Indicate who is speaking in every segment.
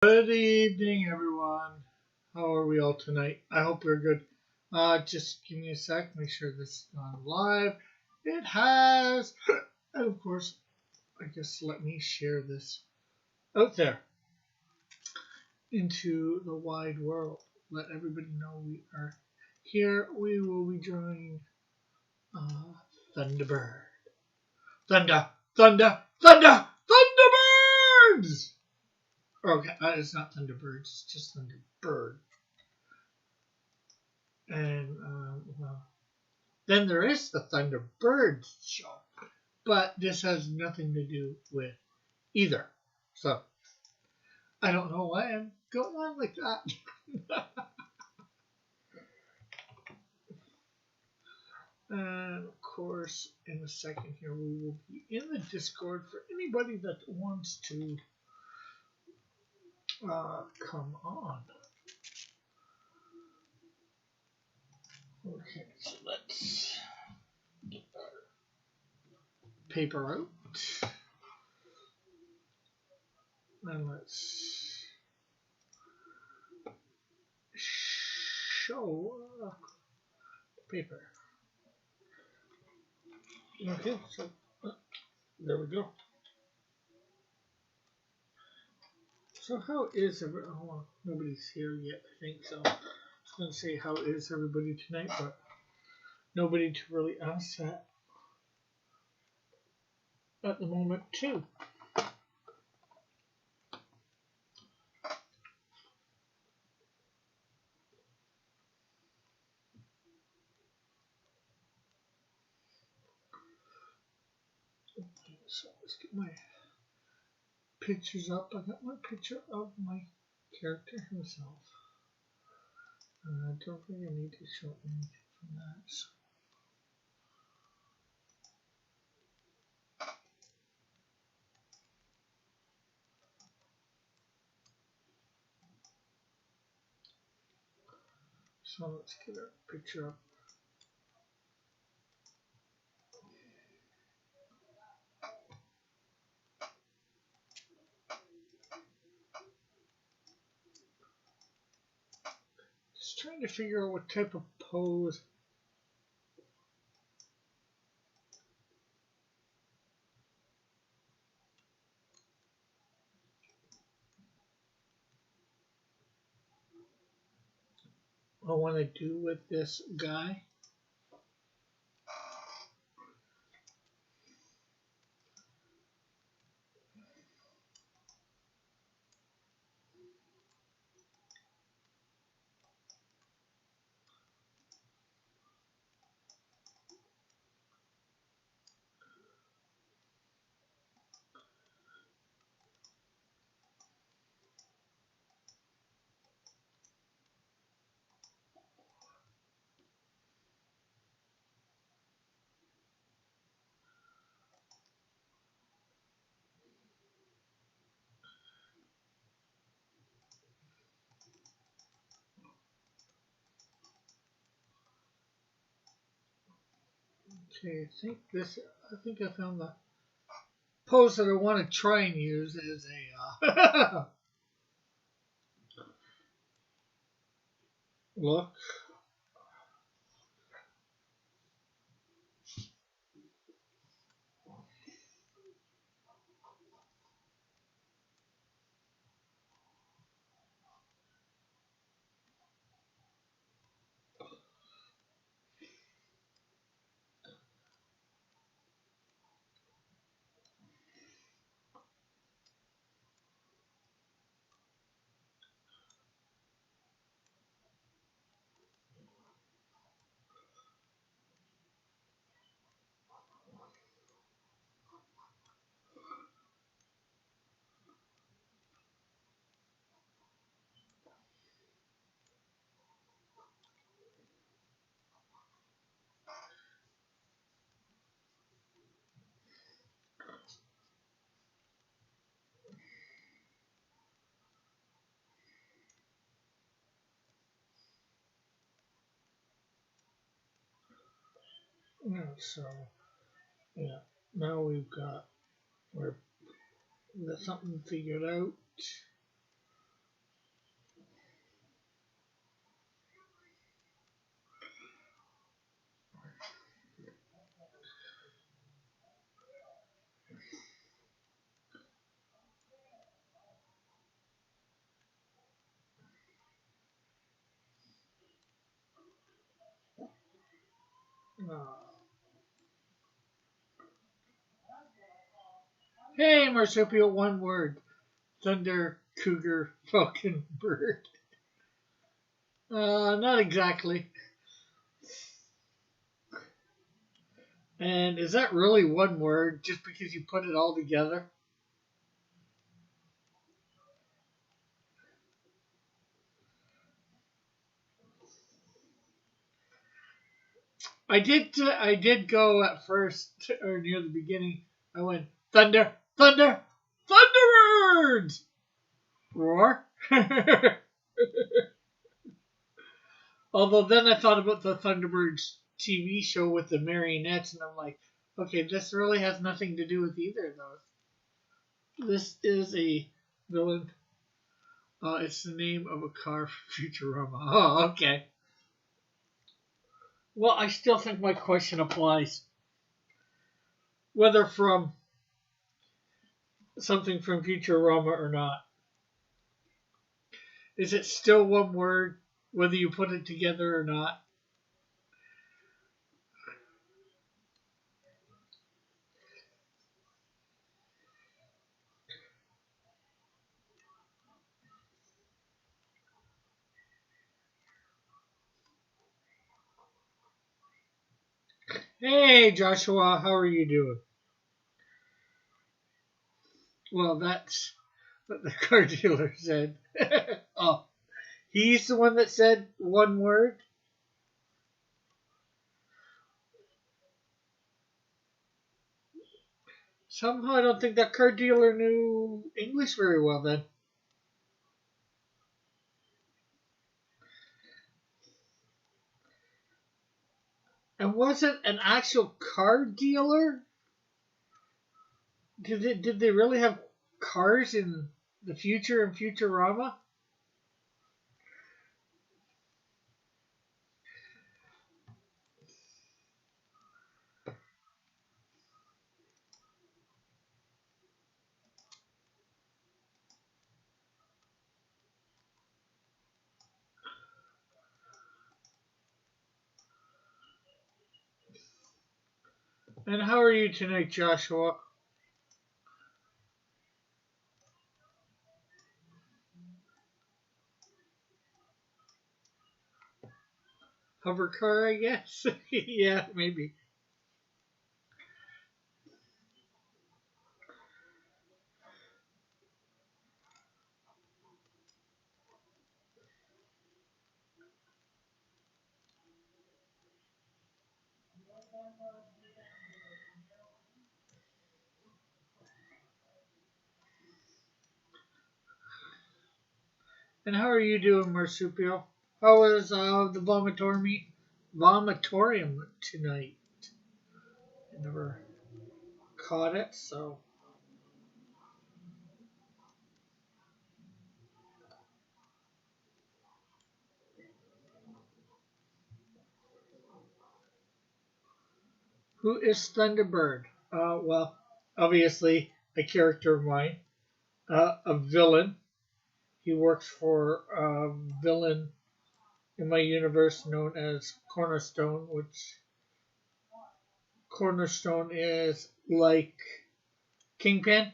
Speaker 1: Good evening, everyone. How are we all tonight? I hope we're good. Just give me a sec. Make sure this is gone live. It has. And of course, I guess let me share this out there into the wide world. Let everybody know we are here. We will be joining Thunderbird. Thunder, Thunderbirds! Okay, it's not Thunderbirds. It's just Thunderbird. And well, then there is the Thunderbird show, but this has nothing to do with either. So I don't know why I'm going on like that. And of course, in a second here, we will be in the Discord for anybody that wants to come on. Okay, so let's get our paper out. And let's show paper. Okay, so there we go. So how is everyone? Oh, well, nobody's here yet, I think. So I was going to say how is everybody tonight, but nobody to really ask that at the moment too. So let's get my pictures up. I got my picture of my character himself. I don't think I need to show anything from that. So let's get our picture up. Just trying to figure out what type of pose. I want to do with this guy. Okay, I think I found the pose that I want to try and use is a look. So yeah, now we've got something figured out. Hey, marsupial, one word. Thunder, cougar, falcon, bird. Not exactly. And is that really one word just because you put it all together? I did go at first or near the beginning. I went thunder, thunder, thunderbirds, roar. Although then I thought about the Thunderbirds TV show with the marionettes, and I'm like, okay, this really has nothing to do with either of those. This is a villain. It's the name of a car from Futurama. Oh, okay. Well, I still think my question applies. Whether from something from Futurama or not. Is it still one word, whether you put it together or not? Hey, Joshua, how are you doing? Well, that's what the car dealer said. Oh, he's the one that said one word? Somehow I don't think that car dealer knew English very well then. And was it an actual car dealer? Did they really have cars in the future in Futurama? And how are you tonight, Joshua? Hover car, I guess. Yeah, maybe. And how are you doing, Marsupial? How was the vomitorium tonight? I never caught it, so. Who is Thunderbird? Well, obviously a character of mine, a villain. He works for a villain in my universe known as Cornerstone, which Cornerstone is like Kingpin,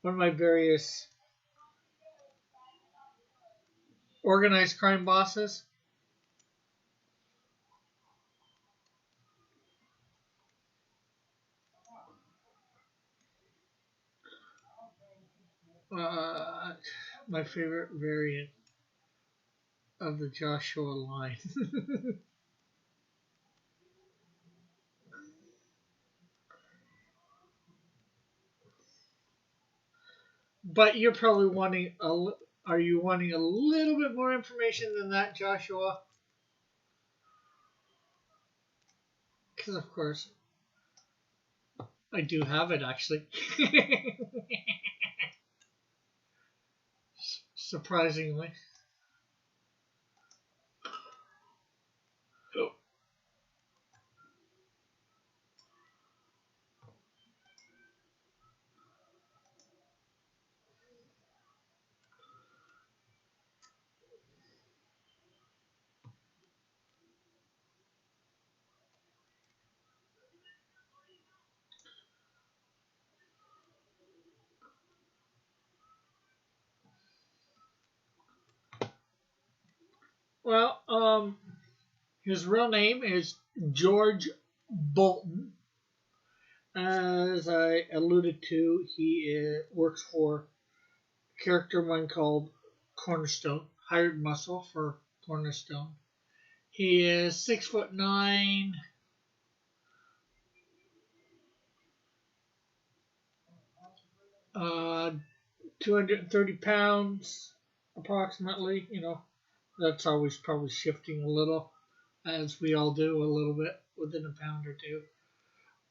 Speaker 1: one of my various organized crime bosses. Uh, my favorite variant of the Joshua line. But you're probably wanting are you wanting a little bit more information than that, Joshua? Because of course I do have it actually. Surprisingly. Well, his real name is George Bolton. As I alluded to, he works for a character one called Cornerstone, hired muscle for Cornerstone. He is 6'9", 230 pounds approximately. That's always probably shifting a little, as we all do a little bit within a pound or two.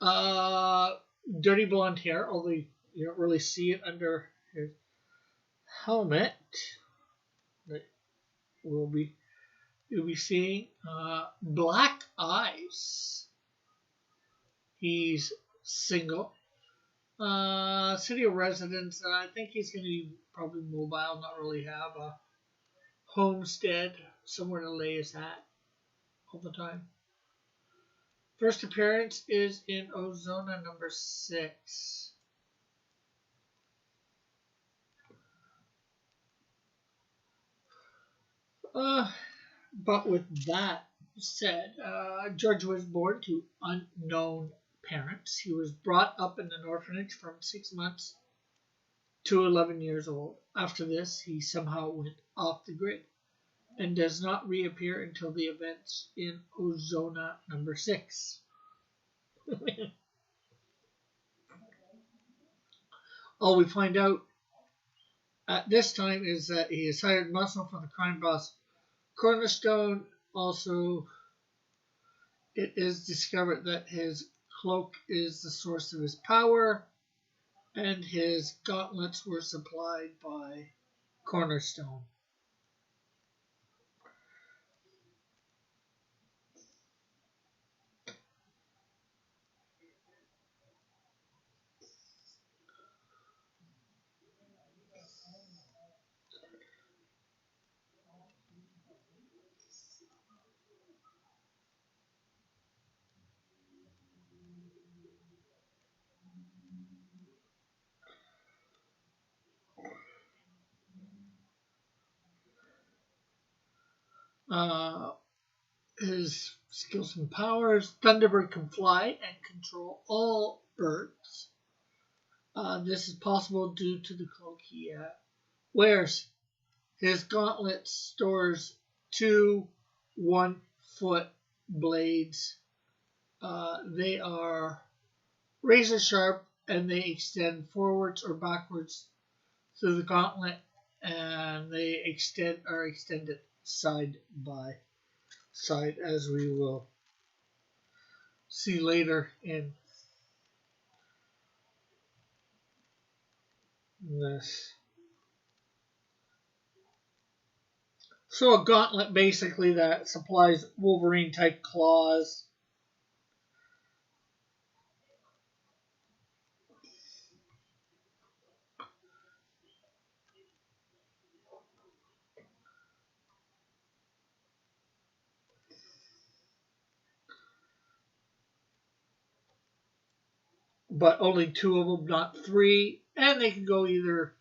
Speaker 1: Uh, Dirty blonde hair, although you don't really see it under his helmet. That we'll be you'll be seeing black eyes. He's single. City of residence. I think he's going to be probably mobile, not really have a homestead, somewhere to lay his hat all the time. First appearance is in Ozona number 6. But with that said, George was born to unknown parents. He was brought up in an orphanage from 6 months to 11 years old. After this, he somehow went off the grid and does not reappear until the events in Ozona number 6. All we find out at this time is that he is hired muscle for the crime boss Cornerstone. Also, it is discovered that his cloak is the source of his power, and his gauntlets were supplied by Cornerstone. Uh, his skills and powers: Thunderbird can fly and control all birds. This is possible due to the cloak he wears. His gauntlet stores 2 1-foot blades. They are razor sharp and they extend forwards or backwards through the gauntlet, and they are extended side by side, as we will see later in this. So a gauntlet basically that supplies Wolverine type claws. But only 2 of them, not 3, and they can go either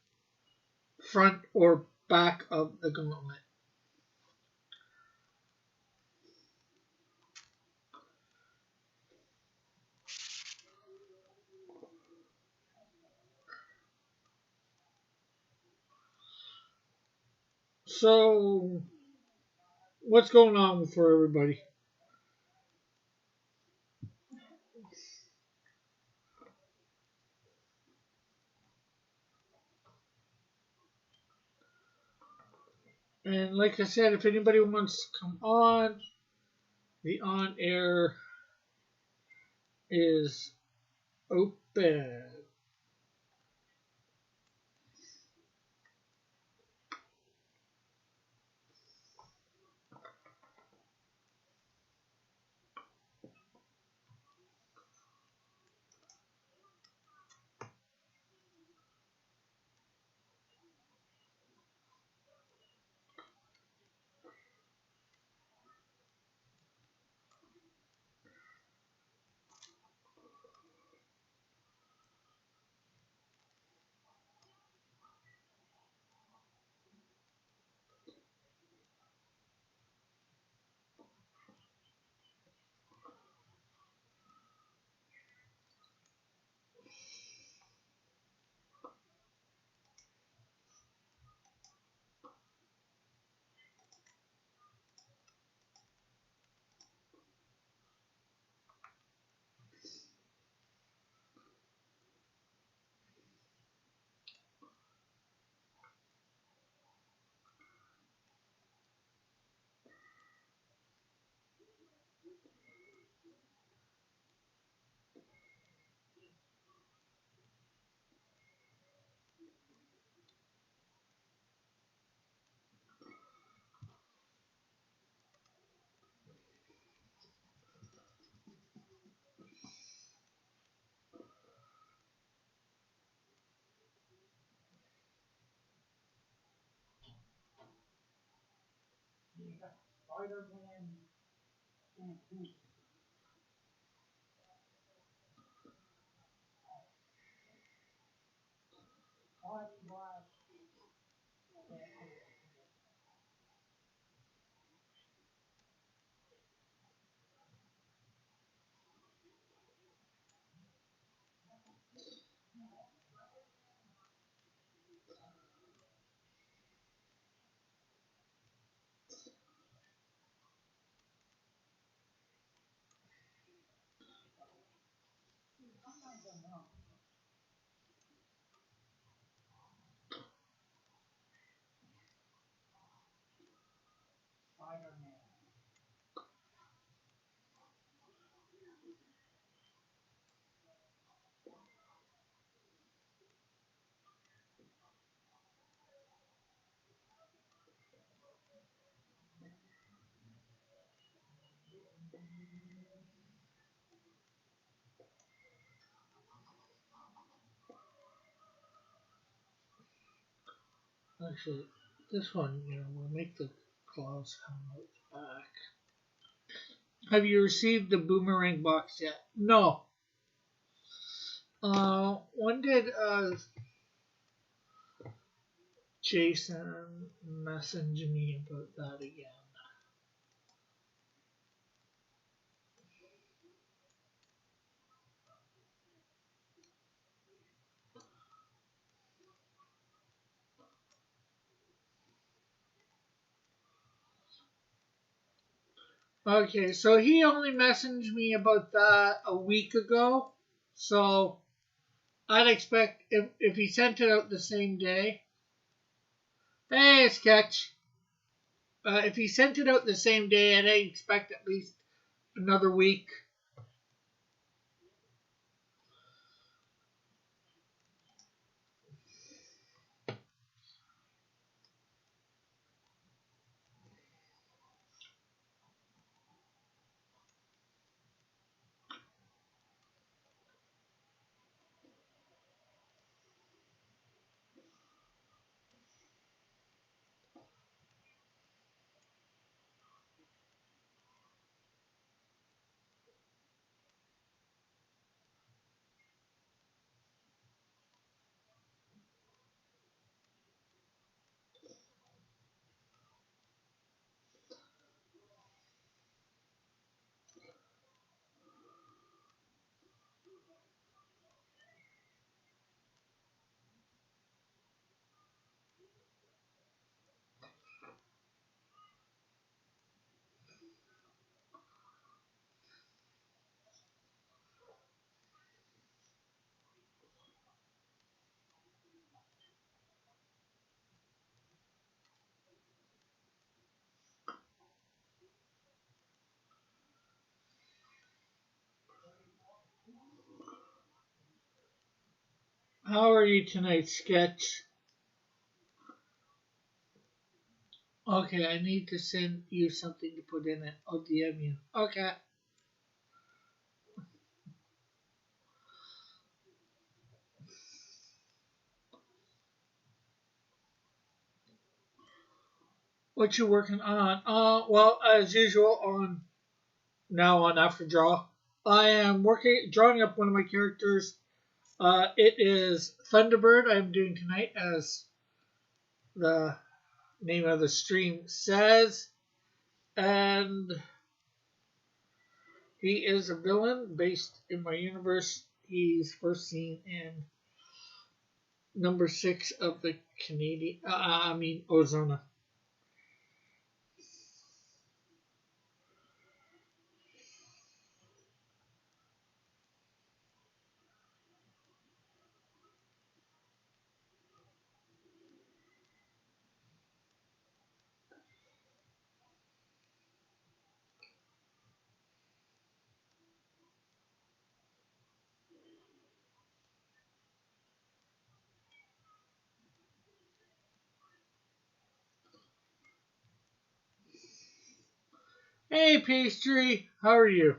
Speaker 1: front or back of the gauntlet. So, what's going on for everybody? And like I said, if anybody wants to come on, the on air is open. Actually, this one, will make the claws come out the back. Have you received the boomerang box yet? No. When did Jason message me about that again? Okay, so he only messaged me about that a week ago. So I'd expect if he sent it out the same day. Hey, sketch. If he sent it out the same day, I'd expect at least another week. How are you tonight, sketch? Okay, I need to send you something to put in it. I'll DM you. Okay. What you working on? Well, as usual, on After Draw, I am drawing up one of my characters. It is Thunderbird. I'm doing tonight, as the name of the stream says, and he is a villain based in my universe. He's first seen in number 6 of the Canadian. Ozona. Hey, Pastry, how are you?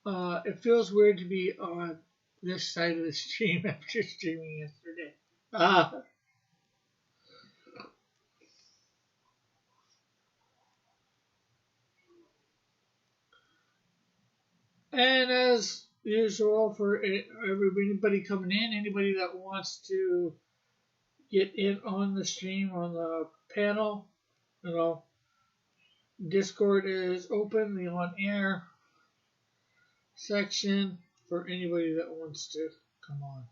Speaker 1: It feels weird to be on this side of the stream after streaming yesterday. Uh, and as usual, for everybody coming in, anybody that wants to get in on the stream, on the panel, you know, Discord is open, the on air section for anybody that wants to come on.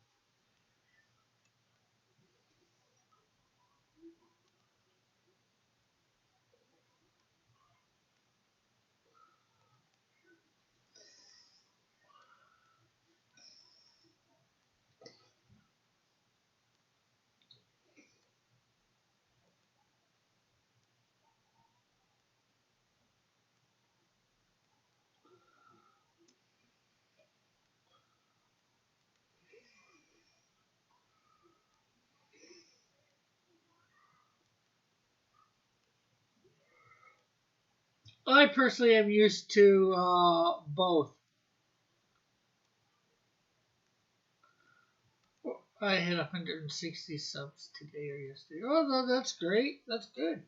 Speaker 1: I personally am used to both. I had 160 subs today or yesterday. Oh, no, that's great. That's good.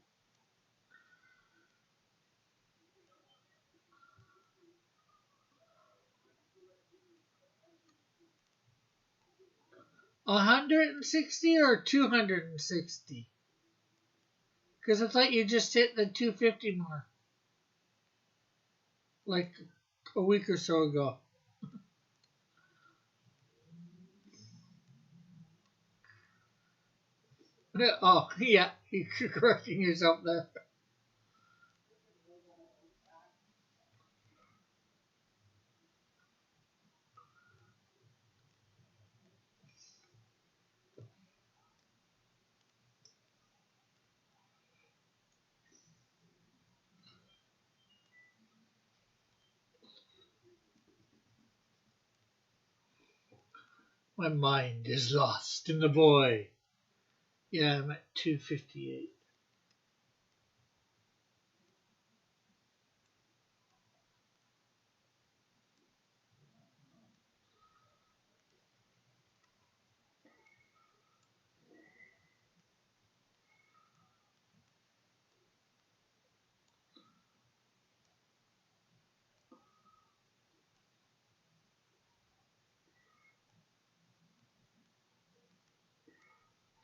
Speaker 1: 160 or 260? Because I thought you just hit the 250 mark like a week or so ago. Oh, yeah, you're correcting yourself there. My mind is lost in the boy. Yeah, I'm at 258.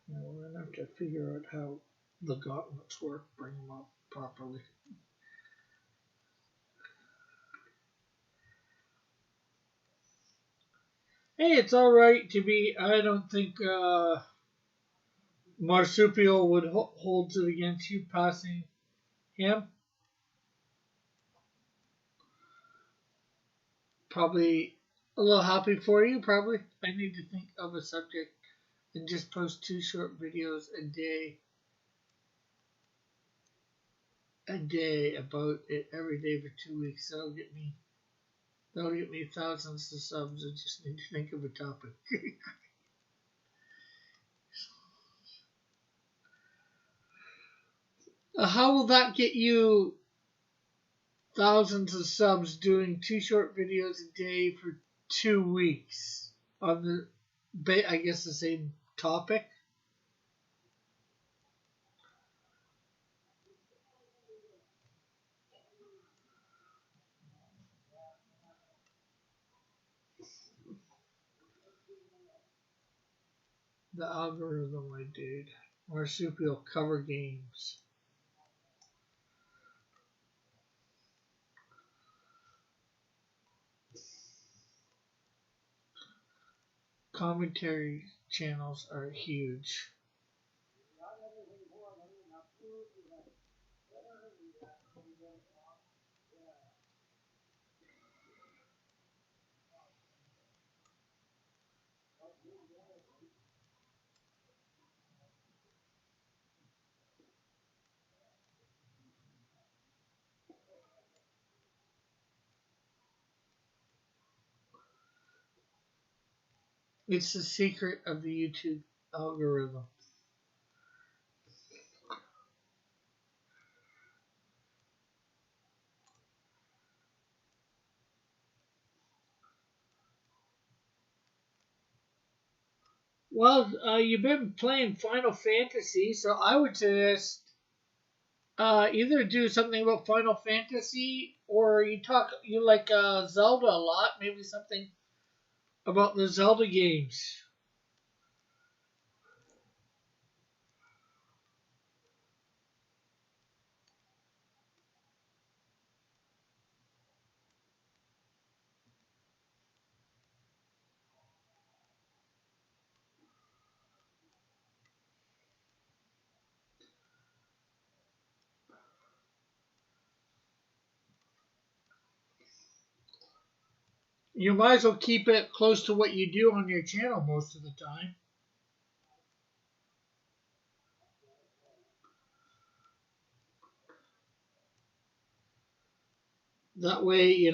Speaker 1: We're going to have to figure out how the gauntlets work, bring them up properly. Hey, it's alright to be. I don't think Marsupial would hold it against you passing him. Probably a little happy for you, probably. I need to think of a subject and just post 2 short videos a day about it every day for 2 weeks. That'll get me thousands of subs. I just need to think of a topic. How will that get you thousands of subs doing 2 short videos a day for 2 weeks on I guess the same topic? The algorithm, my dude. Marsupial cover games. Commentary channels are huge. It's the secret of the YouTube algorithm. Well, you've been playing Final Fantasy, so I would suggest either do something about Final Fantasy, or you like Zelda a lot. Maybe something about the Zelda games. You might as well keep it close to what you do on your channel most of the time. That way,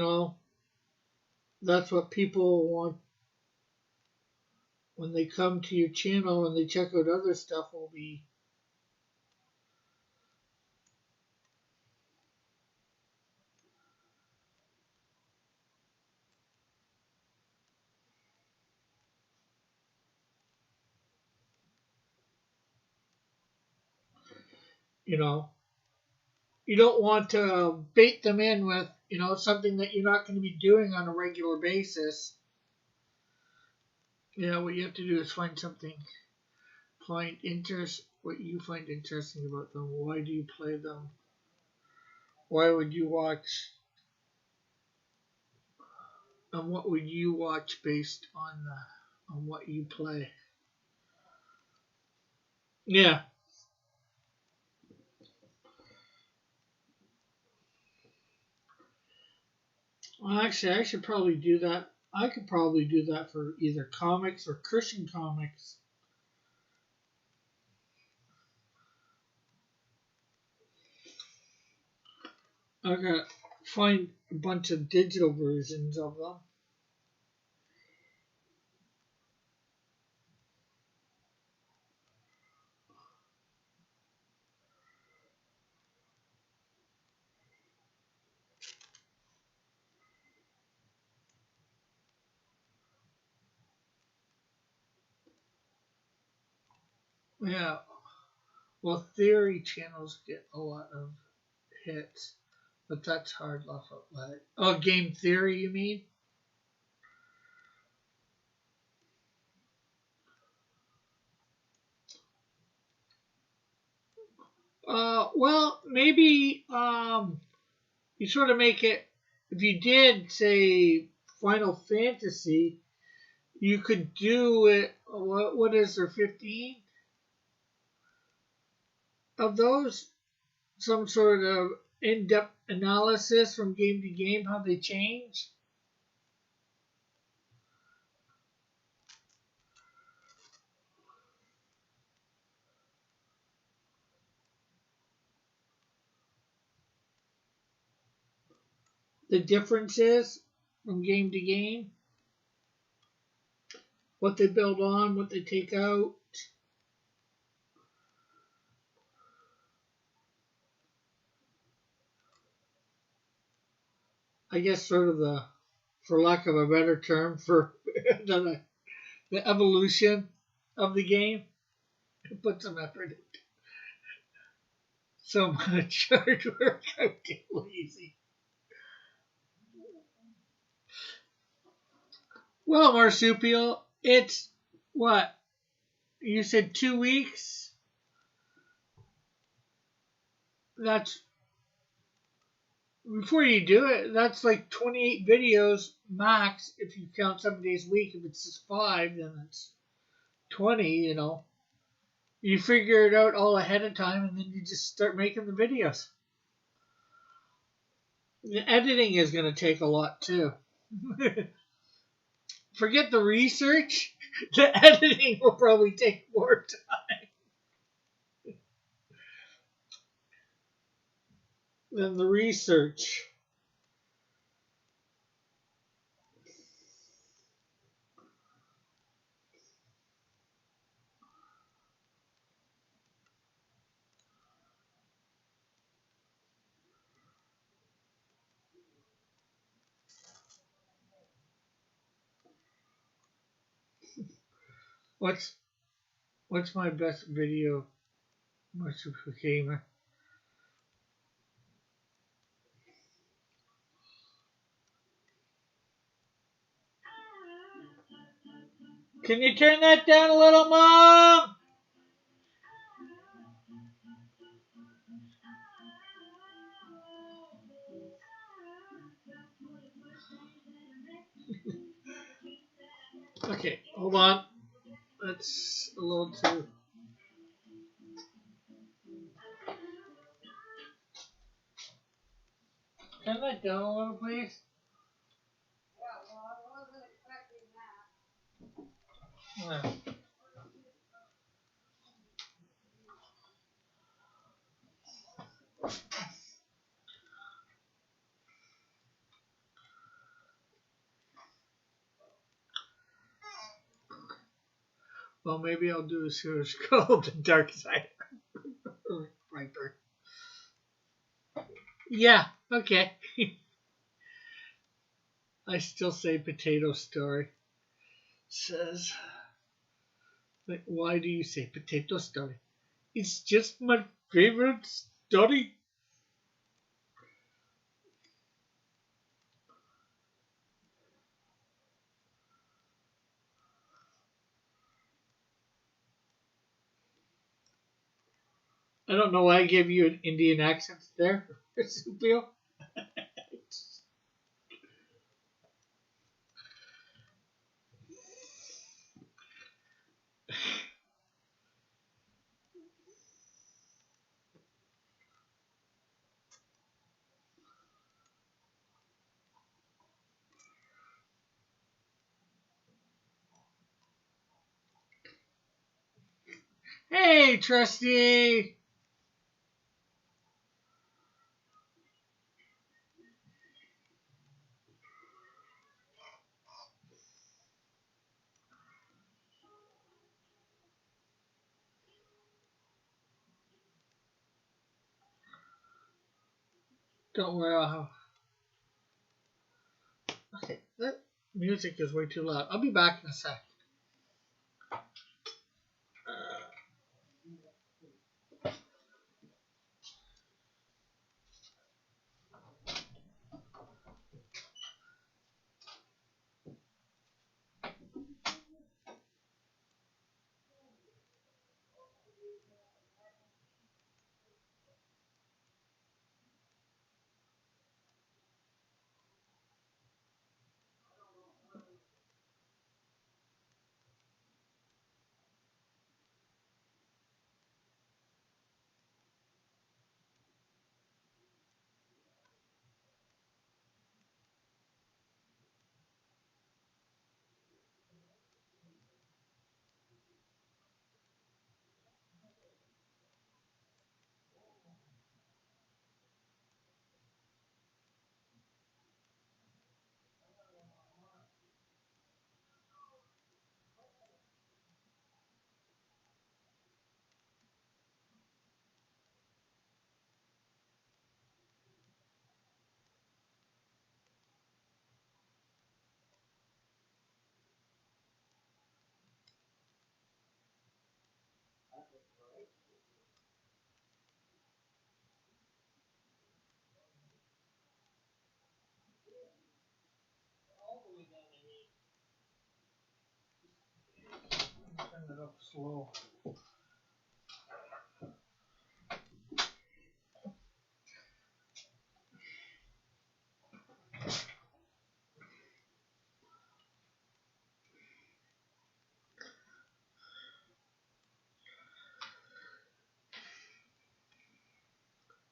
Speaker 1: that's what people want when they come to your channel and they check out other stuff. Will be, you know, you don't want to bait them in with, something that you're not going to be doing on a regular basis. What you have to do is what you find interesting about them. Why do you play them? Why would you watch? And what would you watch based on what you play? Yeah. Well, actually, I should probably do that. I could probably do that for either comics or Christian comics. I gotta find a bunch of digital versions of them. Yeah. Well, theory channels get a lot of hits, but that's hard off of like. Oh, game theory, you mean? Well, maybe you sort of make it. If you did say Final Fantasy, you could do it. What is there? 15 of those. Some sort of in-depth analysis from game to game, how they change. The differences from game to game, what they build on, what they take out. I guess sort of for lack of a better term, for the evolution of the game. Put some effort in. So much hard work, I get lazy. Well, Marsupial, it's what? You said 2 weeks? That's before you do it, that's like 28 videos max if you count 7 days a week. If it's just five, then it's 20, You figure it out all ahead of time and then you just start making the videos. The editing is going to take a lot too. Forget the research. The editing will probably take more time than the research. What's What's my best video? Marsupial gamer. Can you turn that down a little, Mom? Okay, hold on. That's a little too. Turn that down a little, please. Yeah. Well, maybe I'll do a series called The Dark Side of Viper. Yeah, okay. I still say potato story. Says, like, why do you say potato story? It's just my favorite story. I don't know why I gave you an Indian accent there, Supio. Hey, Trusty. Don't worry, I'll have. Okay, that music is way too loud. I'll be back in a sec. Turn it up slow.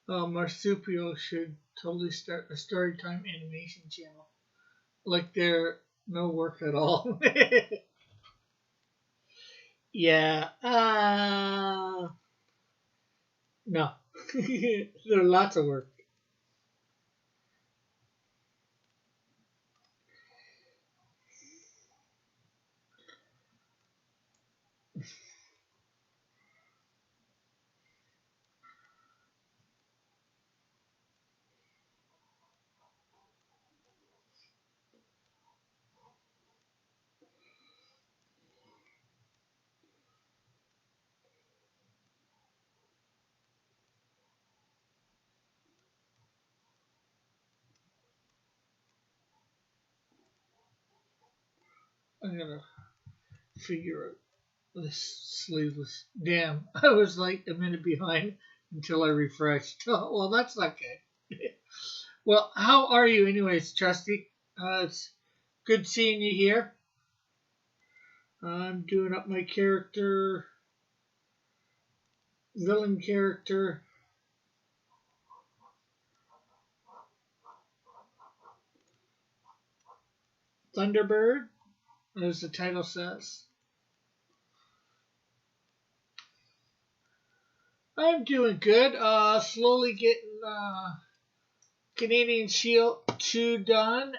Speaker 1: Marsupial should totally start a storytime animation channel. Like they're no work at all. Yeah. No. They're lots of work. I'm gonna figure out this sleeveless. Damn, I was like a minute behind until I refreshed. Oh, well, that's not good. Well, how are you, anyways, Trusty? It's good seeing you here. I'm doing up my character, villain character. Thunderbird, as the title says. I'm doing good. Slowly getting Canadian Shield 2 done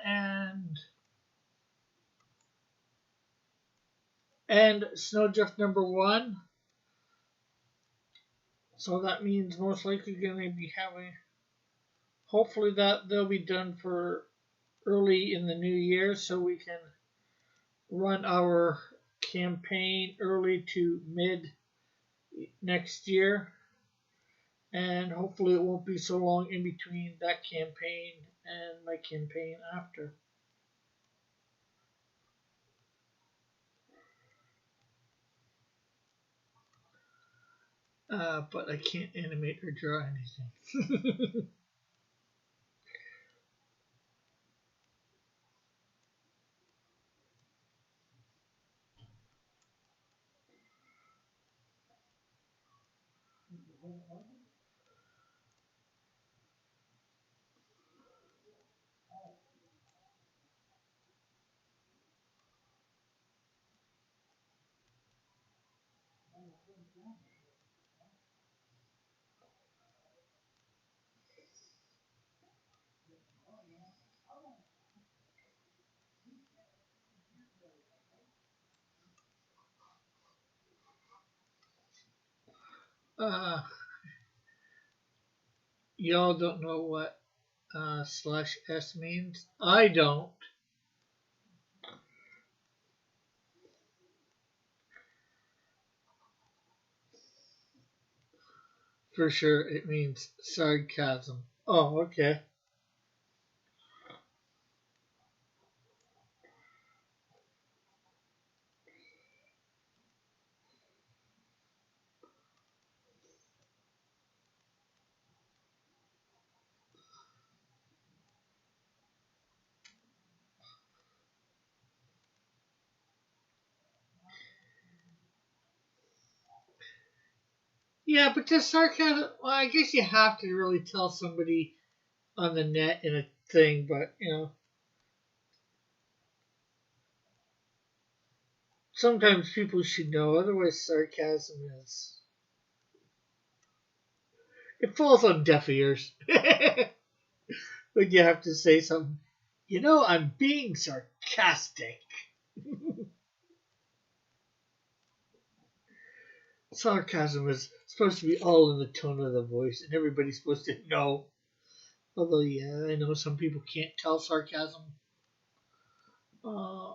Speaker 1: and Snowdrift number 1. So that means most likely going to be having, hopefully that they'll be done for early in the new year so we can run our campaign early to mid next year. And hopefully it won't be so long in between that campaign and my campaign after. But I can't animate or draw anything. uh, y'all don't know what /s means? I don't. For sure, it means sarcasm. Oh, okay. Yeah, but just sarcasm, well, I guess you have to really tell somebody on the net in a thing, but, sometimes people should know, otherwise sarcasm is... It falls on deaf ears. When you have to say something, I'm being sarcastic. Sarcasm is supposed to be all in the tone of the voice, and everybody's supposed to know. Although, yeah, I know some people can't tell sarcasm. Uh,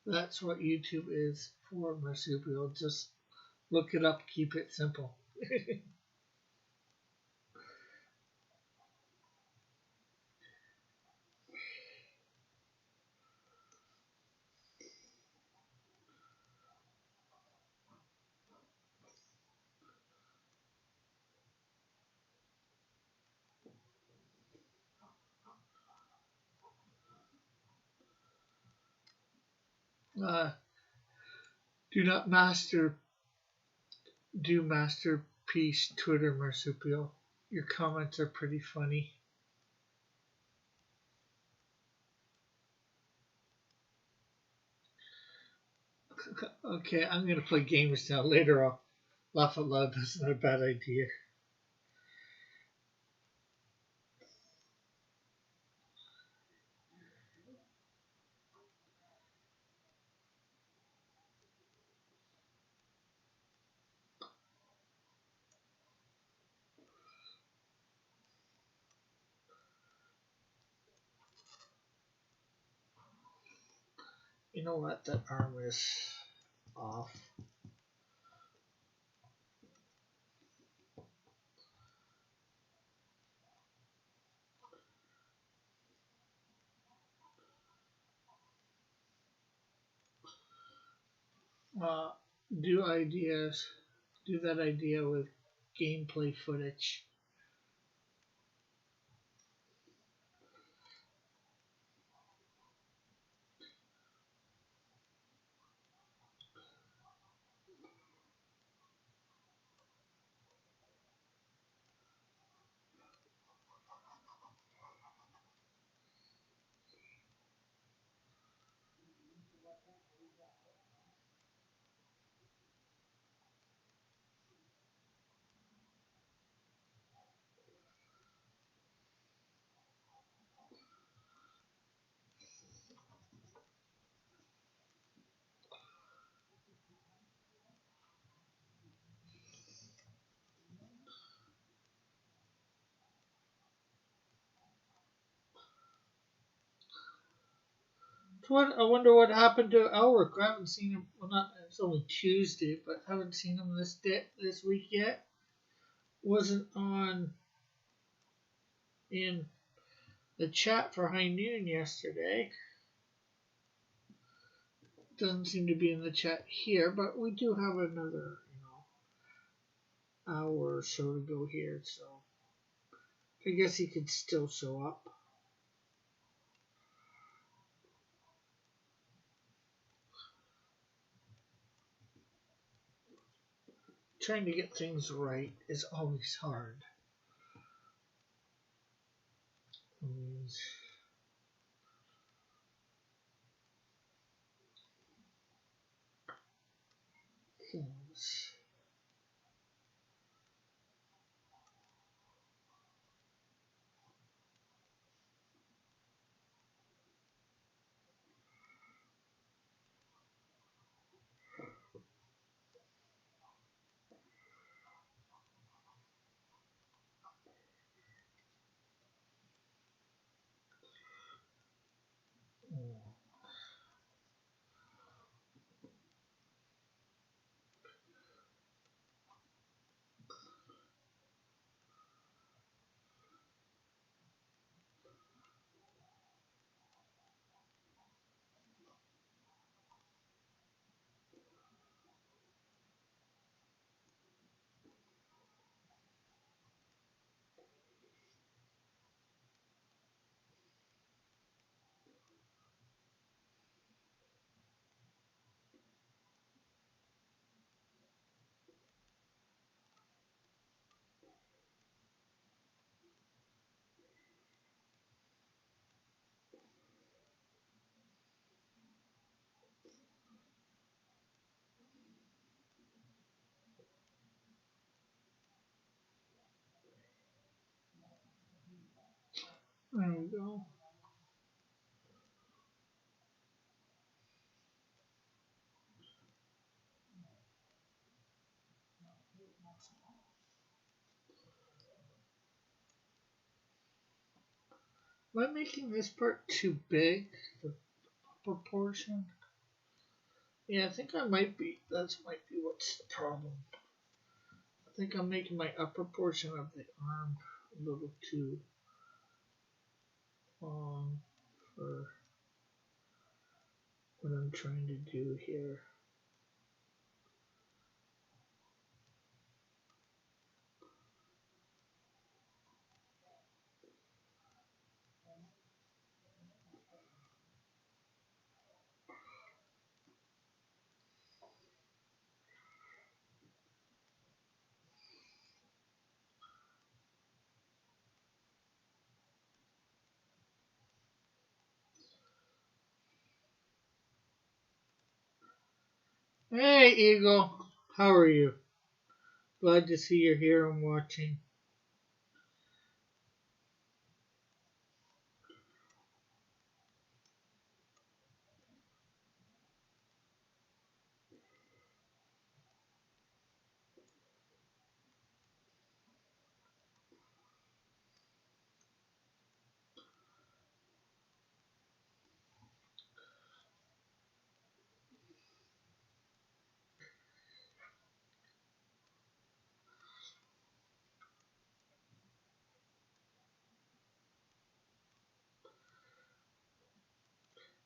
Speaker 1: that's what YouTube is for, Marsupial. Just look it up, keep it simple. Uh, do not do masterpiece Twitter, Marsupial. Your comments are pretty funny. Okay, I'm gonna play games now. Later I'll laugh out loud. That's not a bad idea. You know what? That arm is off. uh, do ideas, do that idea with gameplay footage. What I wonder what happened to Elric. I haven't seen him. Well, not it's only Tuesday, but haven't seen him this week yet. Wasn't on in the chat for High Noon yesterday. Doesn't seem to be in the chat here, but we do have another, hour or so to go here, so I guess he could still show up. Trying to get things right is always hard. Always things. There we go. Am I making this part too big? The proportion? Yeah, I think I might be. That might be what's the problem. I think I'm making my upper portion of the arm a little too long for what I'm trying to do here. Hey, Eagle. How are you? Glad to see you're here and watching.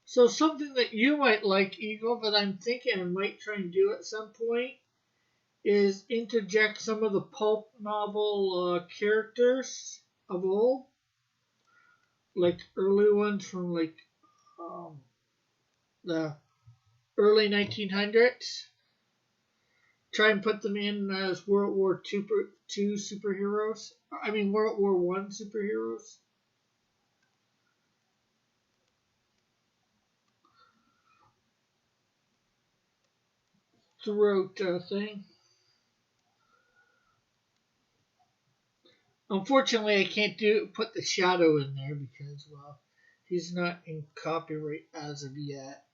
Speaker 1: So something that you might like, Eagle, that I'm thinking I might try and do at some point is interject some of the pulp novel characters of old, like early ones from like um, the early 1900s. Try and put them in as World War II superheroes. I mean World War One superheroes. Throughout thing. Unfortunately, I can't put the shadow in there because well, he's not in copyright as of yet.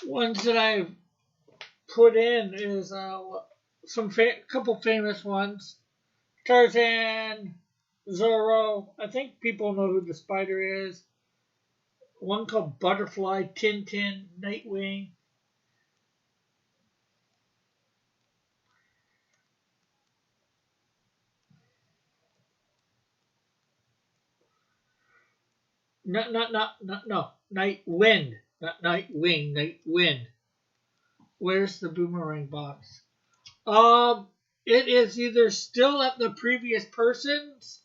Speaker 1: Ones that I've put in is couple famous ones: Tarzan, Zorro. I think people know who the spider is. One called Butterfly, Tintin, Nightwing. No. Night Wind, not Nightwing. Night Wind. Where's the boomerang box? It is either still at the previous person's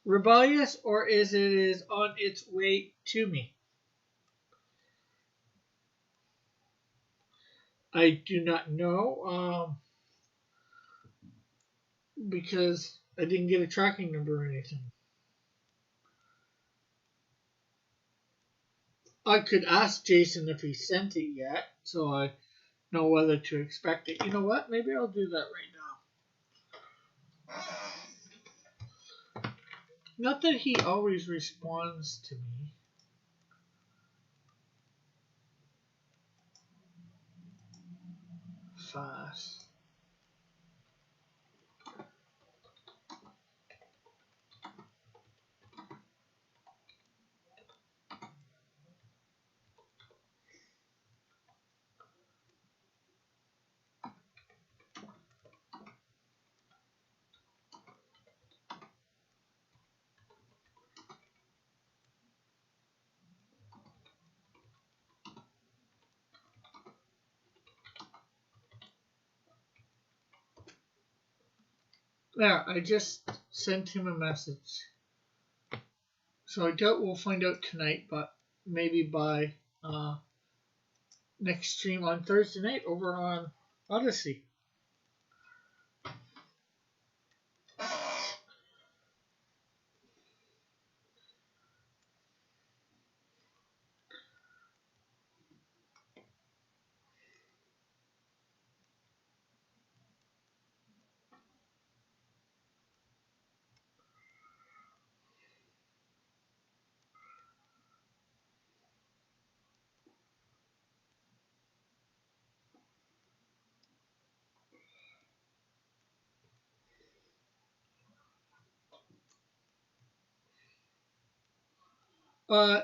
Speaker 1: rebellious, or is it is on its way to me. I do not know, because I didn't get a tracking number or anything. I could ask Jason if he sent it yet, so I know whether to expect it. You know what? Maybe I'll do that right now. Not that he always responds to me. Fast. There, I just sent him a message. So I doubt we'll find out tonight, but maybe by next stream on Thursday night over on Odyssey.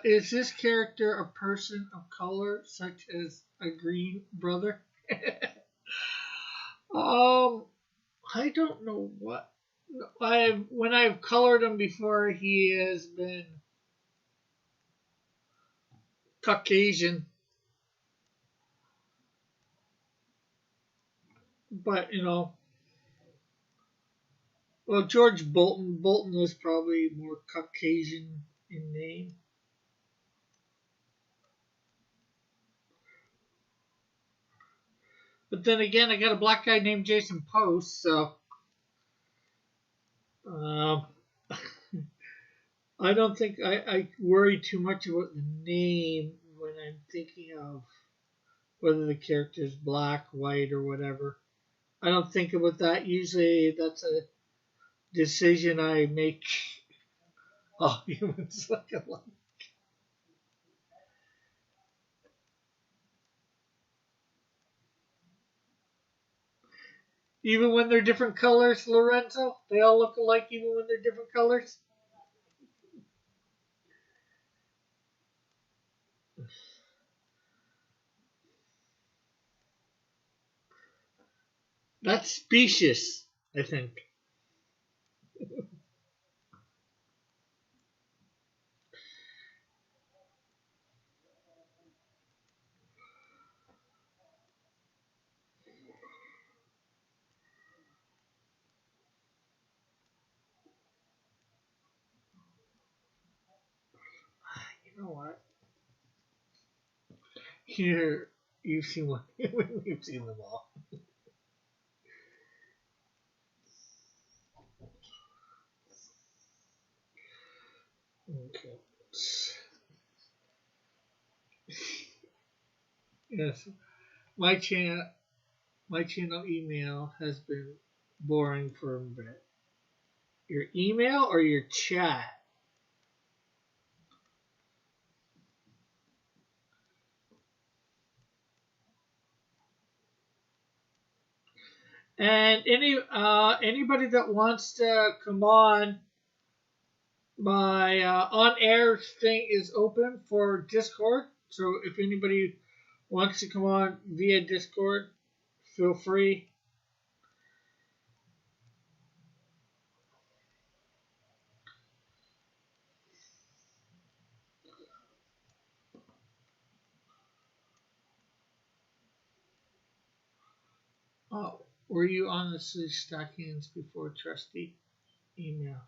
Speaker 1: Is this character a person of color, such as a green brother? um, I don't know what. When I've colored him before, he has been Caucasian, but well, George Bolton. Bolton was probably more Caucasian in name. But then again, I got a black guy named Jason Post, so Um, I don't think I worry too much about the name when I'm thinking of whether the character is black, white, or whatever. I don't think about that. Usually that's a decision I make. Oh, humans look alike. Even when they're different colors, Lorenzo? They all look alike even when they're different colors? That's specious, I think. You know what? Here, you've seen one. You've seen them all. Okay. Yes, my channel, my channel email has been boring for a bit. Your email or your chat? And anybody that wants to come on, my on air thing is open for Discord. So if anybody wants to come on via Discord, feel free. Oh, were you honestly stacking before trusty email?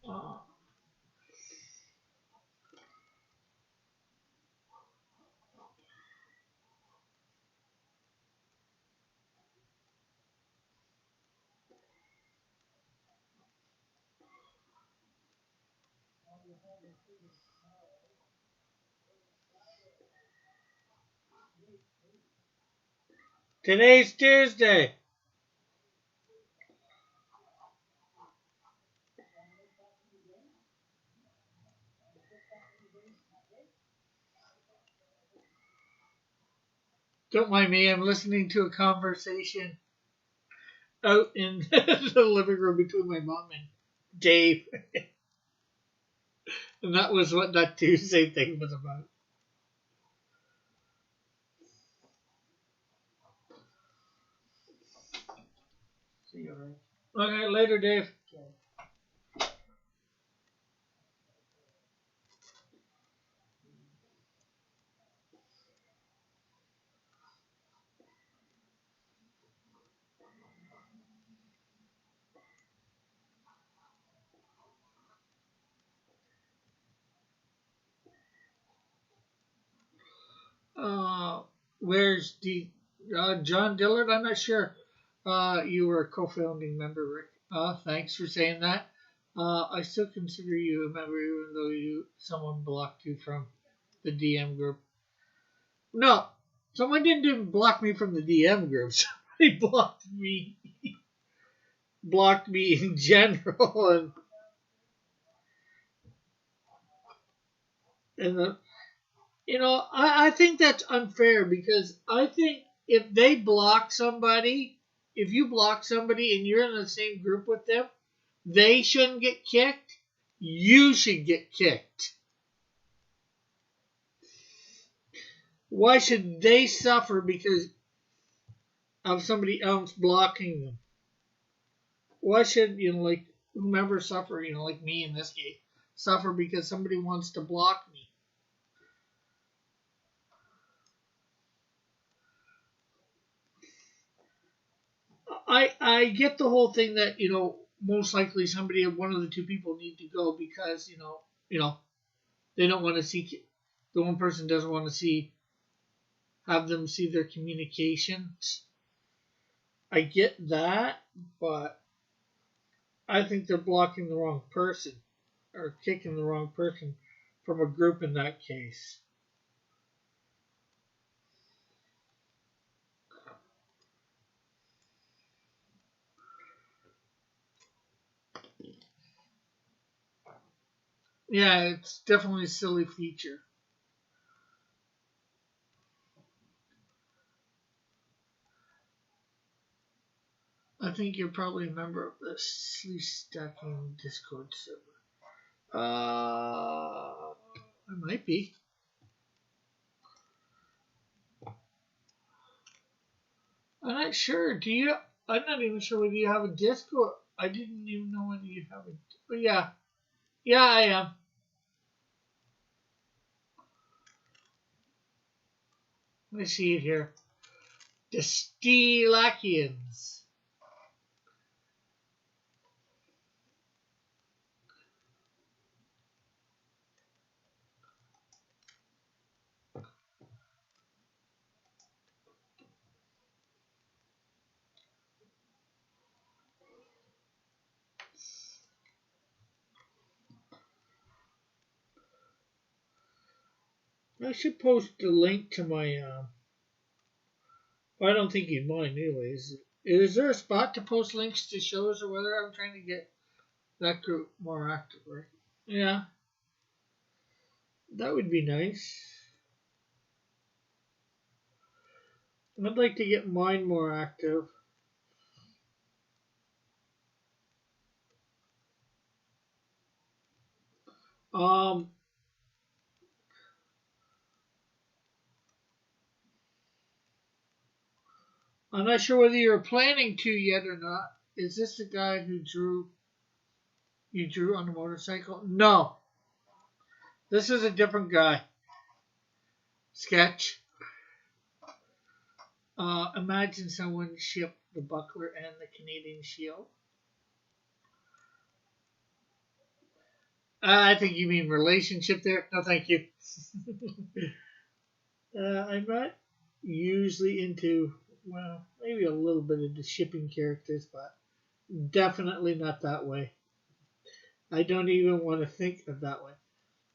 Speaker 1: Uh, Today's Tuesday. Don't mind me. I'm listening to a conversation out in the living room between my mom and Dave, and that was what that Tuesday thing was about. See you later. Okay, later, Dave. Uh, where's the John Dillard? I'm not sure. You were a co-founding member, Rick. Thanks for saying that. I still consider you a member, even though someone blocked you from the DM group. No, someone didn't even block me from the DM group. Somebody blocked me in general, and I think that's unfair because I think if they block somebody, if you block somebody and you're in the same group with them, they shouldn't get kicked. You should get kicked. Why should they suffer because of somebody else blocking them? Why should like whomever suffer, like me in this case, suffer because somebody wants to block me. I get the whole thing that, most likely one of the two people need to go because, they don't want to see, the one person doesn't want to have them see their communications. I get that, but I think they're blocking the wrong person or kicking the wrong person from a group in that case. Yeah, it's definitely a silly feature. I think you're probably a member of the Sleeve Stacking Discord server. I might be. I'm not sure. I'm not even sure whether you have a Discord. I didn't even know whether you have it. But yeah. Yeah, I am. Let me see it here. The Steelakians. I should post the link to my. I don't think you'd mind, anyways. Is there a spot to post links to shows, or whether I'm trying to get that group more active? Right? Yeah, that would be nice. I'd like to get mine more active. Um, I'm not sure whether you're planning to yet or not. Is this the guy who you drew on the motorcycle? No. This is a different guy. Sketch. Imagine someone shipped the buckler and the Canadian shield. I think you mean relationship there. No, thank you. I'm not usually into, well, maybe a little bit of the shipping characters, but definitely not that way. I don't even want to think of that way.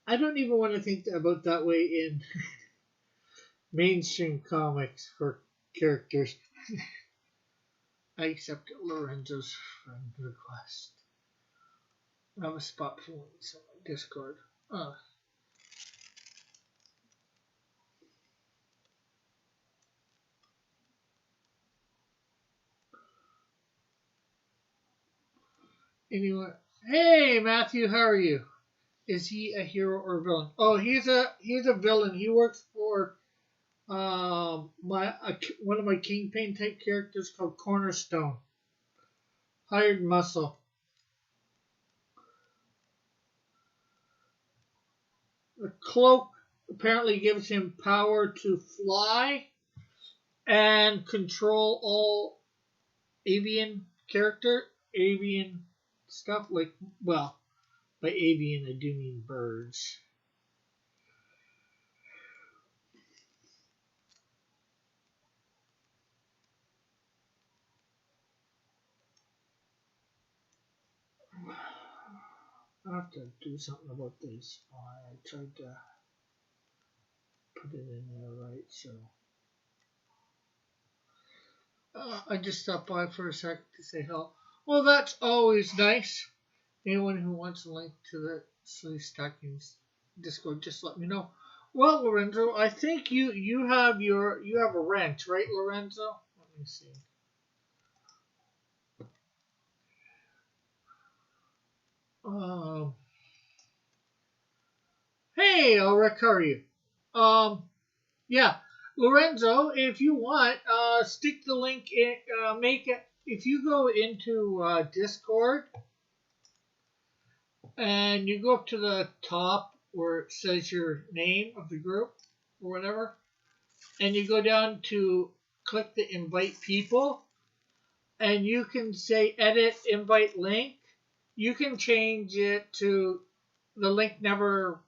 Speaker 1: I don't even want to think about that way in mainstream comics for characters. I accept Lorenzo's friend request. I have a spot for links on my Discord. Anyway, hey Matthew, how are you? Is he a hero or a villain? Oh, he's a villain. He works for one of my Kingpin type characters called Cornerstone. Hired muscle. The cloak apparently gives him power to fly and control all avian stuff, like, well, by avian I do mean birds. I have to do something about this. I tried to put it in there right, so I just stopped by for a second to say hello. Well, that's always nice. Anyone who wants a link to the Sleeve Stackings Discord, just let me know. Well, Lorenzo, I think you have a wrench, right, Lorenzo? Let me see. Hey, Ulrich, how are you? Yeah, Lorenzo, if you want, stick the link in. Make it if you go into Discord. and you go up to the top where it says your name of the group or whatever, and you go down to click the invite people, and you can say edit invite link. You can change it to the link never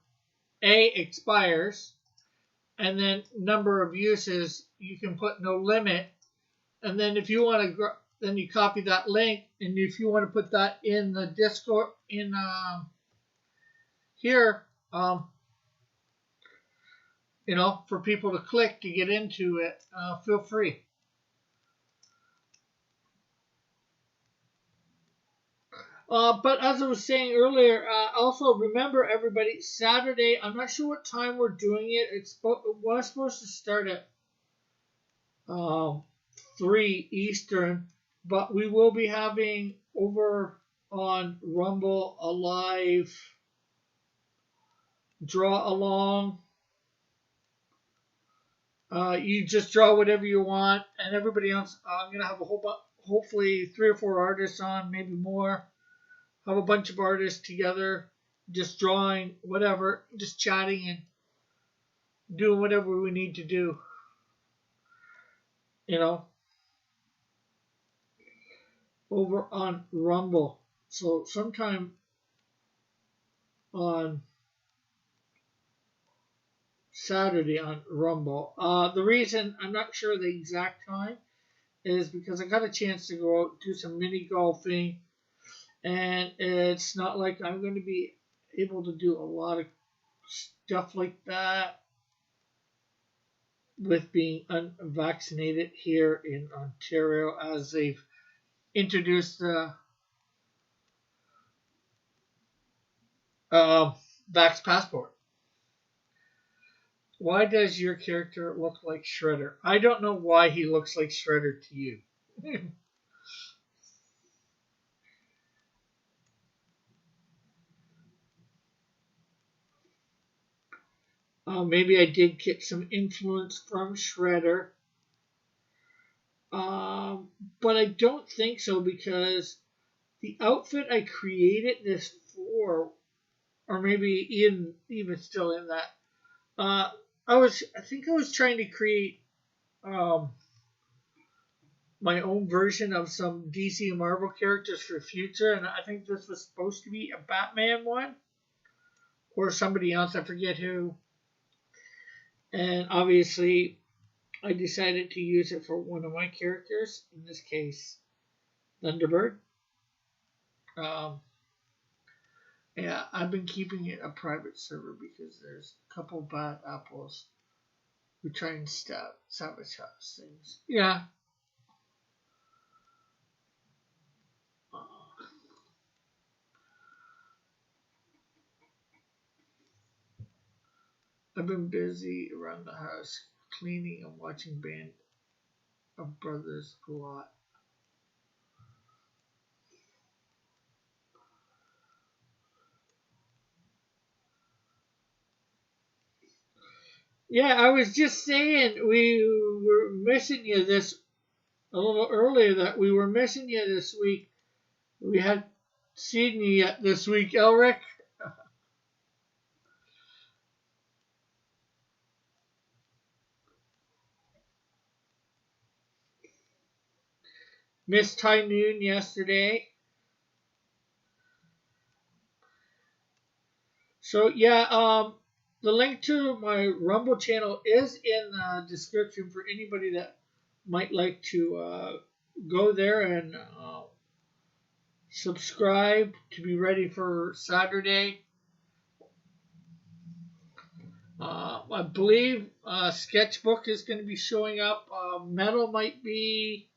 Speaker 1: expires, and then number of uses you can put no limit, and then if you want to then you copy that link, and if you want to put that in the Discord in here, for people to click to get into it, feel free. But as I was saying earlier, also remember everybody, Saturday, I'm not sure what time we're doing it. It was supposed to start at 3 Eastern, but we will be having over on Rumble a live draw along. You just draw whatever you want, and everybody else, I'm going to have a whole bunch, hopefully 3 or 4 artists on, maybe more. Have a bunch of artists together, just drawing, whatever, just chatting and doing whatever we need to do. Over on Rumble. So sometime on Saturday on Rumble. The reason I'm not sure the exact time is because I got a chance to go out and do some mini golfing. And it's not like I'm going to be able to do a lot of stuff like that with being unvaccinated here in Ontario, as they've introduced the Vax passport. Why does your character look like Shredder? I don't know why he looks like Shredder to you. Maybe I did get some influence from Shredder. But I don't think so, because the outfit I created this for, or maybe even still in that, I think I was trying to create my own version of some DC and Marvel characters for the future, and I think this was supposed to be a Batman one, or somebody else, I forget who. And obviously, I decided to use it for one of my characters, in this case, Thunderbird. Yeah, I've been keeping it a private server because there's a couple bad apples who try and sabotage things. Yeah. I've been busy around the house cleaning and watching Band of Brothers a lot. Yeah, I was just saying we were missing you a little earlier, that we were missing you this week. We hadn't seen you yet this week, Elric. Missed High Noon yesterday. So yeah, the link to my Rumble channel is in the description for anybody that might like to go there and subscribe to be ready for Saturday. I believe Sketchbook is going to be showing up. Metal might be,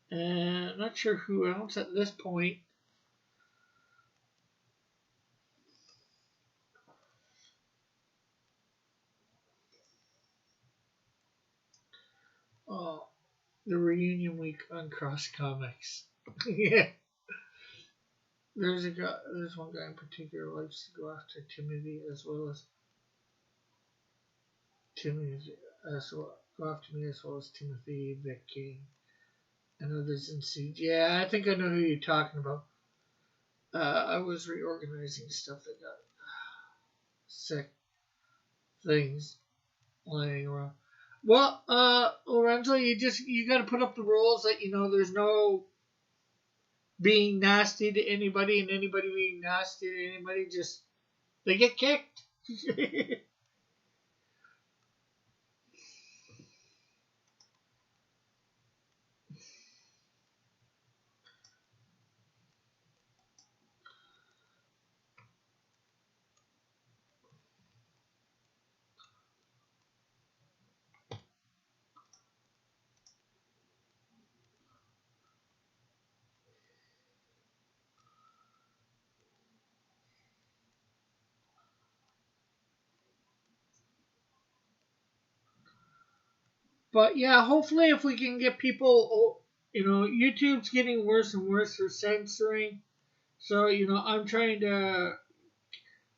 Speaker 1: and I'm not sure who else at this point. The reunion week on Cross Comics. Yeah. There's one guy in particular who likes to go after Timothy as well as Timothy, Vic King, and others in Siege. Yeah, I think I know who you're talking about. I was reorganizing stuff that got sick things laying around. Well, Lorenzo, you got to put up the rules that there's no being nasty to anybody, and anybody being nasty to anybody just they get kicked. But yeah, hopefully, if we can get people, YouTube's getting worse and worse for censoring. So I'm trying to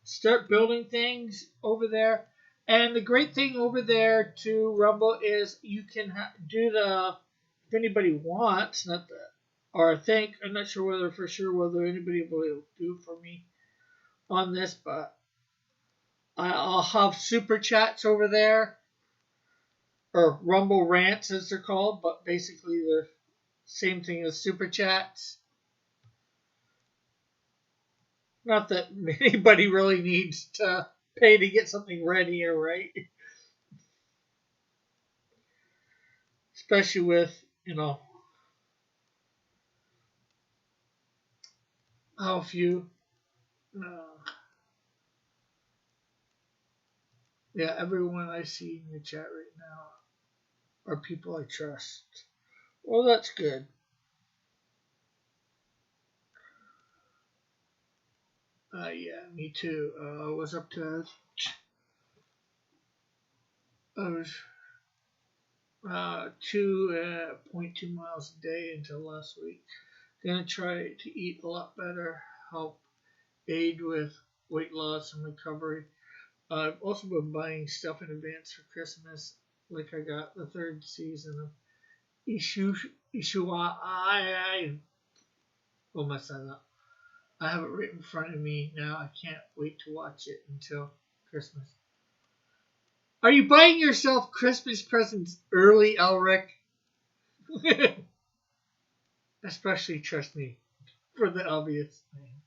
Speaker 1: start building things over there. And the great thing over there to Rumble is you can do if anybody wants, not the, or I think, I'm not sure whether anybody will do it for me on this, but I'll have super chats over there, or Rumble rants as they're called, but basically the same thing as super chats. Not that anybody really needs to pay to get something ready here, right? Especially with, how few. Yeah, everyone I see in the chat right now are people I trust. Well, that's good. Yeah, me too. I was up to, I was 2.2 miles a day until last week. Gonna try to eat a lot better, help aid with weight loss and recovery. I've also been buying stuff in advance for Christmas. Like I got the third season of Ishua. I'll mess that up. I have it right in front of me now. I can't wait to watch it until Christmas. Are you buying yourself Christmas presents early, Elric? Especially, trust me, for the obvious thing.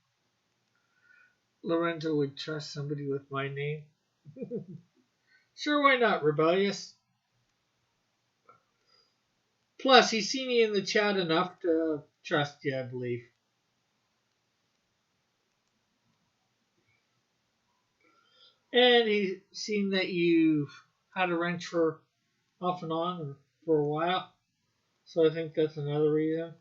Speaker 1: Lorenzo would trust somebody with my name. Sure, why not, Rebellious? Plus, he's seen you in the chat enough to trust you, I believe. And he's seen that you've had a wrench for off and on for a while. So I think that's another reason.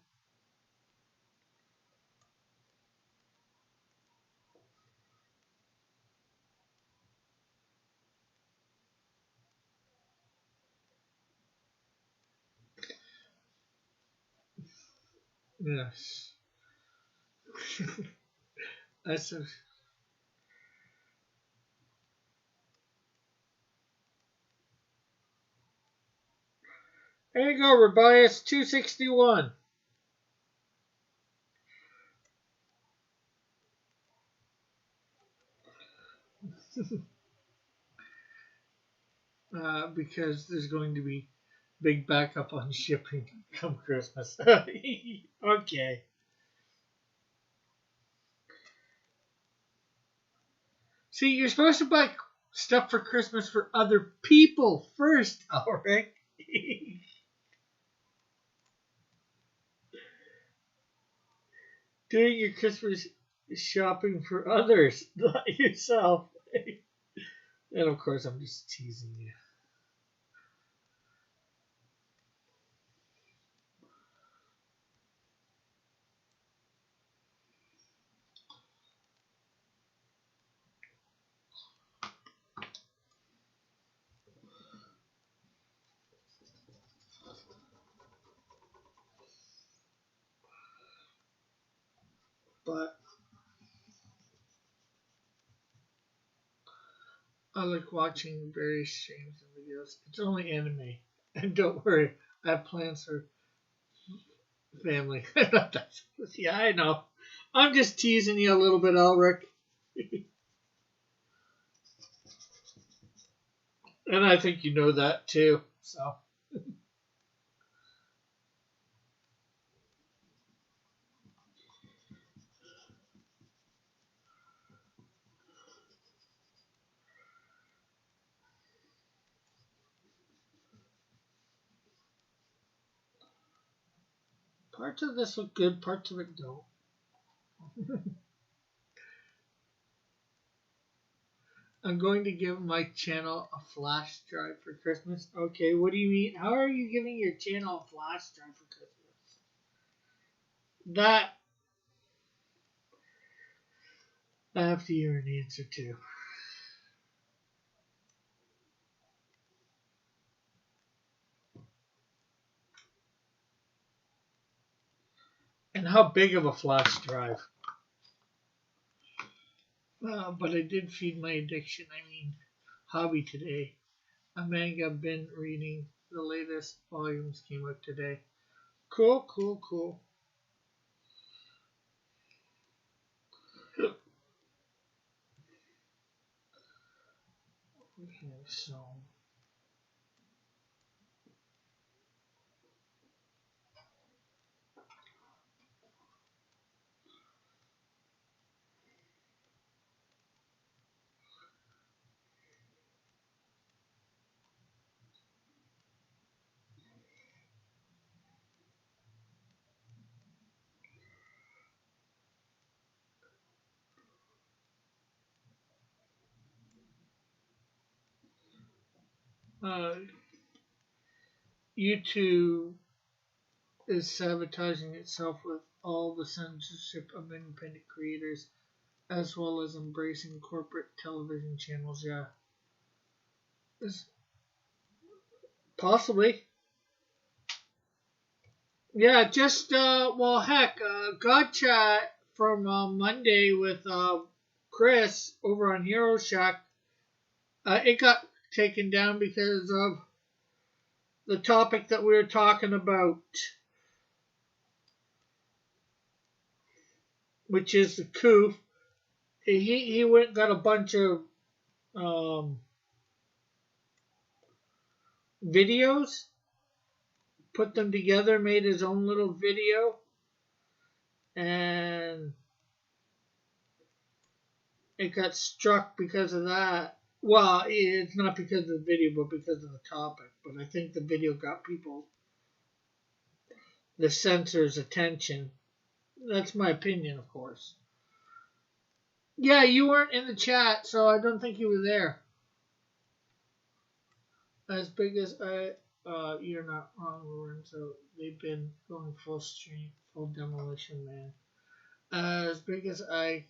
Speaker 1: Yes. That's a, there you go, Rebellious 261. Because there's going to be big backup on shipping come Christmas. Okay. See, you're supposed to buy stuff for Christmas for other people first, Alric. Doing your Christmas shopping for others, not yourself. And of course, I'm just teasing you. But I like watching various streams and videos. It's only anime. And don't worry, I have plans for family. Yeah, I know. I'm just teasing you a little bit, Ulrich. And I think you know that too. So parts of this look good, parts of it don't. I'm going to give my channel a flash drive for Christmas. Okay, what do you mean? How are you giving your channel a flash drive for Christmas? That I have to hear an answer to. And how big of a flash drive? But I did feed my addiction, hobby today. A manga I've been reading. The latest volumes came out today. Cool, cool, cool. Okay, so uh, YouTube is sabotaging itself with all the censorship of independent creators, as well as embracing corporate television channels. Yeah, it's possibly. Yeah, just well, heck, God Chat from Monday with Chris over on Hero Shack. It got taken down because of the topic that we were talking about, which is the coup. He went and got a bunch of um, videos, put them together, made his own little video, and it got struck because of that. Well, it's not because of the video, but because of the topic. But I think the video got the censors' attention. That's my opinion, of course. Yeah, you weren't in the chat, so I don't think you were there. As big as you're not wrong, Lorenzo. They've been going full stream, full demolition, man. As big as I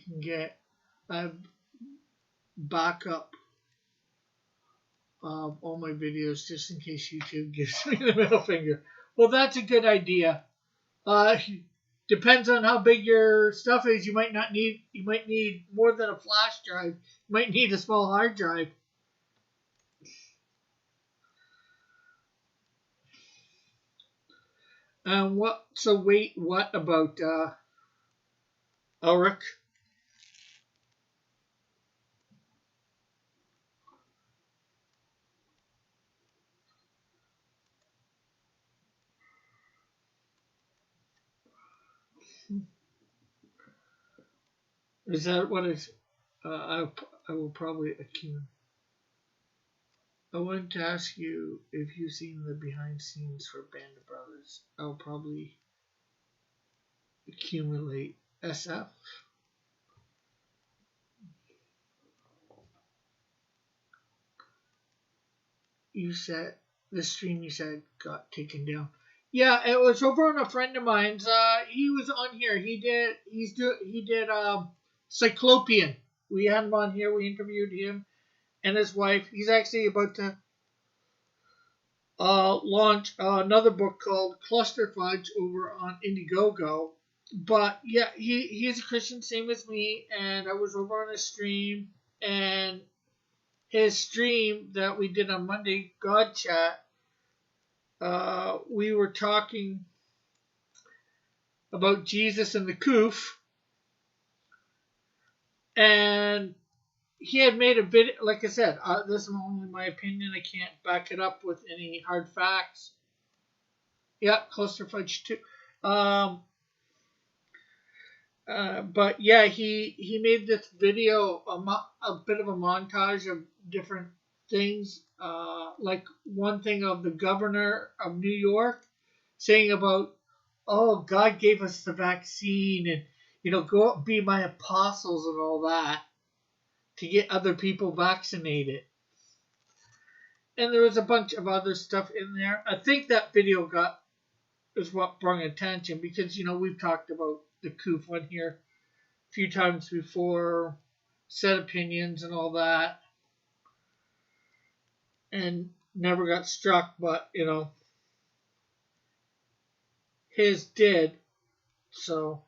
Speaker 1: can get, I have backup of all my videos just in case YouTube gives me the middle finger. Well, that's a good idea. Depends on how big your stuff is. You might need more than a flash drive. You might need a small hard drive. What about Ulrich? Is that what is? I will probably accuse. I wanted to ask you if you've seen the behind scenes for Band of Brothers. I'll probably accumulate SF. You said the stream you said got taken down. Yeah, it was over on a friend of mine's. He was on here. He did Cyclopean. We had him on here. We interviewed him and his wife. He's actually about to launch another book called Cluster Fudge over on Indiegogo. But yeah, he's a Christian, same as me, and I was over on his stream, and his stream that we did on Monday, God Chat, we were talking about Jesus and the coof, and he had made a video. Like I said, this is only my opinion. I can't back it up with any hard facts. Yeah, cluster fudge too. But yeah, he made this video, a bit of a montage of different things. Like one thing of the governor of New York saying about, oh, God gave us the vaccine, and go out and be my apostles and all that to get other people vaccinated. And there was a bunch of other stuff in there. I think that video is what brought attention because we've talked about the COOF one here a few times before, said opinions and all that, and never got struck, but his did. So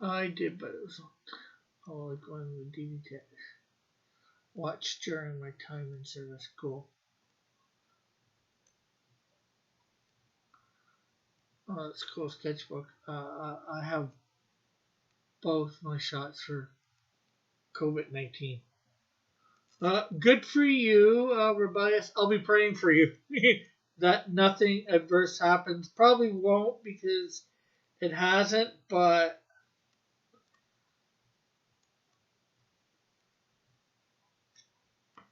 Speaker 1: I did, but it was like going to DVD watch during my time in service. Cool. Oh, that's a cool sketchbook. I have both my shots for COVID-19. Good for you, Rebellious. I'll be praying for you that nothing adverse happens. Probably won't because it hasn't, but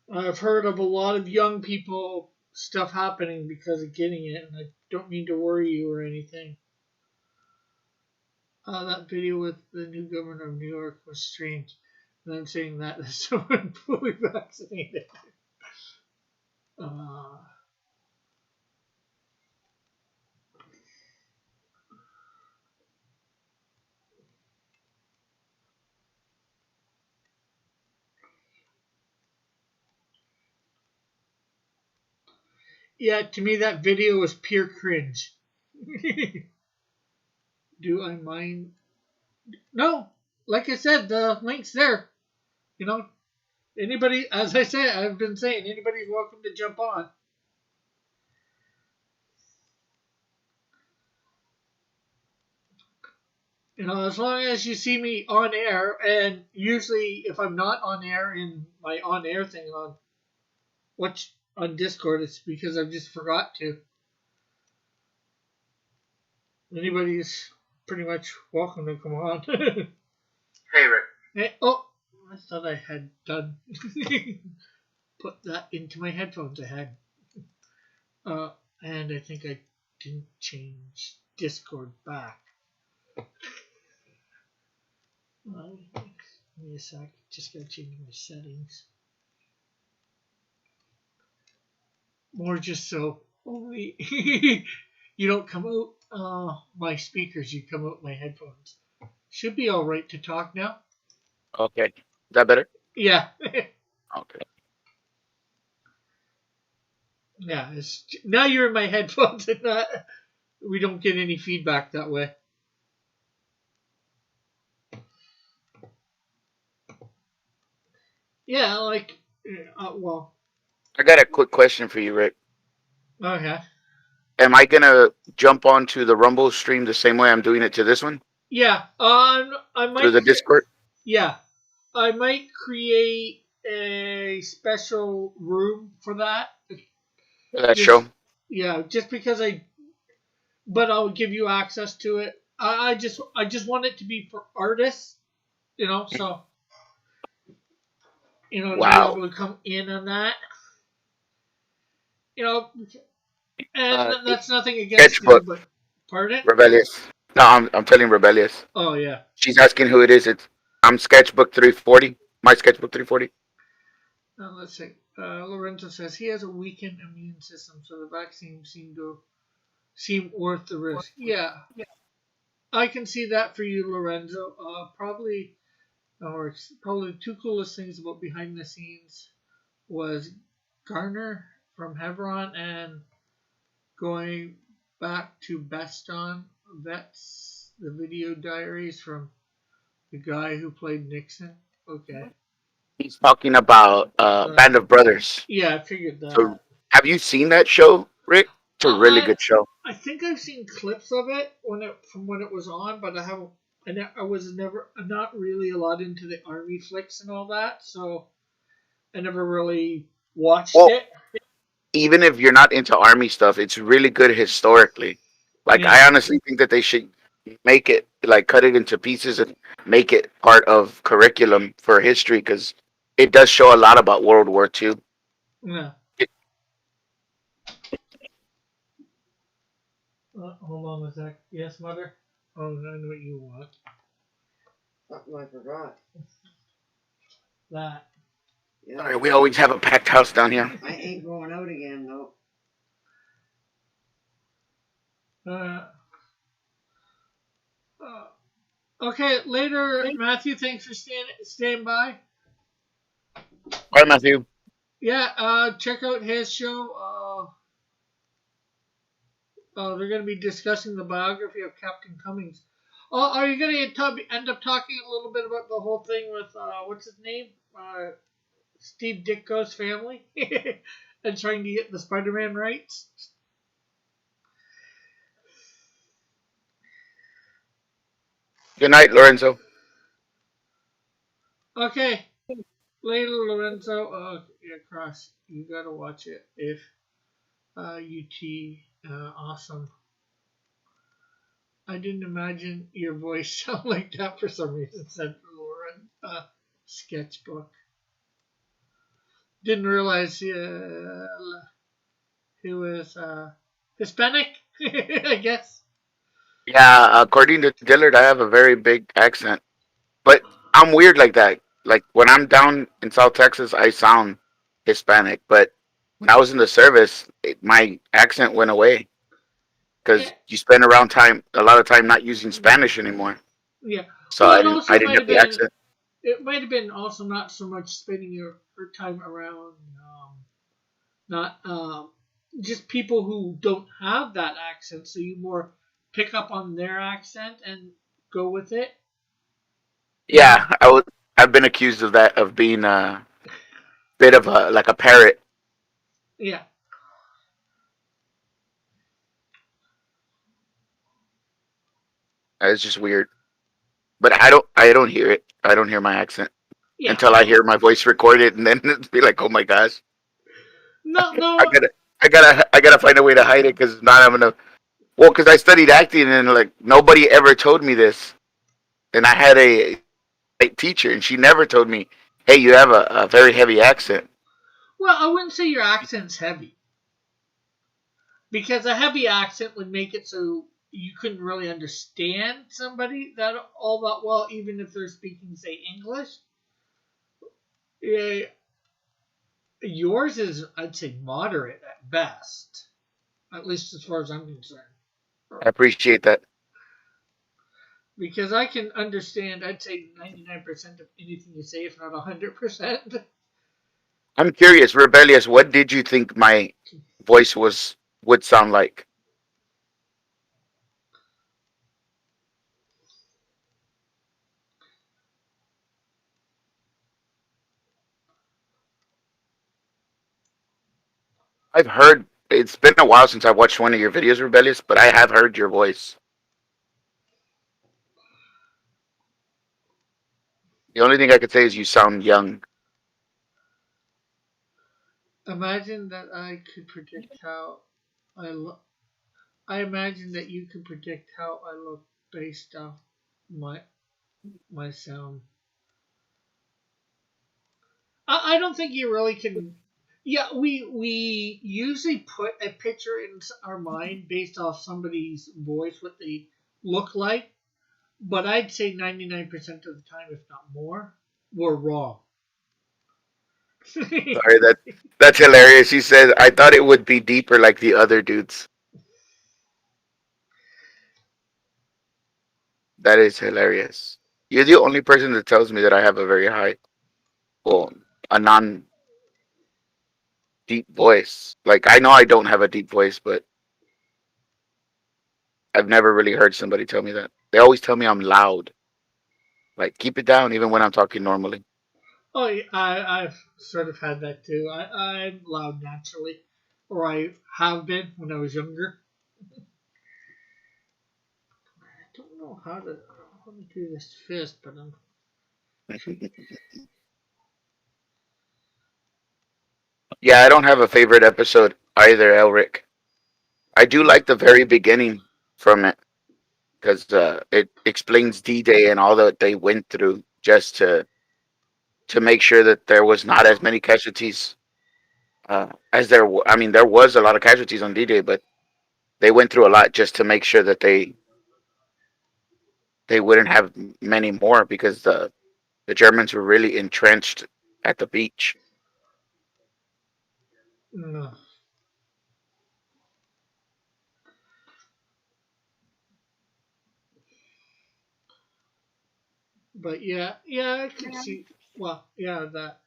Speaker 1: I've heard of a lot of young people stuff happening because of getting it, and I don't mean to worry you or anything. That video with the new governor of New York was strange. And I'm saying that as someone fully vaccinated. Yeah, to me that video was pure cringe. Do I mind? No, like I said, the link's there. Anybody, as I say, I've been saying, anybody's welcome to jump on. As long as you see me on air, and usually if I'm not on air in my on air thing on Discord, it's because I've just forgot to. Anybody's pretty much welcome to come on.
Speaker 2: Hey, Rick.
Speaker 1: Hey, oh, I thought I had done. Put that into my headphones. I had. And I think I didn't change Discord back. Give me a sec. Just gotta change my settings. More just so only you don't come out my speakers, you come out my headphones. Should be all right to talk now.
Speaker 2: Okay. Is that better?
Speaker 1: Yeah.
Speaker 2: Okay.
Speaker 1: Yeah. Now you're in my headphones and we don't get any feedback that way. Yeah, well.
Speaker 2: I got a quick question for you, Rick.
Speaker 1: Okay.
Speaker 2: Am I gonna jump onto the Rumble stream the same way I'm doing it to this one?
Speaker 1: Yeah. I might
Speaker 2: through the Discord.
Speaker 1: Yeah, I might create a special room for that.
Speaker 2: For that show.
Speaker 1: Yeah, just because but I'll give you access to it. I just want it to be for artists, so. To be able to come in on that. And that's nothing against you, but pardon?
Speaker 2: Rebellious. No, I'm telling Rebellious.
Speaker 1: Oh yeah.
Speaker 2: She's asking who it is. I'm Sketchbook 340. My Sketchbook 340.
Speaker 1: Let's see. Lorenzo says he has a weakened immune system, so the vaccine seem worth the risk. Yeah. I can see that for you, Lorenzo. Probably the two coolest things about behind the scenes was Garner from Hebron and going back to Beston Vets, the video diaries from the guy who played Nixon. Okay.
Speaker 2: He's talking about
Speaker 1: Uh,
Speaker 2: Band of Brothers.
Speaker 1: yeah, I figured
Speaker 2: So,
Speaker 1: that.
Speaker 2: have you seen that show, Rick? It's a really
Speaker 1: I
Speaker 2: good show.
Speaker 1: I think I've seen clips of it when it was on, but I haven't. I was never not really a lot into the army flicks and all that, so I never really watched
Speaker 2: Well,
Speaker 1: it.
Speaker 2: even if you're not into army stuff, it's really good historically. Like,
Speaker 1: Yeah,
Speaker 2: I honestly think that they should make it, like, cut it into pieces and make it part of curriculum for history because it does show a lot about World War II.
Speaker 1: yeah.
Speaker 2: It,
Speaker 1: Hold on a sec. Yes, mother. Oh, I know what you want.
Speaker 3: Something I forgot.
Speaker 1: That.
Speaker 3: Yeah.
Speaker 2: sorry, we always have a packed house down here.
Speaker 3: I ain't going out again though.
Speaker 1: Uh, uh, okay, later, Matthew. Thanks for staying by.
Speaker 2: All right, Matthew.
Speaker 1: Yeah, check out his show. They're going to be discussing the biography of Captain Cummings. Are you going to end up talking a little bit about the whole thing with what's his name, Steve Ditko's family, and trying to get the Spider-Man rights?
Speaker 2: Good night, Lorenzo.
Speaker 1: Okay, later, Lorenzo. Yeah, Cross, you got to watch it if awesome. I didn't imagine your voice sound like that for some reason, said Lauren. Sketchbook. Didn't realize he was Hispanic, I guess.
Speaker 2: Yeah, according to Dillard, I have a very big accent, but I'm weird like that. Like when I'm down in South Texas, I sound Hispanic, but when I was in the service, my accent went away
Speaker 1: Yeah,
Speaker 2: because you spend around time a lot of time not using Spanish anymore.
Speaker 1: yeah.
Speaker 2: So
Speaker 1: Well,
Speaker 2: I
Speaker 1: it
Speaker 2: didn't
Speaker 1: also
Speaker 2: I didn't
Speaker 1: might
Speaker 2: have
Speaker 1: have
Speaker 2: the
Speaker 1: been.
Speaker 2: accent.
Speaker 1: It might have been also not so much spending your time around, not just people who don't have that accent, so you more pick up on their accent and go with it. Not,
Speaker 2: Yeah, I've been accused of that of being a bit of a like a parrot.
Speaker 1: yeah,
Speaker 2: It's just weird, but I don't hear it. I don't hear my accent
Speaker 1: yeah.
Speaker 2: until I hear my voice recorded, and then it's be like, oh my gosh,
Speaker 1: No,
Speaker 2: I
Speaker 1: no.
Speaker 2: gotta I gotta find a way to hide it because not I'm gonna. Well, because I studied acting and like nobody ever told me this, and I had a teacher and she never told me, hey, you have a very heavy accent.
Speaker 1: Well, I wouldn't say your accent's heavy because a heavy accent would make it so you couldn't really understand somebody that all that well, even if they're speaking, say, English. Yeah, yours is, I'd say, moderate at best, at least as far as I'm concerned.
Speaker 2: I appreciate that.
Speaker 1: Because I can understand, I'd say 99% of anything you say, if not 100%.
Speaker 2: I'm curious, rebellious. What did you think my voice would sound like? I've heard. It's been a while since I watched one of your videos, rebellious, but I have heard your voice. The only thing I could say is you sound young.
Speaker 1: Imagine that I could predict how I look. I imagine that you could predict how I look based off my my sound. I don't think you really can. Yeah, we usually put a picture in our mind based off somebody's voice, what they look like. But I'd say 99% of the time, if not more, we're wrong.
Speaker 2: Sorry, that's hilarious. He said I thought it would be deeper like the other dudes. That is hilarious. You're the only person that tells me that I have a very high, well, a non deep voice. Like I know I don't have a deep voice, but I've never really heard somebody tell me that. They always tell me I'm loud. Like keep it down even when I'm talking normally.
Speaker 1: Oh, yeah, I've sort of had that too. I'm loud naturally, or I have been when I was younger. I don't know how to do this fist, but I'm.
Speaker 2: Yeah, I don't have a favorite episode either, Elric. I do like the very beginning from it because it explains D-Day and all that they went through just to make sure that there was not as many casualties as there. I mean, there was a lot of casualties on D-Day, but they went through a lot just to make sure that they wouldn't have many more because the Germans were really entrenched at the beach.
Speaker 1: No. But yeah, yeah, I can see. Well, yeah, that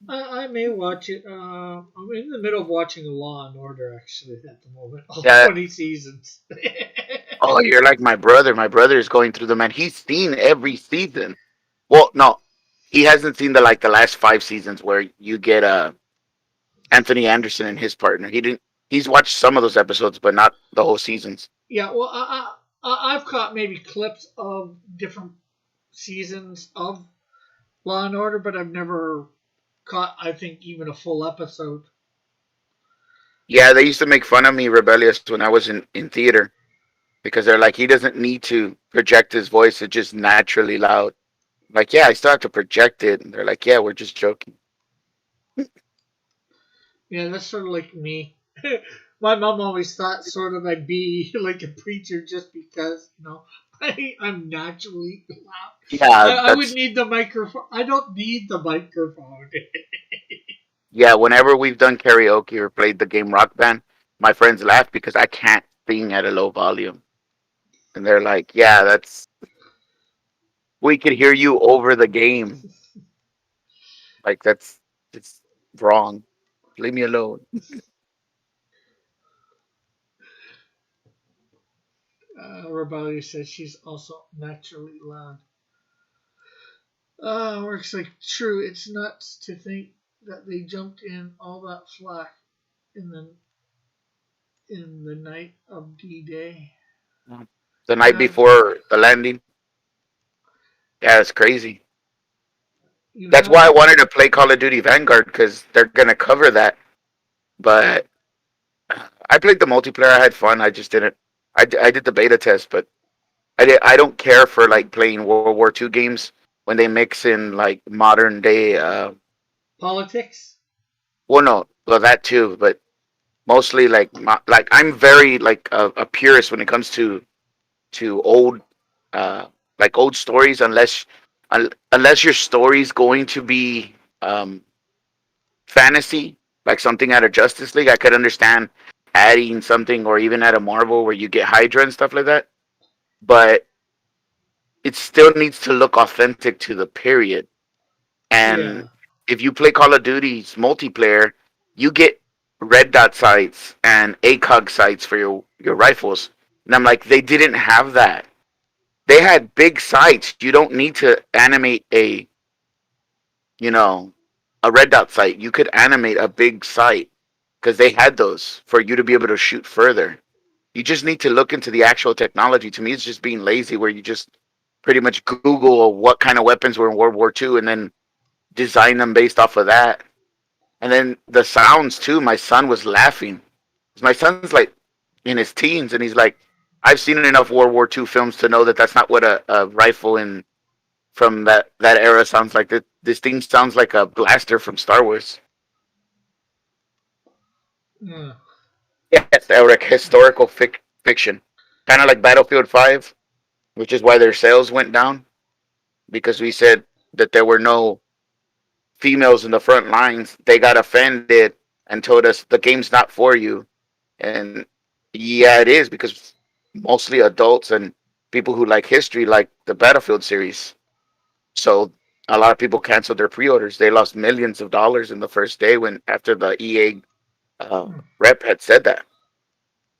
Speaker 1: I may watch it. I'm in the middle of watching Law and Order actually at the moment. All
Speaker 2: Yeah.
Speaker 1: 20 seasons.
Speaker 2: Oh, you're like my brother. My brother is going through them, and he's seen every season. Well, no, he hasn't seen the last 5 seasons where you get Anthony Anderson and his partner. He didn't. He's watched some of those episodes, but not the whole seasons.
Speaker 1: Yeah, well, I've caught maybe clips of different seasons of Law and Order, but I've never caught. I think even a full episode.
Speaker 2: Yeah, they used to make fun of me rebellious when I was in theater because they're like he doesn't need to project his voice; it's just naturally loud. Like, yeah, I still have to project it, and they're like, yeah, we're just joking.
Speaker 1: Yeah, that's sort of like me. My mom always thought sort of I'd be like a preacher just because I'm naturally loud.
Speaker 2: Yeah,
Speaker 1: I would
Speaker 2: that's
Speaker 1: need the microphone. I don't need the microphone.
Speaker 2: yeah. Whenever we've done karaoke or played the game Rock Band, my friends laugh because I can't sing at a low volume, and they're like, yeah, that's we could hear you over the game. Like that's it's wrong. Leave me alone.
Speaker 1: Rebellion says she's also naturally loud. Works like true. It's nuts to think that they jumped in all that flack in the night of D-Day.
Speaker 2: The night
Speaker 1: Yeah,
Speaker 2: before the landing. Yeah, it's crazy.
Speaker 1: you
Speaker 2: That's
Speaker 1: have
Speaker 2: why I wanted to play Call of Duty Vanguard because they're gonna cover that. But I played the multiplayer. I had fun. I just didn't. I did the beta test, but I don't care for like playing World War II games when they mix in like modern day.
Speaker 1: politics.
Speaker 2: Well, no, well that too, but mostly like I'm very like a purist when it comes to old old stories unless your story's going to be fantasy, like something out of Justice League. I could understand adding something, or even at a Marvel where you get Hydra and stuff like that, but it still needs to look authentic to the period. And
Speaker 1: Yeah.
Speaker 2: if you play Call of Duty's multiplayer, you get red dot sights and ACOG sights for your rifles. And I'm like, they didn't have that. They had big sights. You don't need to animate you know, a red dot sight. You could animate a big sight because they had those for you to be able to shoot further. You just need to look into the actual technology. To me, it's just being lazy, where you just pretty much Google what kind of weapons were in World War II and then design them based off of that. And then the sounds too. My son was laughing. My son's like in his teens, and he's like, "I've seen enough World War II films to know that that's not what a rifle in from that era sounds like. This thing sounds like a blaster from Star Wars."
Speaker 1: Yeah.
Speaker 2: Yes, Eric, historical fiction, kind of like Battlefield 5, which is why their sales went down because we said that there were no females in the front lines. They got offended and told us the game's not for you. And yeah, it is because mostly adults and people who like history like the Battlefield series. So a lot of people canceled their pre-orders. They lost millions of dollars in the first day when after the EA rep had said that.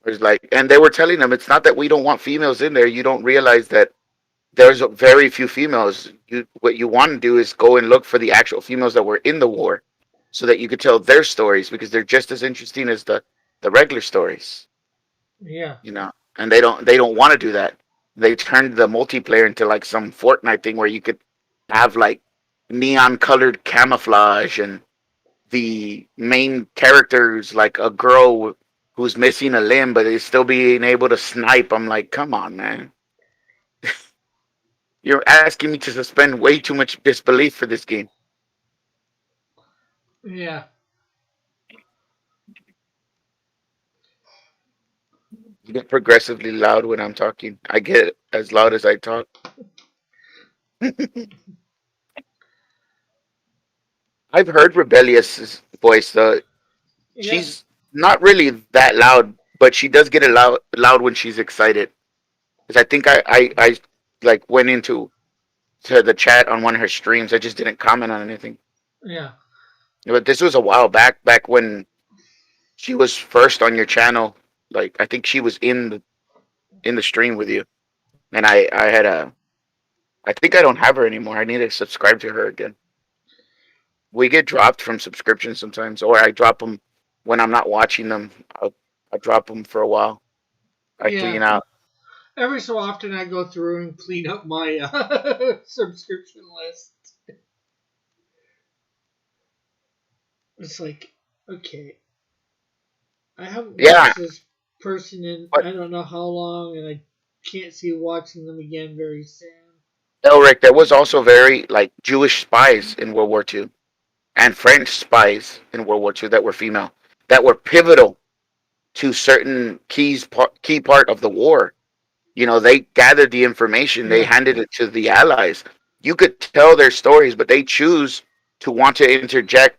Speaker 2: It was like, and they were telling them it's not that we don't want females in there. You don't realize that there's very few females. What you want to do is go and look for the actual females that were in the war, so that you could tell their stories because they're just as interesting as the regular stories.
Speaker 1: Yeah.
Speaker 2: You know, and they don't want to do that. They turned the multiplayer into like some Fortnite thing where you could have like neon colored camouflage and the main characters like a girl who's missing a limb but is still being able to snipe. I'm like, come on, man. You're asking me to suspend way too much disbelief for this game.
Speaker 1: Yeah.
Speaker 2: You get progressively loud when I'm talking. I get as loud as I talk. I've heard Rebellious's voice though.
Speaker 1: Yeah.
Speaker 2: She's not really that loud, but she does get a loud when she's excited. Because I think I like went into to the chat on one of her streams. I just didn't comment on anything.
Speaker 1: Yeah.
Speaker 2: But this was a while back when she was first on your channel. Like I think she was in the stream with you, and I had a. I think I don't have her anymore. I need to subscribe to her again. We get dropped from subscriptions sometimes, or I drop them when I'm not watching them. I drop them for a while. I
Speaker 1: Yeah.
Speaker 2: clean out.
Speaker 1: Every so often, I go through and clean up my subscription list. It's like, okay, I haven't
Speaker 2: Yeah,
Speaker 1: watched this person in
Speaker 2: but
Speaker 1: I don't know how long, and I can't see watching them again very soon.
Speaker 2: Elric, there was also very like Jewish spies in World War II and French spies in World War II that were female that were pivotal to certain key part of the war. You know, they gathered the information, they
Speaker 1: Yeah.
Speaker 2: handed it to the allies. You could tell their stories, but they choose to want to interject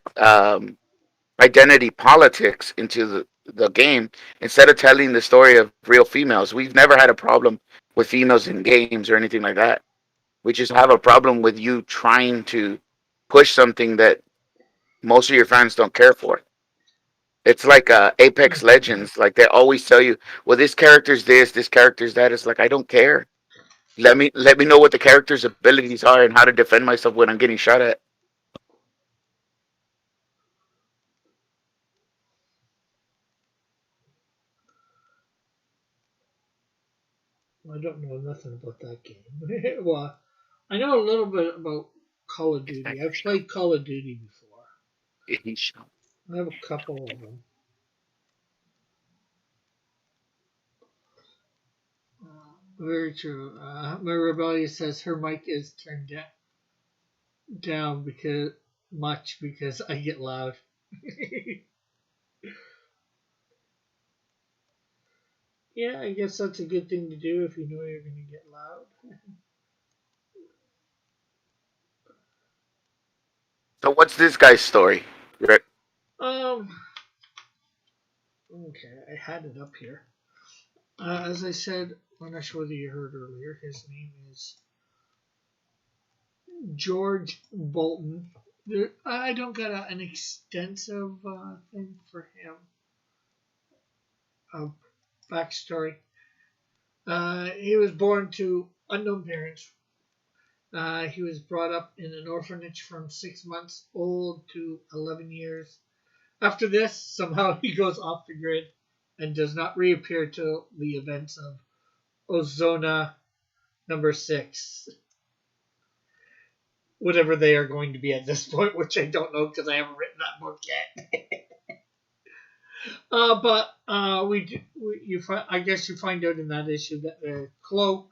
Speaker 2: identity politics into the game instead of telling the story of real females. We've never had a problem with females in games or anything like that. We just have a problem with you trying to push something that most of your fans don't care for. It's like Apex Legends. Like they always tell you, well, this character's this character's that. It's like I don't care. Let me know what the character's abilities are and how to defend myself when I'm getting shot at.
Speaker 1: I don't know nothing about that game. Well, I know a little bit about Call of Duty. I've played Call of Duty before. I have a couple of them. Very true. My rebellious says her mic is turned down because I get loud. Yeah, I guess that's a good thing to do if you know you're going to get loud.
Speaker 2: So what's this guy's story? Rick?
Speaker 1: Um. Okay, I had it up here. As I said, I'm not sure whether you heard earlier. His name is George Bolton. I don't got an extensive thing for him. A backstory. He was born to unknown parents. He was brought up in an orphanage from 6 months old to 11 years. After this, somehow he goes off the grid and does not reappear till the events of Ozona number 6, whatever they are going to be at this point, which I don't know because I haven't written that book yet. But I guess you find out in that issue that the cloak.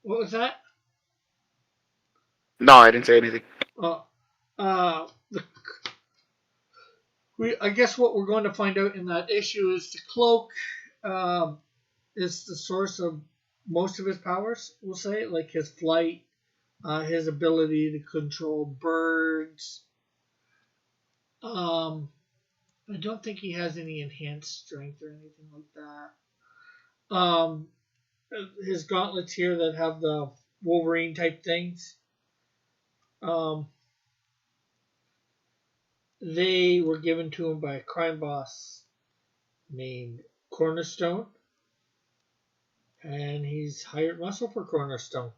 Speaker 1: What was that?
Speaker 2: No, I didn't say anything.
Speaker 1: Uh, the I guess what we're going to find out in that issue is the cloak um, is the source of most of his powers. We'll say, like his flight, his ability to control birds. Um, I don't think he has any enhanced strength or anything like that. His gauntlets here that have the Wolverine type things. Um, they were given to him by a crime boss named Cornerstone. and he's hired muscle for Cornerstone.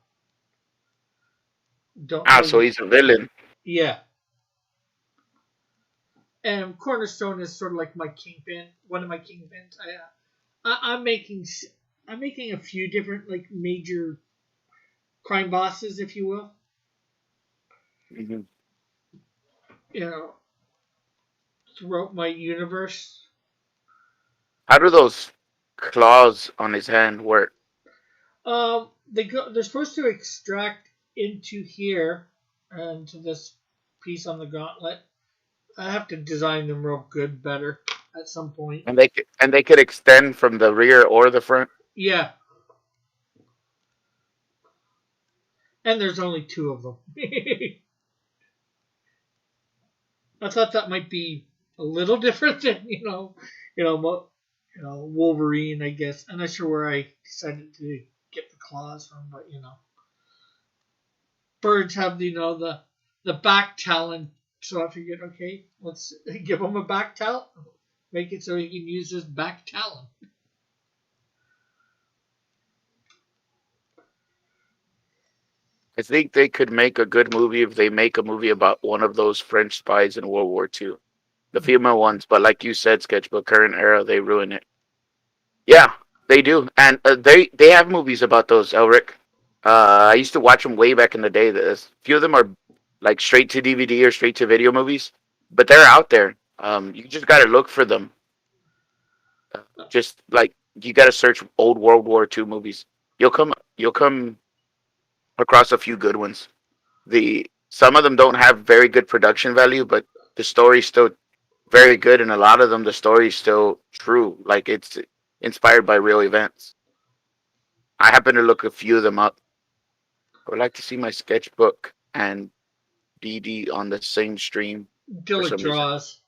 Speaker 1: Don't
Speaker 2: Ah,
Speaker 1: know
Speaker 2: so
Speaker 1: yet.
Speaker 2: he's a villain.
Speaker 1: Yeah, and Cornerstone is sort of like my kingpin, one of my kingpins. I'm making I'm making a few different like major crime bosses, if you will.
Speaker 2: Hmm.
Speaker 1: You know, throughout my universe.
Speaker 2: How do those claws on his hand work?
Speaker 1: They're supposed to extract into here and to this piece on the gauntlet. I have to design them real good, better at some point.
Speaker 2: And they could extend from the rear or the front.
Speaker 1: Yeah, and there's only two of them. I thought that might be a little different than you know, Wolverine. I guess I'm not sure where I decided to get the claws from, but birds have the back talon. So I figured, okay, let's give him a back talon, make it so he can use his back talon.
Speaker 2: I think they could make a good movie if they make a movie about one of those French spies in World War II, the female ones. But like you said, Sketchbook, current era, they ruin it. Yeah, they do, and they have movies about those, Elric. I used to watch them way back in the day. A few of them are like straight to DVD or straight to video movies, but they're out there. You just got to look for them. Just like you got to search old World War II movies. You'll come across a few good ones. The Some of them don't have very good production value, but the story's still very good, and a lot of them the story's still true. Like it's inspired by real events. I happen to look a few of them up. I would like to see my sketchbook and DD on the same stream for
Speaker 1: Dillick
Speaker 2: some reason.
Speaker 1: draws.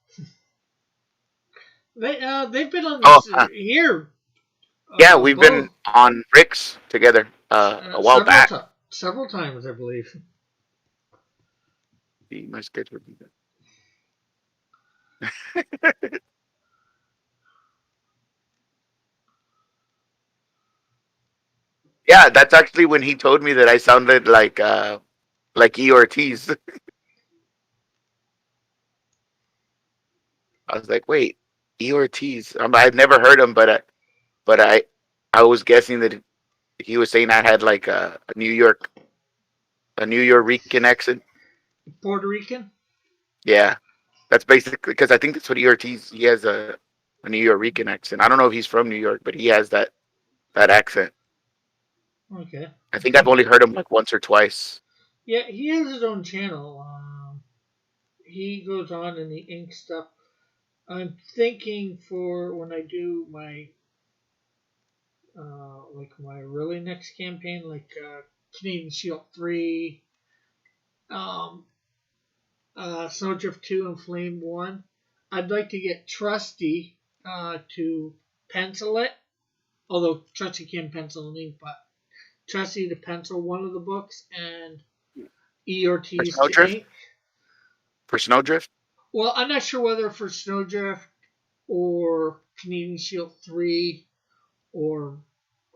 Speaker 1: They've been on
Speaker 2: Oh,
Speaker 1: this here
Speaker 2: yeah, we've been
Speaker 1: both
Speaker 2: on Rick's together a while back.
Speaker 1: several times, I believe.
Speaker 2: See my sketchbook. Yeah, that's actually when he told me that I sounded like E Ortiz. I was like, wait, E Ortiz. I'd never heard him, but I was guessing that he was saying I had like a New York Rican accent.
Speaker 1: Puerto Rican.
Speaker 2: Yeah, that's basically because I think that's what E Ortiz. He has a New York Rican accent. I don't know if he's from New York, but he has that accent.
Speaker 1: Okay.
Speaker 2: I think I've only heard him like once or twice.
Speaker 1: Yeah, he has his own channel. He goes on in the ink stuff. I'm thinking for when I do my like my really next campaign, like Canadian Shield 3, um, Snowdrift 2, and Flame 1. I'd like to get Trusty to pencil it, although Trusty can pencil and ink, but Trusty to pencil one of the books and E
Speaker 2: For
Speaker 1: Ortiz to
Speaker 2: Snowdrift?
Speaker 1: ink.
Speaker 2: For Snowdrift?
Speaker 1: Well, I'm not sure whether for Snowdrift or Canadian Shield 3 or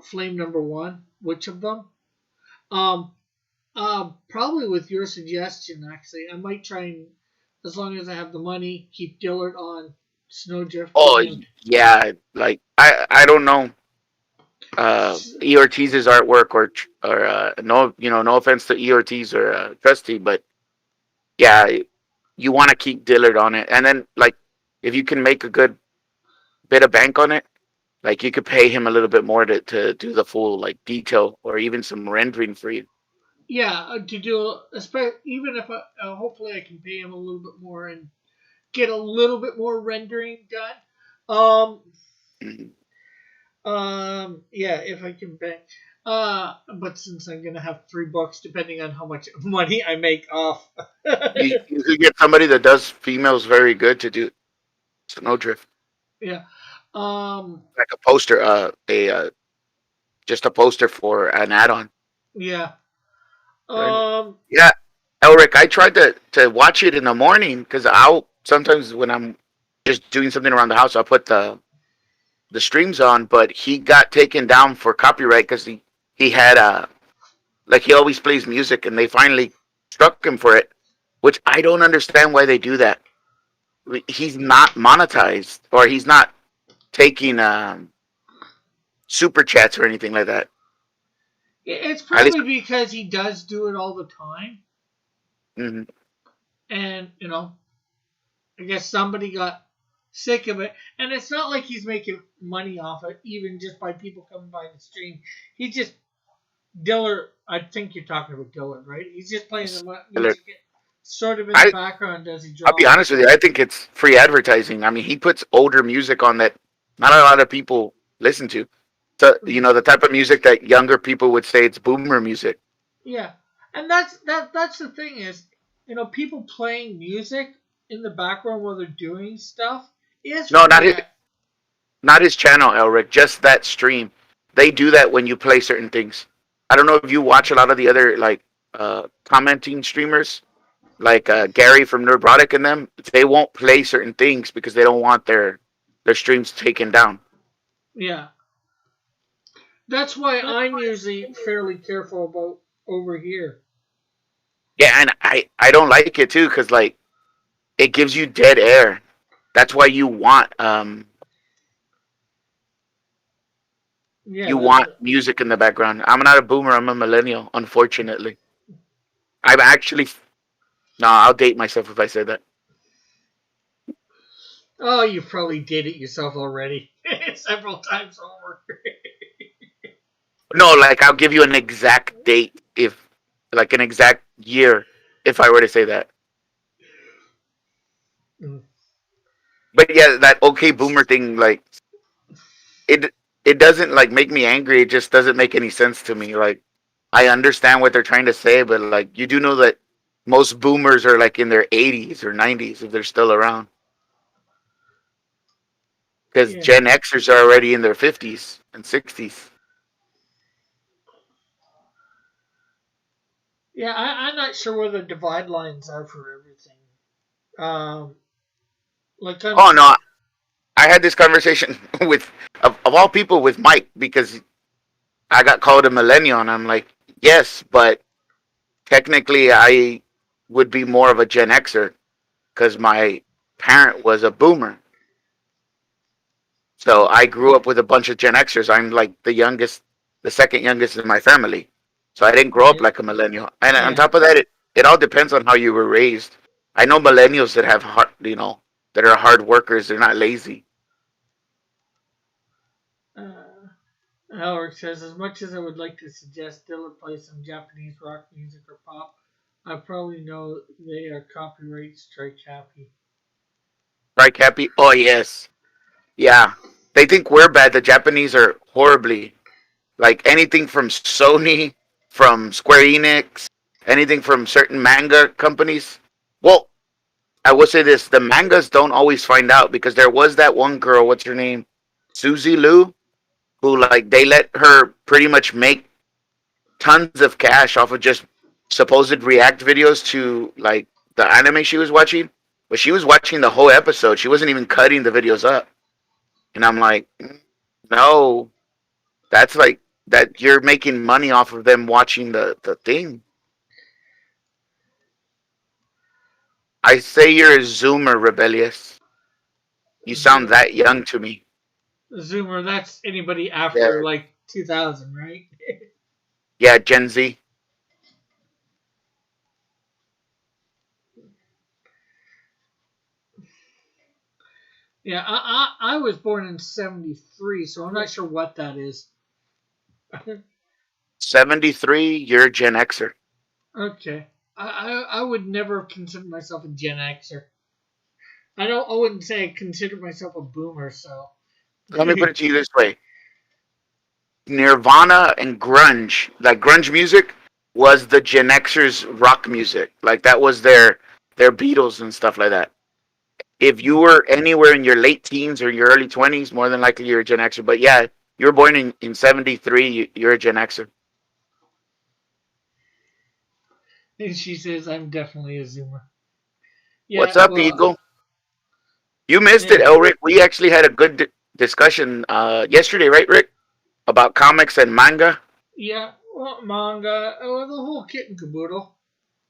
Speaker 1: Flame number 1, which of them. Um, Probably with your suggestion, actually, I might try and, as long as I have the money, keep Dillard on Snowdrift for
Speaker 2: Oh
Speaker 1: him.
Speaker 2: yeah, like I don't know E Ortiz's artwork or no, no offense to E Ortiz or Trusty, but yeah, you want to keep Dillard on it, and then like if you can make a good bit of bank on it, like you could pay him a little bit more to do the full like detail or even some rendering for you.
Speaker 1: Yeah, to do, even if hopefully I can pay him a little bit more and get a little bit more rendering done. Um,
Speaker 2: Mhm.
Speaker 1: yeah, if I can bank. But since I'm gonna have 3 books, depending on how much money I make off.
Speaker 2: You could get somebody that does females very good to do Snowdrift,
Speaker 1: Yeah. Um.
Speaker 2: like a poster, a just a poster for an add-on.
Speaker 1: Yeah.
Speaker 2: And
Speaker 1: Um.
Speaker 2: yeah, Elric, I tried to watch it in the morning because I'll sometimes when I'm just doing something around the house, I'll put the streams on, but he got taken down for copyright because he had like he always plays music, and they finally struck him for it, which I don't understand why they do that. He's not monetized, or he's not taking super chats or anything like that.
Speaker 1: It's
Speaker 2: At least,
Speaker 1: probably because he does do it all the time,
Speaker 2: mhm.
Speaker 1: and I guess somebody got sick of it, and it's not like he's making money off it, even just by people coming by the stream. He just Dillard. I think you're talking about Dillard, right? He's just playing the music sort of in the
Speaker 2: I
Speaker 1: background as he
Speaker 2: I'll be
Speaker 1: draws.
Speaker 2: honest with you. I think it's free advertising. I mean, he puts older music on that not a lot of people listen to. So the type of music that younger people would say it's boomer music.
Speaker 1: Yeah, and that's the thing is, people playing music in the background while they're doing stuff is
Speaker 2: No,
Speaker 1: free.
Speaker 2: not his channel, Elric. Just that stream. They do that when you play certain things. I don't know if you watch a lot of the other like commenting streamers, like Gary from Nerdrotic and them. They won't play certain things because they don't want their streams taken down.
Speaker 1: Yeah, that's why I'm usually fairly careful about over here.
Speaker 2: Yeah, and I don't like it too because like it gives you dead air. That's why
Speaker 1: Yeah,
Speaker 2: you want music in the background. I'm not a boomer. I'm a millennial. Unfortunately, I'm actually no. I'll date myself if I said that.
Speaker 1: oh, you probably did it yourself already several times over.
Speaker 2: No, like I'll give you an exact date if, like an exact year, if I were to say that.
Speaker 1: Mm.
Speaker 2: But yeah, that okay boomer thing, like it it doesn't like make me angry. It just doesn't make any sense to me. Like I understand what they're trying to say, but like you do know that most boomers are like in their 80s or 90s if they're still around. Because
Speaker 1: Yeah,
Speaker 2: Gen Xers are already in their 50s and 60s.
Speaker 1: yeah. I'm not sure where the divide lines are for everything. Um, like
Speaker 2: Oh no, I had this conversation with of all people with Mike because I got called a millennial, and I'm like, yes, but technically I would be more of a Gen Xer because my parent was a boomer. So I grew up with a bunch of Gen Xers. I'm like the youngest, the second youngest in my family. So I didn't grow up
Speaker 1: yeah,
Speaker 2: like a millennial. And on
Speaker 1: yeah.
Speaker 2: top of that, it all depends on how you were raised. I know millennials that have hard, that are hard workers. They're not lazy.
Speaker 1: Howard says, as much as I would like to suggest Dylan play some Japanese rock music or pop, I probably know they are copyright strike happy.
Speaker 2: Right, Cappy? Oh, yes. Yeah. They think we're bad. The Japanese are horribly. Like anything from Sony, from Square Enix, anything from certain manga companies. Well, I will say this: the mangas don't always find out because there was that one girl. What's her name? Susie Liu, who like they let her pretty much make tons of cash off of just supposed react videos to like the anime she was watching. But she was watching the whole episode. She wasn't even cutting the videos up. And I'm like, no, that's like that you're making money off of them watching the thing. I say you're a Zoomer, rebellious. You sound that young to me.
Speaker 1: Zoomer, that's anybody
Speaker 2: Yeah,
Speaker 1: after like 2000, right?
Speaker 2: yeah, Gen Z.
Speaker 1: Yeah, I was born in 73, so I'm not sure what that is.
Speaker 2: 73, you're a Gen Xer.
Speaker 1: Okay. I would never consider myself a Gen Xer. I wouldn't say I consider myself a boomer, so.
Speaker 2: Let me put it to you this way: Nirvana and grunge, like grunge music, was the Gen Xers' rock music. Like that was their Beatles and stuff like that. If you were anywhere in your late teens or your early 20s, more than likely you're a Gen Xer. But yeah, you were born in 73, you're a Gen Xer.
Speaker 1: And she says I'm definitely a Zoomer.
Speaker 2: What's
Speaker 1: Yeah,
Speaker 2: up,
Speaker 1: well,
Speaker 2: Eagle? You missed it,
Speaker 1: yeah.
Speaker 2: Elric. We actually had a good discussion yesterday, right, Rick, about comics and manga.
Speaker 1: Yeah, well, manga, the whole kit and caboodle,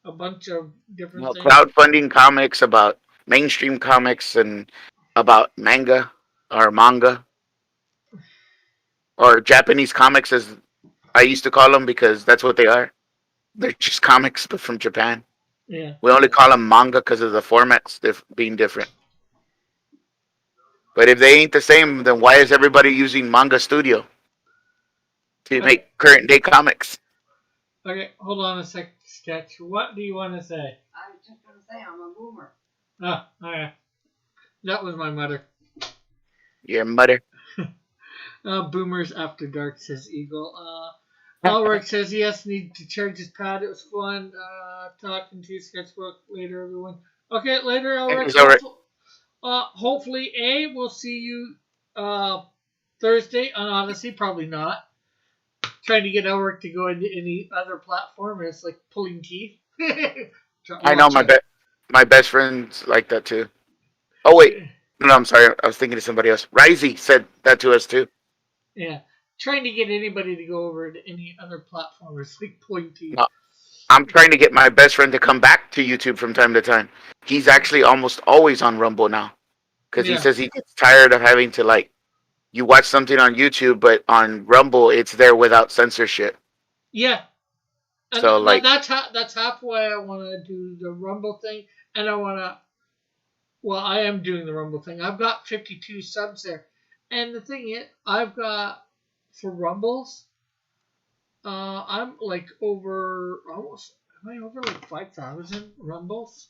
Speaker 1: a bunch of different things.
Speaker 2: Crowdfunding comics, about mainstream comics, and about manga, or Japanese comics, as I used to call them, because that's what they are. They're just comics, but from Japan.
Speaker 1: Yeah,
Speaker 2: We only call them manga because of the formats being different. But if they ain't the same, then why is everybody using Manga Studio to
Speaker 1: okay,
Speaker 2: make current day comics?
Speaker 1: okay, hold on a sec, Sketch. What do you want to say?
Speaker 3: I was just gonna say I'm a boomer.
Speaker 1: Oh, okay. That was my mother.
Speaker 2: Your mother.
Speaker 1: Boomers After Dark, says Eagle. Elric says yes, need to charge his pad. It was fun talking to you, Sketchbook. Later, everyone. Okay, later, Elric.
Speaker 2: It's all right.
Speaker 1: Hopefully, we'll see you Thursday on Odyssey. Probably not. Trying to get Elric to go into any other platform is like pulling teeth.
Speaker 2: I know my best friends like that too. Oh wait, no, I'm sorry. I was thinking of somebody else. Risey said that to us too.
Speaker 1: Yeah. Trying to get anybody to go over to any other platform is like pulling teeth.
Speaker 2: No, I'm trying to get my best friend to come back to YouTube from time to time. He's actually almost always on Rumble now because he
Speaker 1: Yeah.
Speaker 2: says he gets tired of having to, like, you watch something on YouTube, but on Rumble it's there without censorship.
Speaker 1: Yeah. And
Speaker 2: So like,
Speaker 1: that's half why I want to do the Rumble thing, and I want to. Well, I am doing the Rumble thing. I've got 52 subs there, and the thing is, I've got for Rumbles. I'm like over almost. Am I over like 5,000 Rumbles?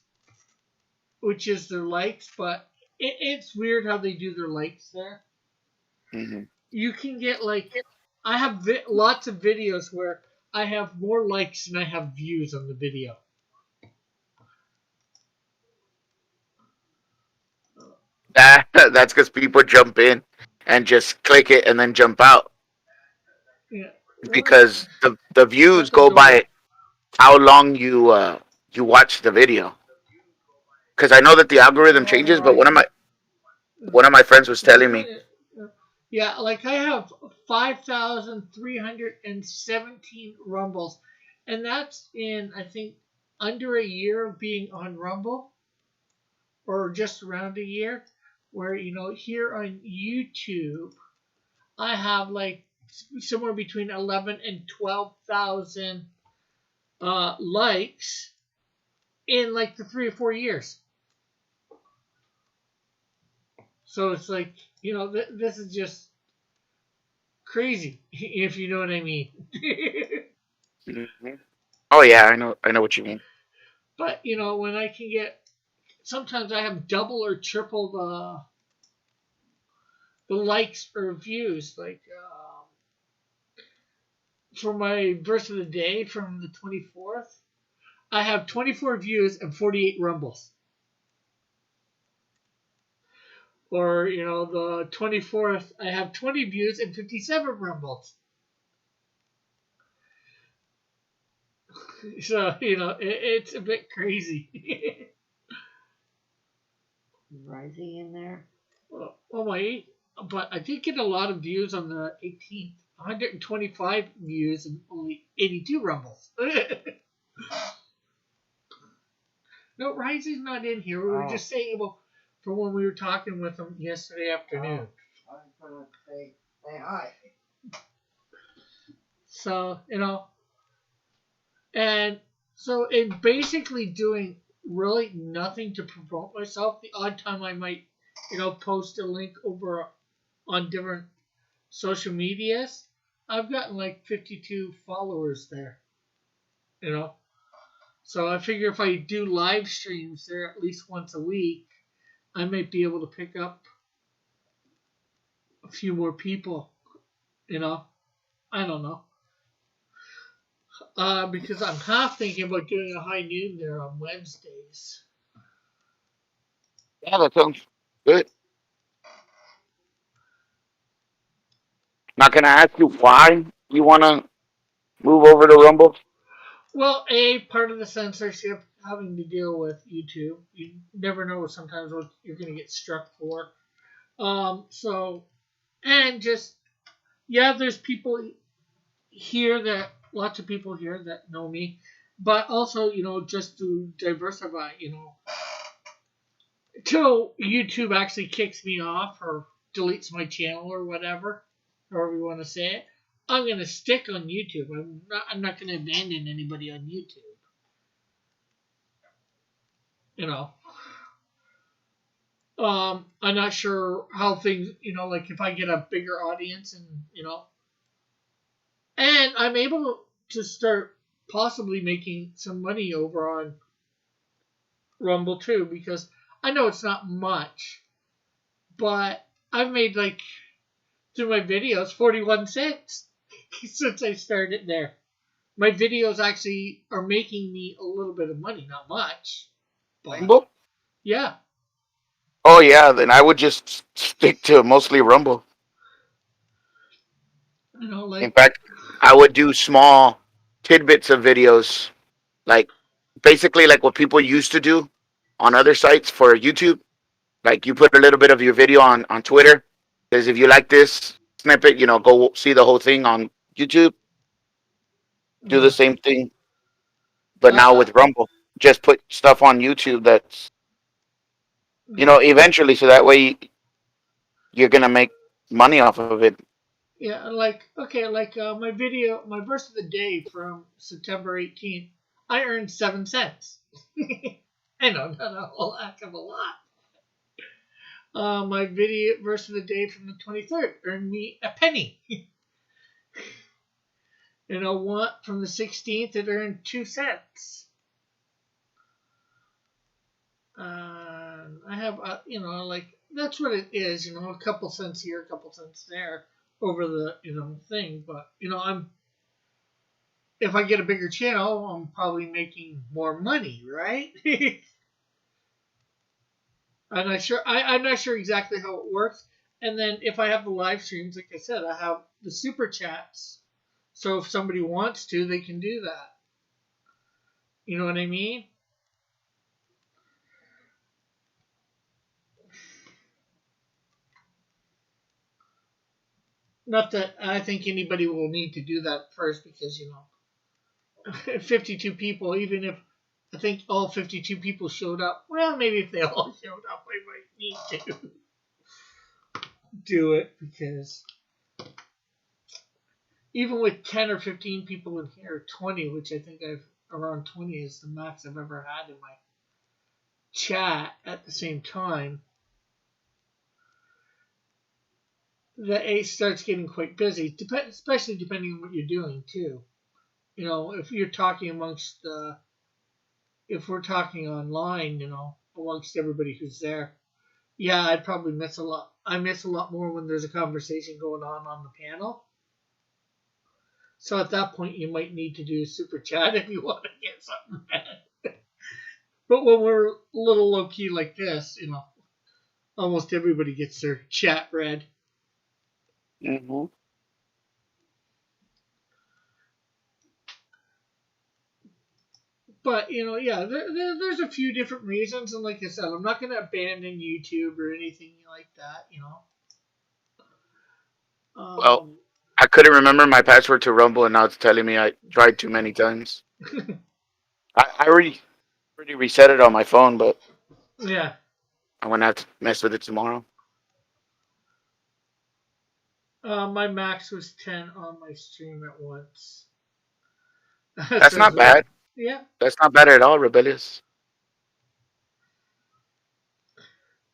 Speaker 1: Which is their likes, but it's weird how they do their likes there.
Speaker 2: mm-hmm.
Speaker 1: You can get like I have lots of videos where I have more likes than I have views on the video.
Speaker 2: That's because people jump in and just click it and then jump out,
Speaker 1: Yeah.
Speaker 2: because the views
Speaker 1: Shut the
Speaker 2: go
Speaker 1: door.
Speaker 2: by how long you watch the video. Because I know that the algorithm changes, but one of my friends was telling me.
Speaker 1: Yeah, like I have 5,317 Rumbles, and that's in I think under a year of being on Rumble, or just around a year. Where here on YouTube I have like somewhere between 11 and 12,000 likes in like the 3 or 4 years. So it's like this is just crazy, if you know what I mean.
Speaker 2: Mm-hmm. Oh yeah, I know what you mean.
Speaker 1: But when I can get, sometimes I have double or triple the likes or views. Like for my verse of the day from the 24th, I have 24 views and 48 rumbles. Or the 24th, I have 20 views and 57 rumbles. So it's a bit crazy.
Speaker 3: Rising in there.
Speaker 1: Oh my! But I did get a lot of views on the 18th. 125 views and only 82 rumbles. No, Rising's not in here. We were just saying about from when we were talking with him yesterday afternoon.
Speaker 3: I was gonna say hi.
Speaker 1: So and so in basically doing really nothing to promote myself. The odd time I might post a link over on different social medias. I've gotten like 52 followers there. You know, so I figure if I do live streams there at least once a week, I might be able to pick up a few more people. I don't know. Because I'm half thinking about doing a high noon there on Wednesdays.
Speaker 2: Yeah, that sounds good. Now, can I ask you why you want to move over to Rumble?
Speaker 1: Well, part of the censorship having to deal with YouTube. You never know sometimes what you're going to get struck for. So And just, yeah, there's people here that, lots of people here that know me, but also, just to diversify, till YouTube actually kicks me off or deletes my channel or whatever, however you want to say it. I'm gonna stick on YouTube. I'm not gonna abandon anybody on YouTube. You know. I'm not sure how things, like if I get a bigger audience and and I'm able to start possibly making some money over on Rumble too, because I know it's not much, but I've made like through my videos 41 cents since I started there. My videos actually are making me a little bit of money, not much, but
Speaker 2: Rumble?
Speaker 1: yeah,
Speaker 2: Oh yeah, then I would just stick to mostly Rumble. In
Speaker 1: like
Speaker 2: fact, I would do small tidbits of videos, like basically like what people used to do on other sites for YouTube. Like you put a little bit of your video on Twitter, because if you like this snippet, go see the whole thing on YouTube. Do the
Speaker 1: yeah.
Speaker 2: same thing, but now
Speaker 1: Uh,
Speaker 2: with Rumble, just put stuff on YouTube that's
Speaker 1: yeah.
Speaker 2: eventually, so that way you're gonna make money off of it.
Speaker 1: Yeah, like okay, like my verse of the day from September 18th, I earned 7 cents. I know, not a whole heck of a lot. My video verse of the day from the 23rd earned me a penny. One from the 16th, it earned 2 cents. I have, like that's what it is. A couple cents here, a couple cents there over the thing. But I'm if I get a bigger channel, I'm probably making more money, right? I'm not sure. I'm not sure exactly how it works. And then if I have the live streams, like I said, I have the super chats. So if somebody wants to, they can do that. You know what I mean? Not that I think anybody will need to do that first, because 52 people. Even if I think all 52 people showed up, well, maybe if they all showed up, I might need to do it, because even with 10 or 15 people in here, 20, which I think I've around 20 is the max I've ever had in my chat at the same time, the ace starts getting quite busy, especially depending on what you're doing too. If you're talking if we're talking online, amongst everybody who's there, yeah, I'd probably miss a lot. I miss a lot more when there's a conversation going on the panel. So at that point, you might need to do super chat if you want to get something read. But when we're a little low key like this, almost everybody gets their chat read.
Speaker 2: Mm-hmm.
Speaker 1: But yeah, there's a few different reasons, and like I said, I'm not going to abandon YouTube or anything like that.
Speaker 2: Well,
Speaker 1: Um,
Speaker 2: I couldn't remember my password to Rumble, and now it's telling me I tried too many times. I already reset it on my phone, but
Speaker 1: yeah.
Speaker 2: I'm gonna have to mess with it tomorrow.
Speaker 1: My max was 10 on my stream at once.
Speaker 2: That's
Speaker 1: Says
Speaker 2: not bad.
Speaker 1: yeah.
Speaker 2: That's not bad at all, Rebellious.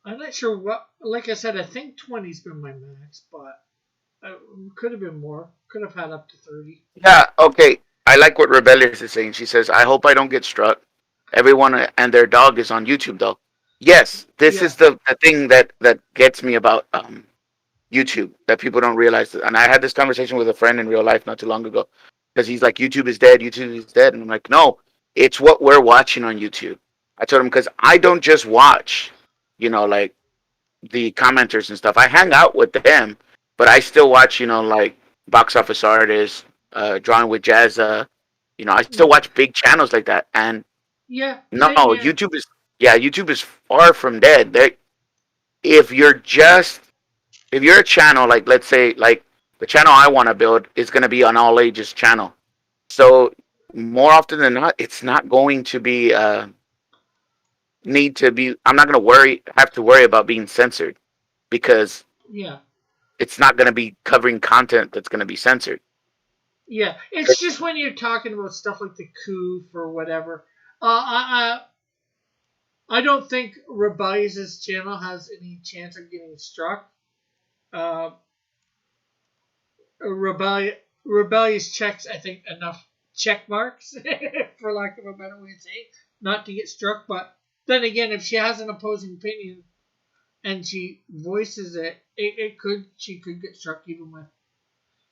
Speaker 1: I'm not sure what. Like I said, I think 20's been my max, but it could have been more. Could have had up to 30.
Speaker 2: Yeah, okay. I like what Rebellious is saying. She says, I hope I don't get struck. Everyone and their dog is on YouTube, though. Yes, this
Speaker 1: Yeah.
Speaker 2: is the thing that gets me about YouTube, that people don't realize. And I had this conversation with a friend in real life not too long ago, because he's like, YouTube is dead, YouTube is dead. And I'm like, no, it's what we're watching on YouTube. I told him, because I don't just watch, like the commenters and stuff. I hang out with them, but I still watch, like box office artists, drawing with Jazza. I still
Speaker 1: Yeah.
Speaker 2: watch big channels like that. And
Speaker 1: Yeah.
Speaker 2: no,
Speaker 1: Same here.
Speaker 2: YouTube is far from dead. If you're just if you're a channel, like let's say like the channel I want to build is going to be an all ages channel. So more often than not, it's not going to be need to be. I'm not going to have to worry about being censored because
Speaker 1: Yeah.
Speaker 2: it's not going to be covering content that's going to be censored.
Speaker 1: Yeah. It's just when you're talking about stuff like the coup or whatever. I don't think Rebellious' channel has any chance of getting struck. Uh, Rebellious checks, I think, enough check marks, for lack of a better way to say it, not to get struck. But then again, if she has an opposing opinion and she voices it, she could get struck even with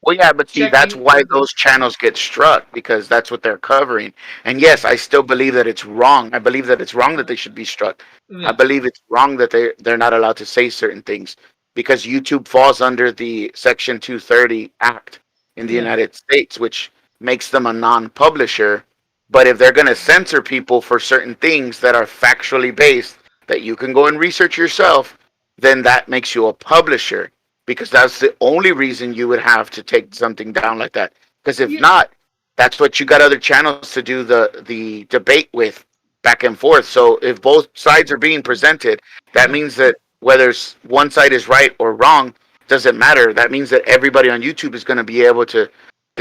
Speaker 2: Well, yeah, but see, that's
Speaker 1: checking
Speaker 2: why
Speaker 1: or the
Speaker 2: those channels get struck because that's what they're covering. And yes, I still believe that it's wrong. I believe that it's wrong that they should be struck. I
Speaker 1: yeah
Speaker 2: believe it's wrong that they're not allowed to say certain things because YouTube falls under the Section 230 Act in the
Speaker 1: yeah
Speaker 2: United States, which makes them a non-publisher. But if they're going to censor people for certain things that are factually based, that you can go and research yourself, then that makes you a publisher because that's the only reason you would have to take something down like that. Because if
Speaker 1: yeah
Speaker 2: not, that's what you got other channels to do the debate with back and forth. So if both sides are being presented, that
Speaker 1: yeah
Speaker 2: means that whether one side is right or wrong doesn't matter. That means that everybody on YouTube is going to be able to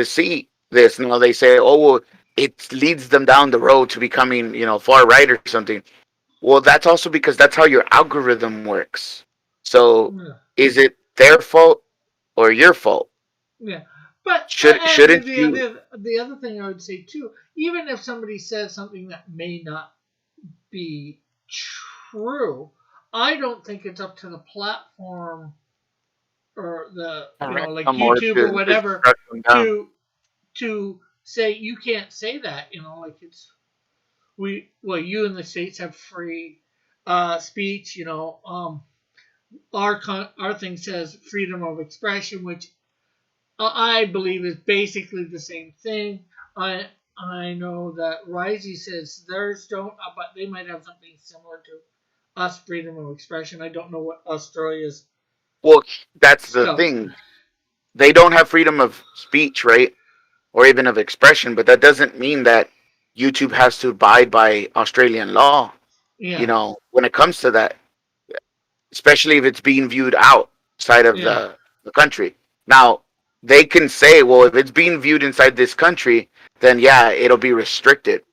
Speaker 2: see this. You know, they say, oh well, it leads them down the road to becoming far right or something. Well, that's also because that's how your algorithm works. So
Speaker 1: yeah.
Speaker 2: is it their fault or your fault?
Speaker 1: Yeah, but
Speaker 2: Shouldn't you?
Speaker 1: the other thing I would say too, even if somebody says something that may not be true, I don't think it's up to the platform or the
Speaker 2: Correct
Speaker 1: like
Speaker 2: them or
Speaker 1: YouTube or
Speaker 2: to
Speaker 1: whatever
Speaker 2: shut them down?
Speaker 1: to say you can't say that. Like it's you in the states have free speech. Our thing says freedom of expression, which I believe is basically the same thing. I know that Risey says theirs don't, but they might have something similar to us, freedom of expression. I don't know what Australia's
Speaker 2: Well, that's the
Speaker 1: stuff.
Speaker 2: thing. They don't have freedom of speech, right? Or even of expression, but that doesn't mean that YouTube has to abide by Australian law.
Speaker 1: Yeah,
Speaker 2: When it comes to that, especially if it's being viewed outside of
Speaker 1: yeah,
Speaker 2: the country. Now, they can say, well, if it's being viewed inside this country, then yeah, it'll be restricted.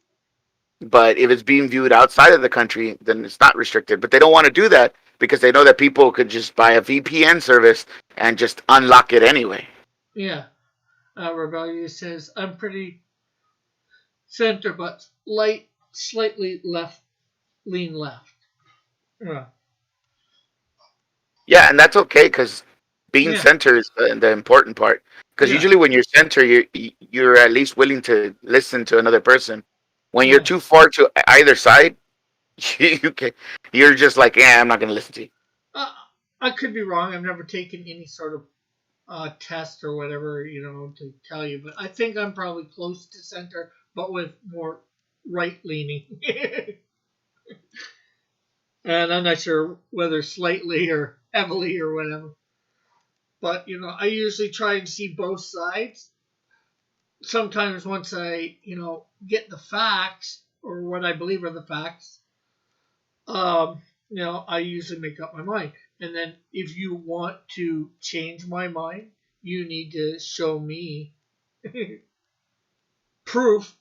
Speaker 2: But if it's being viewed outside of the country, then it's not restricted. But they don't want to do that because they know that people could just buy a VPN service and just unlock it anyway.
Speaker 1: yeah. Rebellious says I'm pretty center, but slightly left, lean left. Yeah,
Speaker 2: Yeah, and that's okay because being
Speaker 1: yeah,
Speaker 2: center is the important part. Because
Speaker 1: yeah,
Speaker 2: usually when you're center, you're at least willing to listen to another person. When you're
Speaker 1: yeah.
Speaker 2: too far to either side, you can, you're just like, yeah, I'm not gonna listen to you.
Speaker 1: Uh, I could be wrong. I've never taken any sort of test or whatever, to tell you. But I think I'm probably close to center, but with more right leaning. And I'm not sure whether slightly or heavily or whatever. But, I usually try and see both sides. Sometimes once I, get the facts or what I believe are the facts, I usually make up my mind. And then if you want to change my mind, you need to show me proof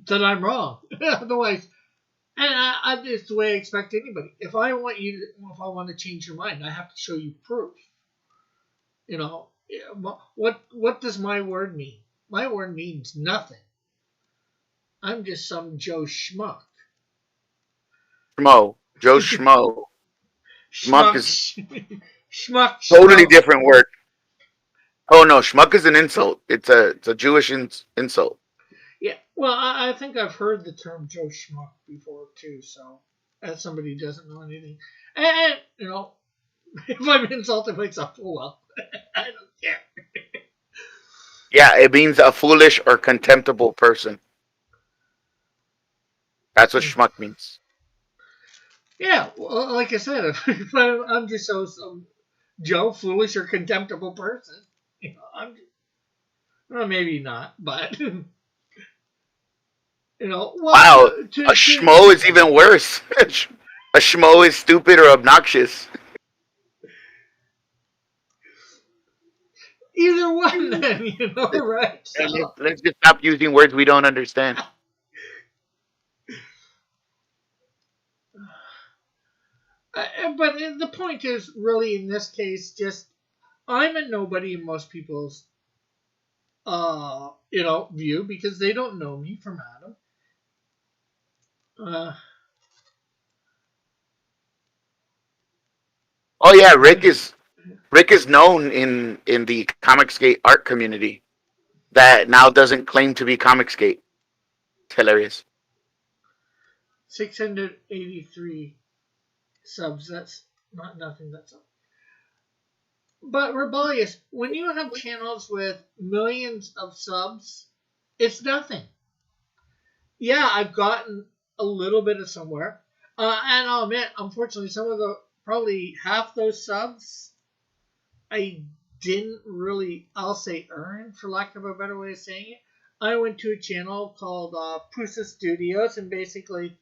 Speaker 1: that I'm wrong. Otherwise, and it's the way I expect anybody. If I want to change your mind, I have to show you proof. What does my word mean? My word means nothing. I'm just some Joe schmuck.
Speaker 2: Schmo, Joe Schmo. Schmuck
Speaker 1: Schmuck,
Speaker 2: is
Speaker 1: schmuck,
Speaker 2: totally
Speaker 1: schmo.
Speaker 2: different word. Oh no, schmuck is an insult. It's a Jewish insult.
Speaker 1: Yeah, well, I think I've heard the term Joe schmuck before too. So, as somebody who doesn't know anything, and if I'm insulting myself, oh well, I don't care.
Speaker 2: Yeah, it means a foolish or contemptible person. That's what schmuck means.
Speaker 1: Yeah, well, like I said, if I'm just some Joe, foolish or contemptible person. Well, maybe not, but well,
Speaker 2: Wow, a schmo is even worse. A schmo is stupid or obnoxious.
Speaker 1: either one, then right?
Speaker 2: And
Speaker 1: So,
Speaker 2: let's just stop using words we don't understand.
Speaker 1: but the point is really in this case, just I'm a nobody in most people's view because they don't know me from Adam. Uh,
Speaker 2: Oh yeah, Rick is known in the Comicsgate art community that now doesn't claim to be Comicsgate. It's hilarious.
Speaker 1: 683 subs. That's not nothing. That's all. But rebellious. When you have channels with millions of subs, it's nothing. Yeah, I've gotten a little bit of somewhere, and I'll admit, unfortunately, some of the probably half those subs I didn't really, I'll say, earn, for lack of a better way of saying it. I went to a channel called Pusa Studios, and basically,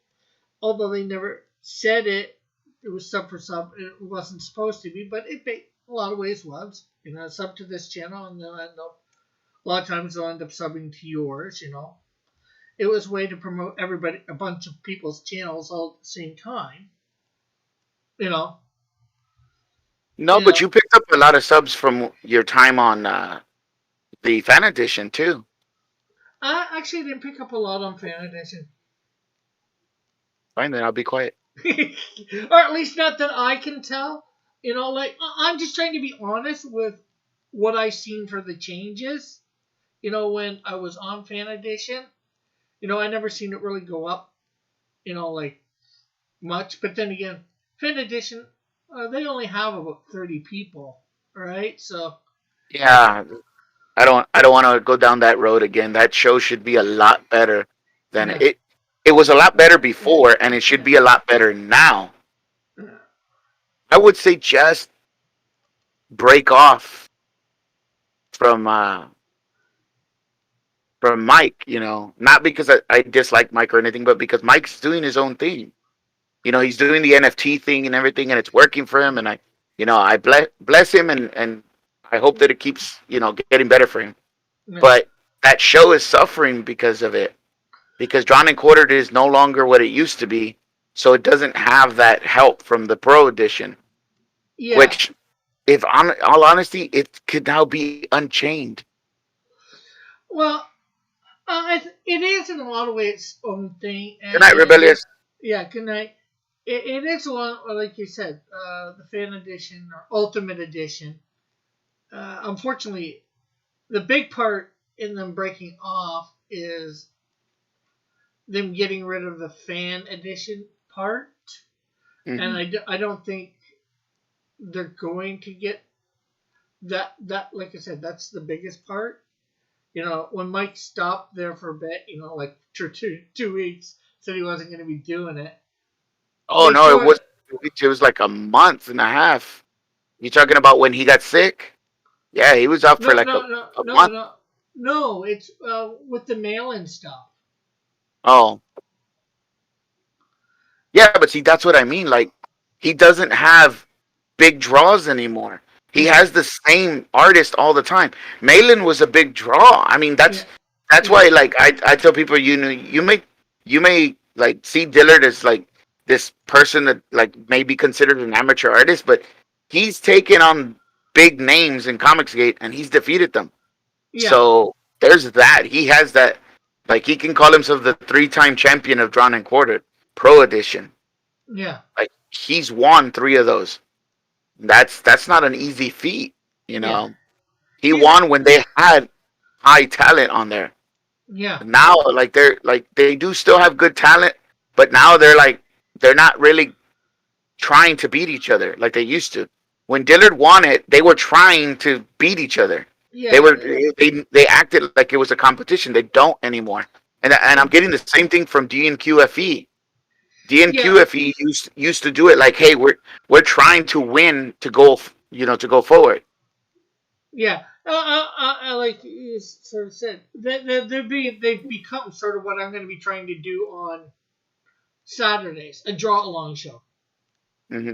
Speaker 1: although they never said it, it was sub for sub. It wasn't supposed to be, but it a lot of ways was. Sub to this channel, and they'll end up, a lot of times they'll end up subbing to yours. It was a way to promote everybody, a bunch of people's channels all at the same time. You know.
Speaker 2: No, but you picked up a lot of subs from your time on the fan edition too.
Speaker 1: I actually didn't pick up a lot on fan edition.
Speaker 2: Fine, then I'll be quiet.
Speaker 1: Or at least not that I can tell. I'm just trying to be honest with what I've seen for the changes. When I was on fan edition, I never seen it really go up, like much. But then again, fan edition, they only have about 30 people, right? So
Speaker 2: Yeah, I don't want to go down that road again. That show should be a lot better than
Speaker 1: yeah,
Speaker 2: it. It was a lot better before, and it should
Speaker 1: yeah,
Speaker 2: be a lot better now.
Speaker 1: yeah.
Speaker 2: I would say just break off from uh, from Mike. Not because I dislike Mike or anything, but because Mike's doing his own thing. He's doing the NFT thing and everything, and it's working for him. And I bless him, and I hope that it keeps getting better for him.
Speaker 1: Yeah.
Speaker 2: But that show is suffering because of it. Because Drawn and Quartered is no longer what it used to be, so it doesn't have that help from the Pro Edition.
Speaker 1: Yeah.
Speaker 2: Which, if on all honesty, it could now be unchained.
Speaker 1: Well, it is in a lot of ways its own thing.
Speaker 2: Good night, Rebellious.
Speaker 1: Yeah, good night. It is a lot, like you said, the fan edition or ultimate edition. Unfortunately, the big part in them breaking off is them getting rid of the fan edition part. Mm-hmm. And I don't think they're going to get that, like I said, that's the biggest part. When Mike stopped there for a bit, like for 2 weeks, said he wasn't going to be doing it.
Speaker 2: Oh, no, it was like a month and a half. You talking about when he got sick? Yeah, he was up for a month.
Speaker 1: No, it's with the mail-in stuff.
Speaker 2: Oh. Yeah, but see, that's what I mean. Like, he doesn't have big draws anymore. He has the same artist all the time. Malin was a big draw. I mean, that's why, like, I tell people, you may like see Dillard as like this person that like may be considered an amateur artist, but he's taken on big names in Comicsgate and he's defeated them. Yeah. So there's that. He has that. Like, he can call himself the 3-time champion of Drawn and Quartered Pro Edition.
Speaker 1: Yeah.
Speaker 2: Like, he's won 3 of those. That's not an easy feat, Yeah. He won when they had high talent on there.
Speaker 1: Yeah.
Speaker 2: Now, like, they do still have good talent, but now they're not really trying to beat each other like they used to. When Dillard won it, they were trying to beat each other. Yeah. They acted like it was a competition. They don't anymore. And I'm getting the same thing from DNQFE. DNQFE used to do it like, hey, we're trying to win to go to go forward.
Speaker 1: Yeah, like you sort of said, they've become sort of what I'm going to be trying to do on Saturdays, a draw along show,
Speaker 2: Hmm.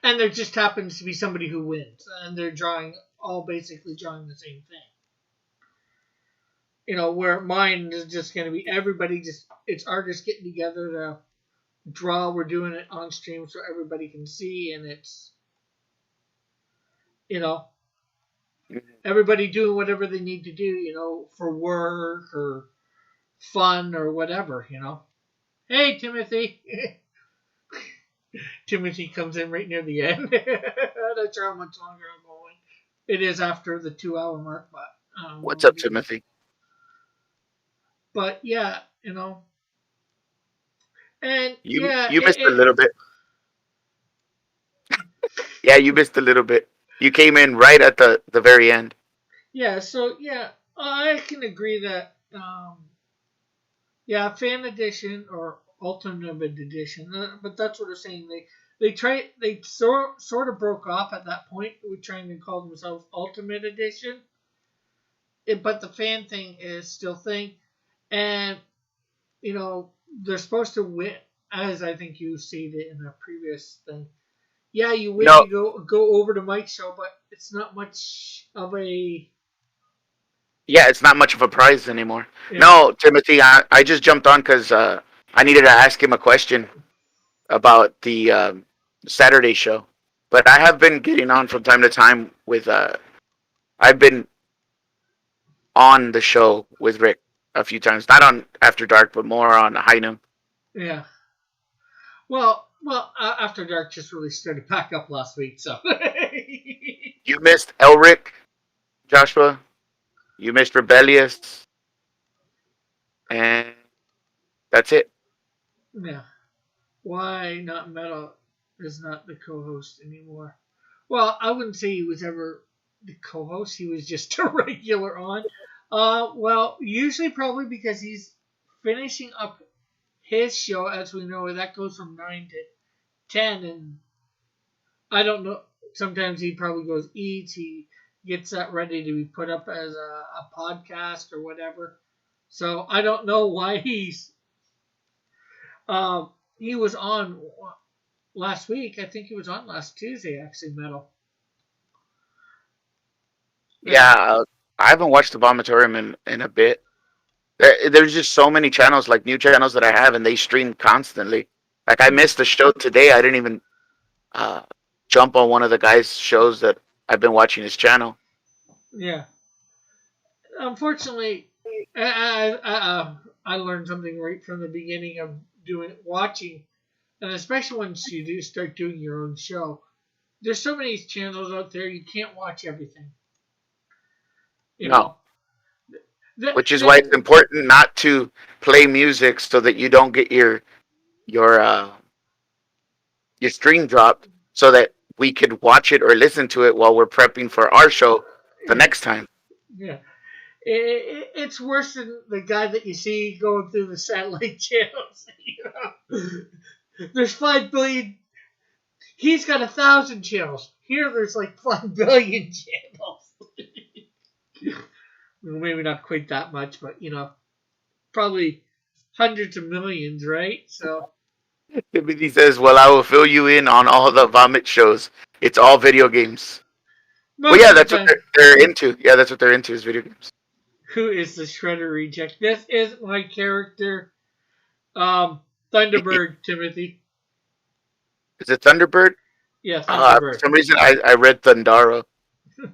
Speaker 1: and there just happens to be somebody who wins, and they're basically drawing the same thing. Where mine is just going to be everybody it's artists getting together to draw. We're doing it on stream so everybody can see, and it's you know everybody doing whatever they need to do, for work or fun or whatever. Hey, Timothy. Timothy comes in right near the end. Not sure how much longer I'm going. It is after the 2 hour mark, but
Speaker 2: What's up, Timothy?
Speaker 1: yeah, and yeah,
Speaker 2: You missed a little bit. Yeah, you missed a little bit. You came in right at the very end.
Speaker 1: yeah. So yeah, I can agree that yeah, fan edition or ultimate edition, but that's what they're saying. They sort of broke off at that point with trying to call themselves Ultimate Edition, but the fan thing is still thing, and they're supposed to win, as I think you stated in a previous thing. Yeah, you win,
Speaker 2: No,
Speaker 1: you go over to Mike's show, but it's not much of a
Speaker 2: yeah, it's not much of a prize anymore.
Speaker 1: yeah
Speaker 2: No, Timothy, I just jumped on because I needed to ask him a question about the Saturday show. But I have been getting on from time to time with. I've been on the show with Rick a few times, not on After Dark, but more on High Noon.
Speaker 1: yeah. Well, After Dark just really started back up last week, so
Speaker 2: You missed Elric, Joshua. You missed Rebellious, and that's it.
Speaker 1: yeah. Why not Metal is not the co-host anymore? Well, I wouldn't say he was ever the co-host. He was just a regular on. Well, usually probably because he's finishing up his show, as we know, that goes from 9 to 10, and I don't know. Sometimes he probably goes eats. He gets that ready to be put up as a podcast or whatever. So I don't know why he was on last week. I think he was on last Tuesday, actually, Metal.
Speaker 2: Yeah,
Speaker 1: And
Speaker 2: I haven't watched the Vomitorium in a bit. There's just so many channels, like new channels that I have, and they stream constantly. Like I missed the show today. I didn't even uh, jump on one of the guys' shows that I've been watching his channel.
Speaker 1: yeah, unfortunately, I learned something right from the beginning of watching, and especially once you do start doing your own show. There's so many channels out there, you can't watch everything. You
Speaker 2: No,
Speaker 1: know, that
Speaker 2: which is why
Speaker 1: that
Speaker 2: it's important not to play music so that you don't get your uh, your stream dropped, so that we could watch it or listen to it while we're prepping for our show the
Speaker 1: yeah,
Speaker 2: next time.
Speaker 1: yeah. It's worse than the guy that you see going through the satellite channels. There's 5 billion. He's got 1,000 channels. Here, there's like 5 billion channels. Well, maybe not quite that much, but probably hundreds of millions, right? So
Speaker 2: He says, "Well, I will fill you in on all the vomit shows. It's all video games." Well,
Speaker 1: most
Speaker 2: yeah,
Speaker 1: of the
Speaker 2: that's what
Speaker 1: time,
Speaker 2: they're into. Yeah, that's what they're into is video games.
Speaker 1: who is the Shredder reject? This is my character, Thunderbird Timothy.
Speaker 2: Is it Thunderbird?
Speaker 1: Yeah,
Speaker 2: For
Speaker 1: Thunderbird.
Speaker 2: some reason, I read Thundara. That's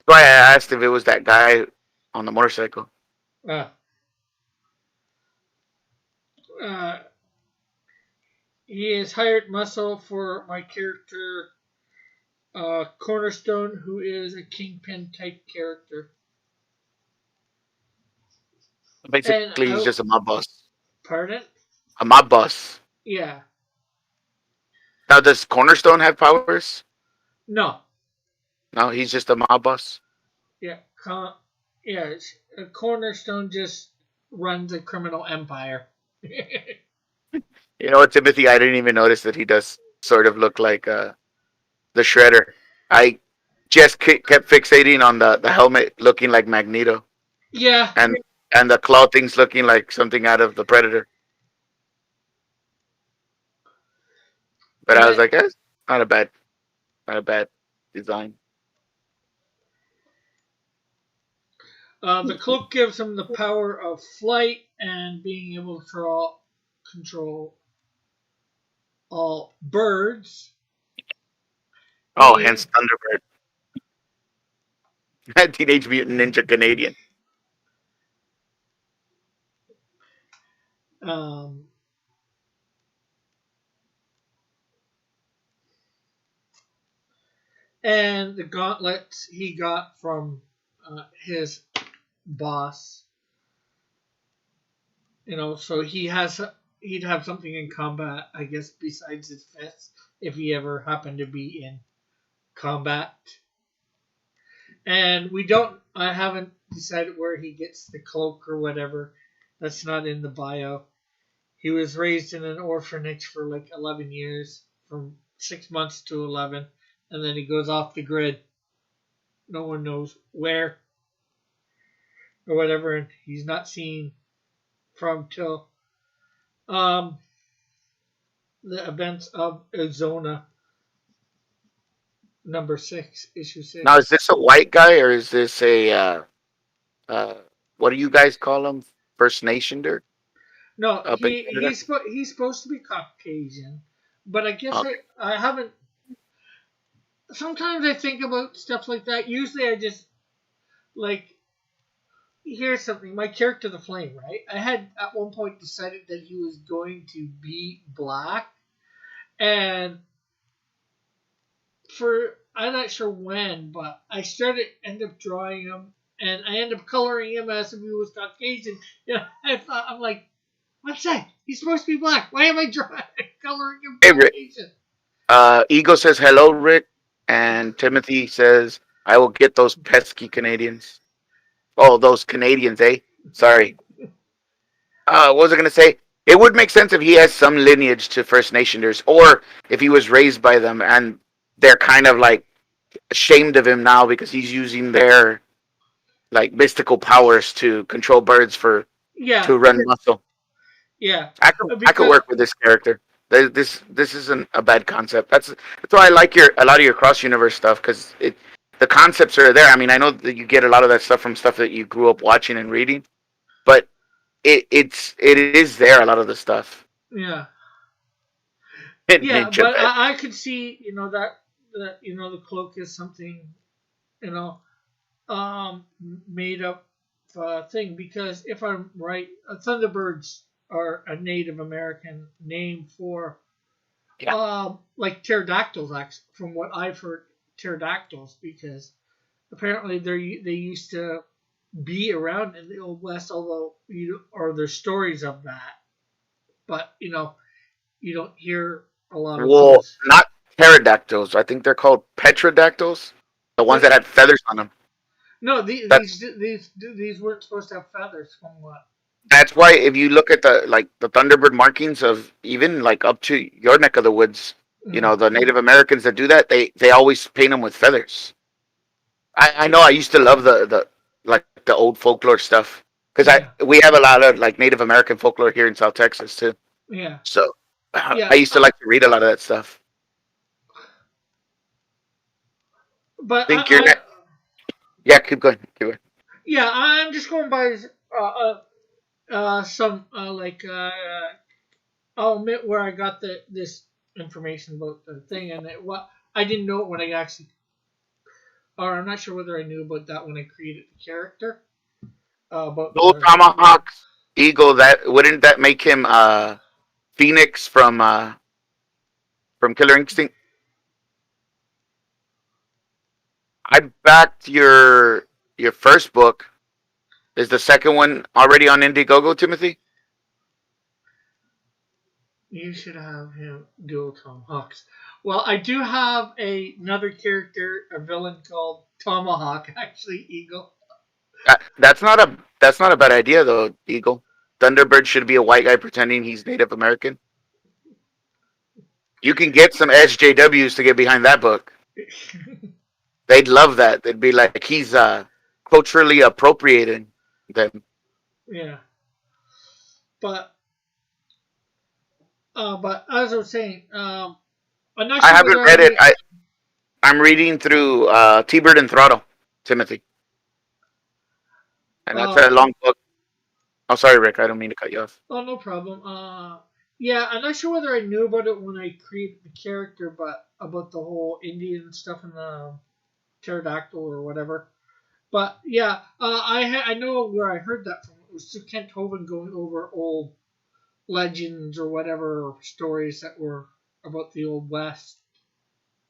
Speaker 2: why I asked if it was that guy on the motorcycle.
Speaker 1: Uh, uh, he is hired muscle for my character, Cornerstone, who is a Kingpin type character. And
Speaker 2: Basically, he's just a mob boss.
Speaker 1: pardon?
Speaker 2: A mob boss.
Speaker 1: Yeah,
Speaker 2: Now, does Cornerstone have powers?
Speaker 1: no,
Speaker 2: No, he's just a mob boss.
Speaker 1: yeah, yeah. Cornerstone just runs a criminal empire.
Speaker 2: You know what, Timothy? I didn't even notice that he does sort of look like the Shredder. I just kept fixating on the helmet looking like Magneto,
Speaker 1: Yeah.
Speaker 2: and the claw things looking like something out of the Predator. But I was
Speaker 1: And
Speaker 2: like, eh, not a bad, not a bad design.
Speaker 1: the cloak gives him the power of flight and being able to control all birds.
Speaker 2: Oh,
Speaker 1: He
Speaker 2: hence Thunderbird, Teenage Mutant Ninja Canadian.
Speaker 1: um, and the gauntlets he got from his boss. So he'd have something in combat, I guess, besides his fists, if he ever happened to be in combat. And I haven't decided where he gets the cloak or whatever. That's not in the bio. He was raised in an orphanage for like 11 years, from 6 months to 11, and then he goes off the grid. No one knows where or whatever, and he's not seen from till um, the events of Azona number 6, issue
Speaker 2: Now, is
Speaker 1: 6.
Speaker 2: this a white guy or is this a uh, what do you guys call them? First Nationer
Speaker 1: No,
Speaker 2: up in Canada?
Speaker 1: he's supposed to be Caucasian, but I guess
Speaker 2: Okay.
Speaker 1: I haven't. Sometimes I think about stuff like that. Usually I just like here's something. My character, the Flame, right? I had at one point decided that he was going to be black, and for I'm not sure when, but I started end up drawing him, and I end up coloring him as if he was Caucasian. I'm like, what's that? He's supposed to be black. Why am I drawing coloring him
Speaker 2: Hey,
Speaker 1: Caucasian?
Speaker 2: Ego says hello, Rick, and Timothy says I will get those pesky Canadians. Oh, those Canadians, eh? Sorry. What was I gonna say? It would make sense if he has some lineage to First Nationers, or if he was raised by them and they're kind of like ashamed of him now because he's using their like mystical powers to control birds for
Speaker 1: Yeah,
Speaker 2: to run muscle.
Speaker 1: yeah,
Speaker 2: I could
Speaker 1: because
Speaker 2: work with this character. This isn't a bad concept. That's why I like a lot of your cross universe stuff because it the concepts are there. I mean, I know that you get a lot of that stuff from stuff that you grew up watching and reading, but it is there. A lot of the stuff.
Speaker 1: yeah, yeah,
Speaker 2: Ninja
Speaker 1: but
Speaker 2: pet.
Speaker 1: I could see that the cloak is something you know made up thing because if I'm right, Thunderbirds are a Native American name for
Speaker 2: Yeah.
Speaker 1: like pterodactyls. Actually, from what I've heard, pterodactyls because apparently they used to be around in the old west, although or there's stories of that, but you don't hear a lot of
Speaker 2: Well,
Speaker 1: those.
Speaker 2: not pterodactyls. I think they're called petrodactyls. The ones that
Speaker 1: But
Speaker 2: had feathers on them.
Speaker 1: no,
Speaker 2: That's
Speaker 1: these weren't supposed to have feathers from what.
Speaker 2: that's why if you look at the Thunderbird markings of even like up to your neck of the woods,
Speaker 1: Mm,
Speaker 2: the Native Americans that do that, they always paint them with feathers. I know I used to love the like the old folklore stuff because I
Speaker 1: yeah,
Speaker 2: we have a lot of like Native American folklore here in South Texas too.
Speaker 1: yeah,
Speaker 2: So I
Speaker 1: yeah.
Speaker 2: used to like to read a lot of that stuff.
Speaker 1: But
Speaker 2: Think you're not, yeah, keep going, keep going.
Speaker 1: yeah, I'm just going by some I'll admit where I got this information about the thing, and I didn't know it when I actually, or I'm not sure whether I knew about that when I created the character. About
Speaker 2: Dual
Speaker 1: the
Speaker 2: tomahawks, eagle. That wouldn't that make him Phoenix from Killer Instinct? I backed your first book. Is the second one already on Indiegogo, Timothy?
Speaker 1: You should have him dual tomahawks. Well, I do have another character, a villain called Tomahawk, actually Eagle.
Speaker 2: That's not a bad idea though, Eagle. Thunderbird should be a white guy pretending he's Native American. You can get some SJWs to get behind that book. They'd love that. They'd be like, he's culturally appropriating them.
Speaker 1: Yeah, but but as I was saying, I'm not
Speaker 2: I
Speaker 1: sure
Speaker 2: haven't
Speaker 1: whether
Speaker 2: read it.
Speaker 1: I.
Speaker 2: I'm reading through T-Bird and Throttle, Timothy, and that's
Speaker 1: Uh,
Speaker 2: a long book. Oh, sorry, Rick. I don't mean to cut you off.
Speaker 1: oh, no problem. Yeah, I'm not sure whether I knew about it when I created the character, but about the whole Indian stuff in the pterodactyl or whatever. But yeah, I know where I heard that from. It was through Kent Hovind going over old legends or whatever stories that were about the Old West,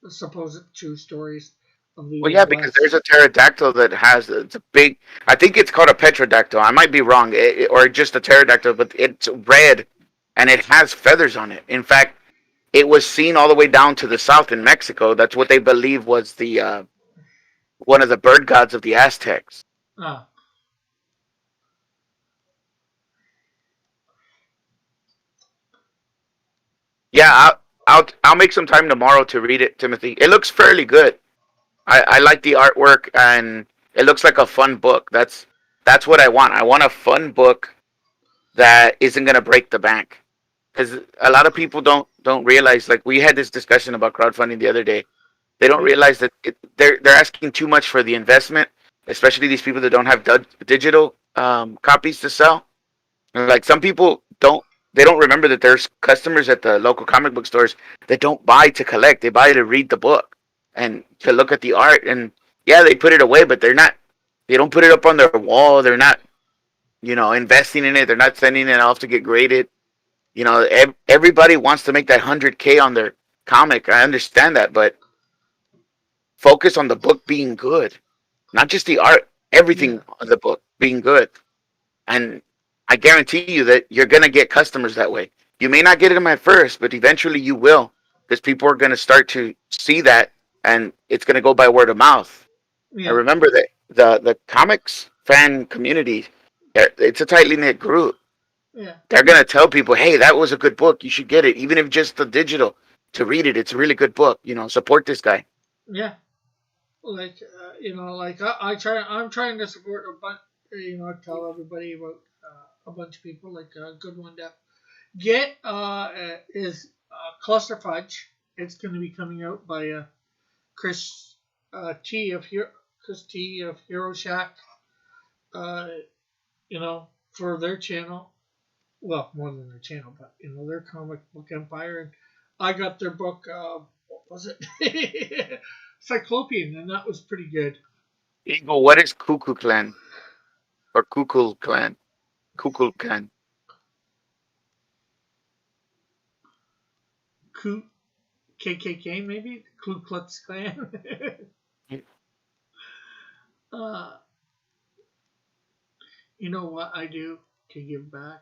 Speaker 1: supposed true stories of the
Speaker 2: Well, yeah,
Speaker 1: Old
Speaker 2: because
Speaker 1: West.
Speaker 2: there's a pterodactyl that has it's a big. I think it's called a petrodactyl. I might be wrong, or just a pterodactyl, but it's red, and it has feathers on it. In fact, it was seen all the way down to the south in Mexico. That's what they believe was the one of the bird gods of the Aztecs.
Speaker 1: Ah,
Speaker 2: Yeah, I'll make some time tomorrow to read it, Timothy. It looks fairly good. I like the artwork, and it looks like a fun book. That's what I want. I want a fun book that isn't gonna break the bank. Because a lot of people don't realize. Like we had this discussion about crowdfunding the other day. They don't
Speaker 1: yeah,
Speaker 2: realize that they're asking too much for the investment, especially these people that don't have digital copies to sell. And like some people don't remember that there's customers at the local comic book stores that don't buy to collect. They buy to read the book and to look at the art. And yeah, they put it away, but they don't put it up on their wall. They're not investing in it. They're not sending it off to get graded. Everybody wants to make that 100K on their comic. I understand that, but focus on the book being good, not just the art.
Speaker 1: yeah,
Speaker 2: Everything on the book being good. And I guarantee you that you're going to get customers that way. You may not get them at first, but eventually you will, because people are going to start to see that, and it's going to go by word of mouth. And
Speaker 1: yeah,
Speaker 2: remember that the comics fan community, it's a tightly knit group.
Speaker 1: yeah,
Speaker 2: They're going to tell people, hey, that was a good book. You should get it, even if just the digital to read it. It's a really good book. Support this guy.
Speaker 1: yeah. Like like I'm trying to support a bunch. Tell everybody about a bunch of people. Like a good one to get is Cluster Fudge. It's going to be coming out by Chris Chris T of Hero Shack. Uh, for their channel. Well, more than their channel, but their comic book empire. And I got their book. What was it? Cyclopean, and that was pretty good.
Speaker 2: Eagle, what is Cuckoo Clan or Cuckoo Clan? Cuckoo Clan.
Speaker 1: Ku KKK maybe Ku Klux Klan. uh, you know what I do to give back?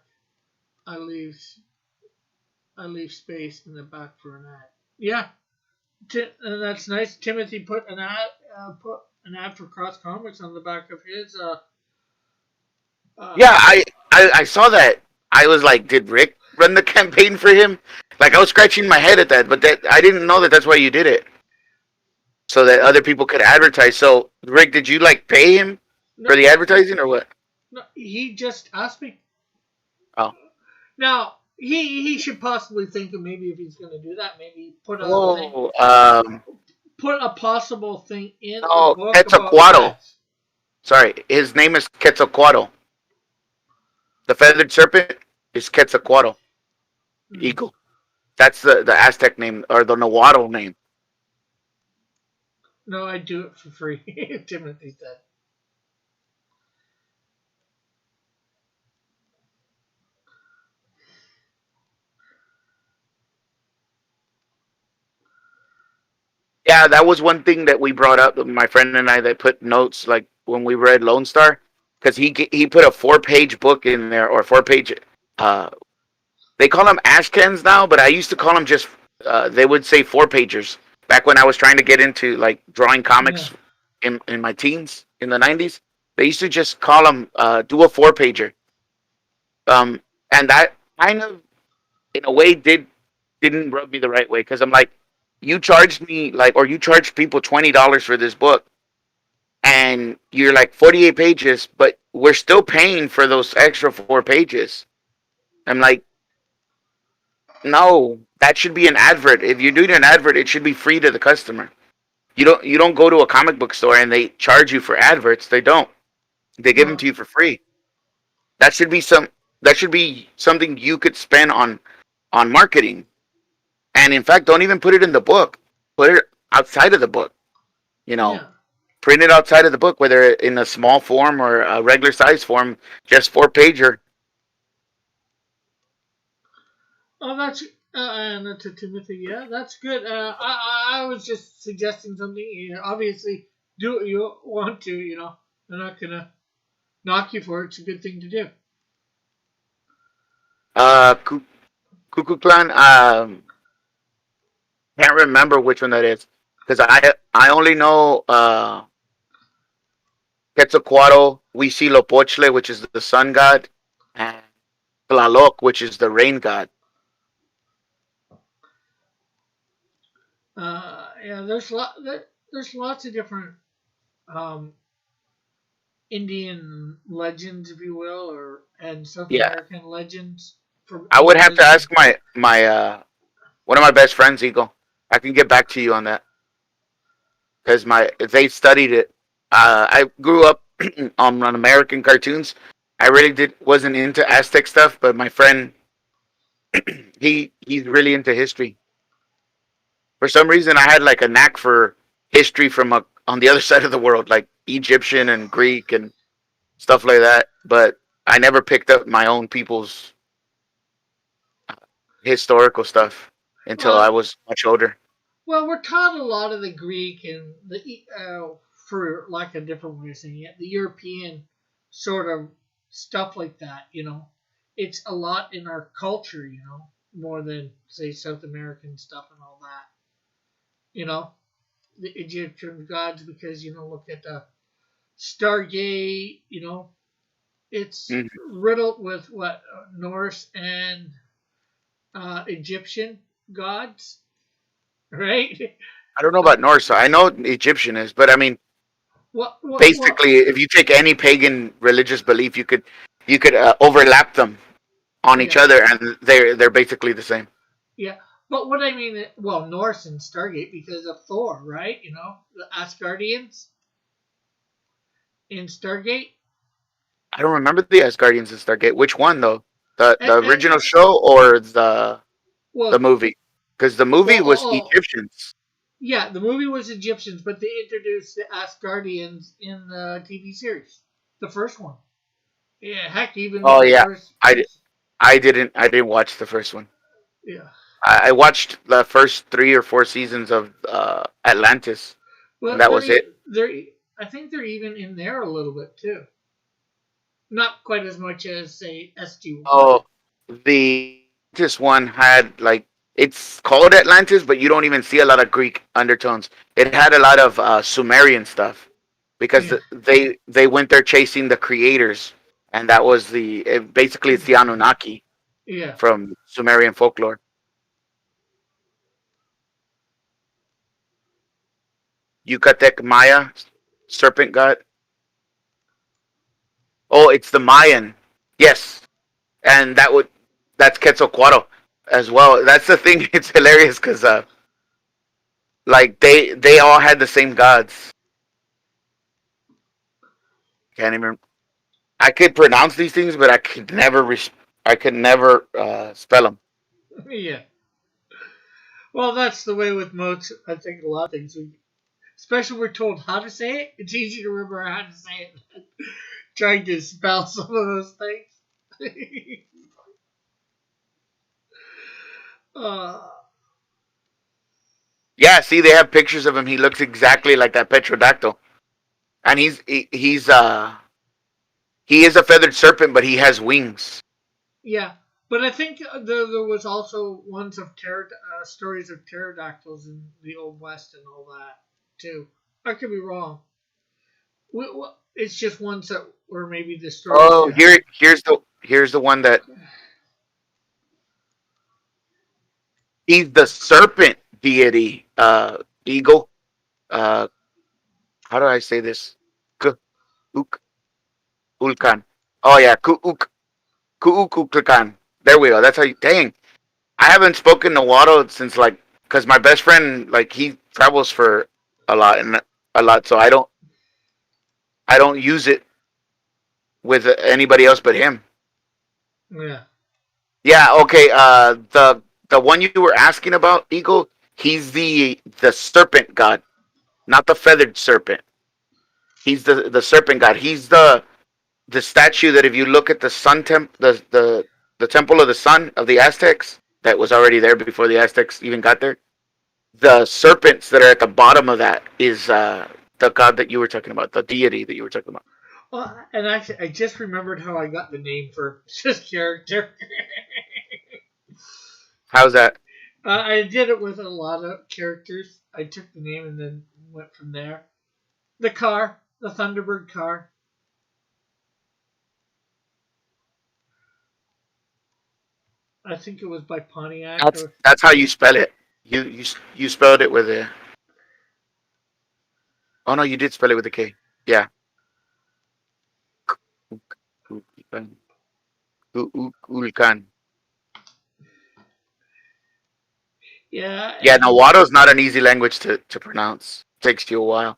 Speaker 1: I leave I leave space in the back for an ad. Yeah, that's nice. Timothy put an ad for Cross Comics on the back of his.
Speaker 2: Yeah,
Speaker 1: Uh,
Speaker 2: I saw that. I was like, did Rick run the campaign for him? Like I was scratching my head at that, but that I didn't know that that's why you did it, so that other people could advertise. So Rick, did you like pay him
Speaker 1: no,
Speaker 2: for the advertising or what?
Speaker 1: no, he just asked me.
Speaker 2: Oh,
Speaker 1: Now he should possibly think of maybe if he's going to do that, maybe
Speaker 2: oh,
Speaker 1: put a possible thing in the
Speaker 2: no,
Speaker 1: book about
Speaker 2: Quetzalcoatl.
Speaker 1: ads.
Speaker 2: Sorry, his name is Quetzalcoatl. The feathered serpent is Quetzalcoatl,
Speaker 1: Hmm.
Speaker 2: eagle. That's the Aztec name or the Nahuatl name.
Speaker 1: No, I do it for free. Timothy said.
Speaker 2: Yeah, that was one thing that we brought up. My friend and I that put notes like when we read Lone Star, because he put a 4-page book in there or 4-page. Uh, they call them ashcans now, but I used to call them just. They would say 4-pagers back when I was trying to get into like drawing
Speaker 1: Yeah,
Speaker 2: comics in my teens in the 90s. They used to just call them do a 4-pager. And that kind of in a way didn't rub me the right way because I'm like you charged me like, or you charged people $20 for this book, and you're like 48 pages, but we're still paying for those extra 4 pages. I'm like, no, that should be an advert. If you're doing an advert, it should be free to the customer. You don't go to a comic book store and they charge you for adverts. They don't. They give them
Speaker 1: Well,
Speaker 2: to you for free. That should be some. That should be something you could spend on marketing. And in fact, don't even put it in the book. Put it outside of the book. You know,
Speaker 1: yeah.
Speaker 2: print it outside of the book, whether in a small form or a regular size form, just 4 pager.
Speaker 1: Oh, that's and to Timothy. Yeah, that's good. I was just suggesting something. You know, obviously, do what you want to. You know, I'm not gonna knock you for it. It's a good thing to do.
Speaker 2: Uh, Cuckoo Clan. Can't remember which one that is because I only know Quetzalcoatl, Huitzilopochtli, which is the sun god, and Tlaloc, which is the rain god.
Speaker 1: Yeah, there's lots of different um, Indian legends, if you will, or and South
Speaker 2: Yeah,
Speaker 1: American legends from
Speaker 2: I would have to
Speaker 1: ages.
Speaker 2: ask my one of my best friends, Eagle. I can get back to you on that because they studied it. I grew up on American cartoons. I really did wasn't into Aztec stuff, but my friend he's really into history. For some reason, I had like a knack for history from on the other side of the world, like Egyptian and Greek and stuff like that. But I never picked up my own people's historical stuff until I
Speaker 1: Well,
Speaker 2: was much older.
Speaker 1: well, we're taught a lot of the Greek and for lack of a different way of saying it, the European sort of stuff like that. You know, it's a lot in our culture. You know, more than say South American stuff and all that. You know, the Egyptian gods because you know look at the Stargate. You know, it's
Speaker 2: Mhm.
Speaker 1: riddled with what Norse and Egyptian gods, right?
Speaker 2: I don't know
Speaker 1: Uh,
Speaker 2: about Norse. I know Egyptian is, but I mean,
Speaker 1: well,
Speaker 2: basically, if you take any pagan religious belief, you could overlap them on each
Speaker 1: yeah,
Speaker 2: other, and they're basically the same.
Speaker 1: yeah. But what I mean, well, Norse and Stargate because of Thor, right? You know, the Asgardians in Stargate.
Speaker 2: I don't remember the Asgardians and Stargate. Which one though? The
Speaker 1: And
Speaker 2: original show or the
Speaker 1: well,
Speaker 2: movie? Because the
Speaker 1: well,
Speaker 2: movie was
Speaker 1: oh,
Speaker 2: Egyptians.
Speaker 1: yeah, the movie was Egyptians, but they introduced the Asgardians in the TV series, the first one. Yeah, heck, even
Speaker 2: Oh
Speaker 1: in the
Speaker 2: yeah,
Speaker 1: first,
Speaker 2: I, di- I didn't watch the first one.
Speaker 1: yeah.
Speaker 2: I watched the first 3 or 4 seasons of Atlantis, and
Speaker 1: Well,
Speaker 2: that was it.
Speaker 1: I think they're even in there a little bit too. Not quite as much as say SG1.
Speaker 2: Oh, the Atlantis one had like it's called Atlantis, but you don't even see a lot of Greek undertones. It had a lot of Sumerian stuff because
Speaker 1: Yeah,
Speaker 2: they went there chasing the creators, and that was basically it's the Anunnaki
Speaker 1: yeah.
Speaker 2: from Sumerian folklore. Yucatec Maya, serpent god. Oh, it's the Mayan. Yes, and that's Quetzalcoatl as well. That's the thing. It's hilarious because like they all had the same gods. Can't even. I could pronounce these things, but I could never spell them.
Speaker 1: Yeah. Well, that's the way with most. I think a lot of things. Especially we're told how to say it. It's easy to remember how to say it. Trying to spell some of those things. uh,
Speaker 2: Yeah, see, they have pictures of him. He looks exactly like that petrodactyl, and he is a feathered serpent, but he has wings.
Speaker 1: yeah, but I think there was also ones of stories of pterodactyls in the Old West and all that too. I could be wrong. It's just ones that were maybe the stories
Speaker 2: Oh,
Speaker 1: you had.
Speaker 2: here's the one that he's the serpent, deity, eagle. Uh, how do I say this? K uk ulkan. Oh yeah, kuukulkan. There we go. That's how you. Dang, I haven't spoken to Watto since like, cause my best friend like he travels for a lot, so I don't use it with anybody else but him.
Speaker 1: Yeah.
Speaker 2: Yeah. Okay. The one you were asking about, eagle. He's the serpent god, not the feathered serpent. He's the serpent god. He's the statue that if you look at the sun the temple of the sun of the Aztecs that was already there before the Aztecs even got there. The serpents that are at the bottom of that is the god that you were talking about, the deity that you were talking about.
Speaker 1: Well, and actually, I just remembered how I got the name for this character.
Speaker 2: How's that?
Speaker 1: I did it with a lot of characters. I took the name and then went from there. The car, the Thunderbird car. I think it was by Pontiac. Or,
Speaker 2: That's how you spell it. You spelled it with a. Oh no, you did spell it with a K. Yeah. Ulkan.
Speaker 1: yeah,
Speaker 2: Yeah,
Speaker 1: and
Speaker 2: Nawato's not an easy language to pronounce. Takes you a while.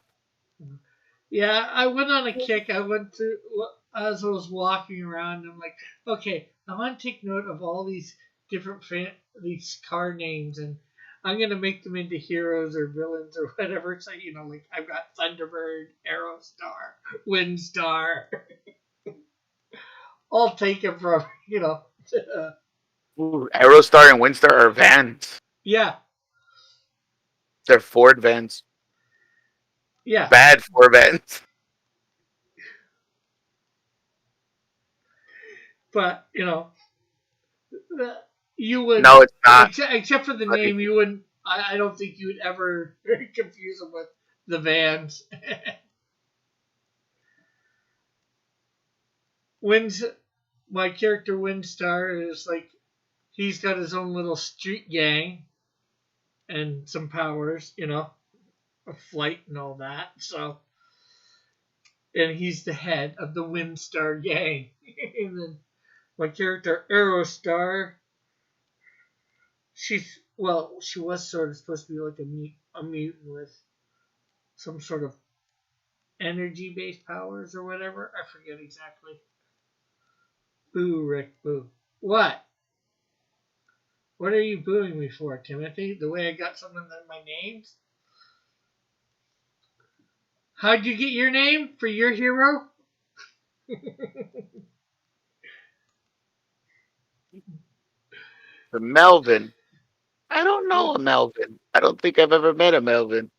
Speaker 1: yeah, I went on a kick. I went to as I was walking around. I'm like, okay, I want to take note of all these different these car names, and I'm gonna make them into heroes or villains or whatever. So like I've got Thunderbird, Aerostar, Windstar. I'll take it from
Speaker 2: Ooh, Aerostar and Windstar are vans.
Speaker 1: yeah,
Speaker 2: They're Ford vans.
Speaker 1: yeah,
Speaker 2: Bad Ford vans.
Speaker 1: but you would
Speaker 2: No, it's not.
Speaker 1: except for the name, you wouldn't. I don't think you would ever confuse them with the Vans. Winds, my character Windstar is like he's got his own little street gang and some powers, of flight and all that. So, and he's the head of the Windstar gang. And then my character Aerostar, she was sort of supposed to be like a mutant with some sort of energy based powers or whatever. I forget exactly. Boo, Rick, boo. What? What are you booing me for, Timothy? The way I got someone in my names? How'd you get your name for your hero?
Speaker 2: The Melvin. I don't know a Melvin. I don't think I've ever met a Melvin.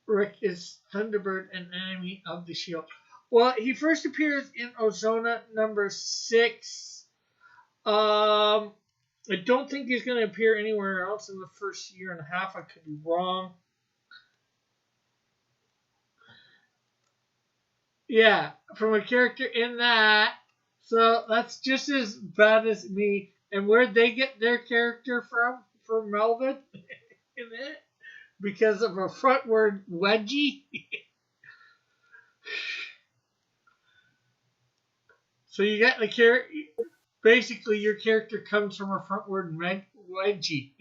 Speaker 1: Rick is Thunderbird, an enemy of the Shield. Well, he first appears in Ozona number 6. I don't think he's going to appear anywhere else in the first year and a half. I could be wrong. Yeah, from a character in that. So that's just as bad as me. And where'd they get their character from? From Melvin? In it? Because of a frontward wedgie? So you got the character. Basically, your character comes from a frontward wedgie.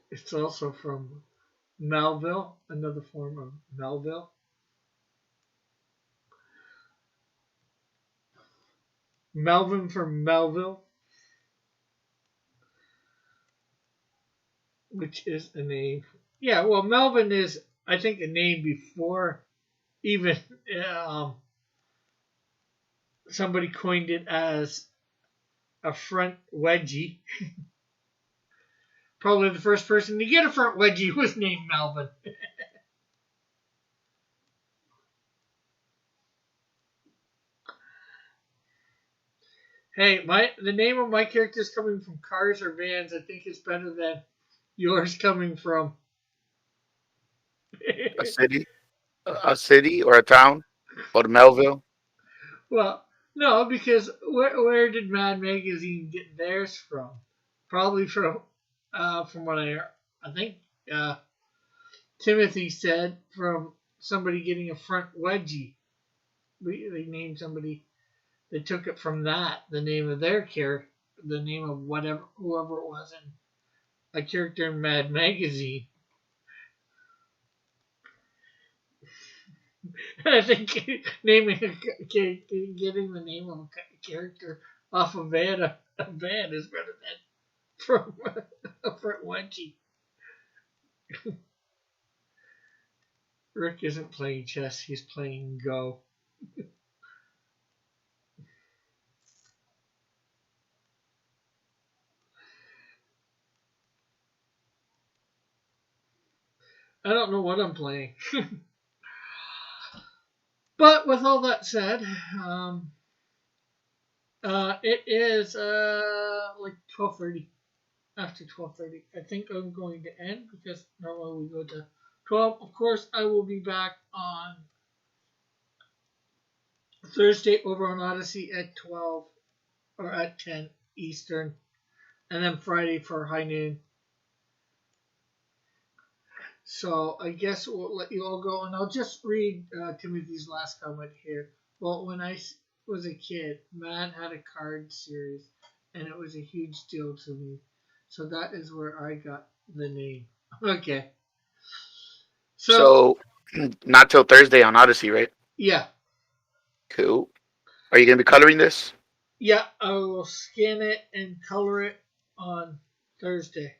Speaker 1: It's also from Melville, another form of Melville. Melvin from Melville, which is a name. Yeah, well, Melvin is, I think, a name before even um, somebody coined it as a front wedgie. Probably the first person to get a front wedgie was named Melvin. Hey, the name of my character is coming from cars or vans. I think it's better than yours coming from.
Speaker 2: A city, a city or a town, or Melville.
Speaker 1: Well, no, because where did Mad Magazine get theirs from? Probably from what I think Timothy said from somebody getting a front wedgie. They named somebody. They took it from that, the name of their character, the name of whoever it was in a character in Mad Magazine. I think getting the name of a character off a van is better than from a front wedgie. Rick isn't playing chess; he's playing Go. I don't know what I'm playing. But with all that said, it is like 12:30. After 12:30, I think I'm going to end because normally we go to 12. Of course, I will be back on Thursday over on Odyssey at 12 or at 10 Eastern, and then Friday for high noon. So I guess we'll let you all go, and I'll just read Timothy's last comment here. Well, when I was a kid, Matt had a card series, and it was a huge deal to me. So that is where I got the name. Okay. So,
Speaker 2: So, not till Thursday on Odyssey, right?
Speaker 1: yeah.
Speaker 2: Cool. Are you gonna be coloring this
Speaker 1: Yeah, I will scan it and color it on Thursday.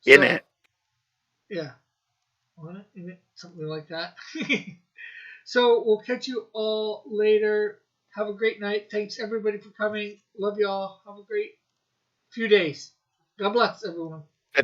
Speaker 2: in
Speaker 1: So,
Speaker 2: it?
Speaker 1: yeah. What? In it? Something like that. So we'll catch you all later. Have a great night. Thanks everybody for coming. Love you all. Have a great few days. God bless everyone.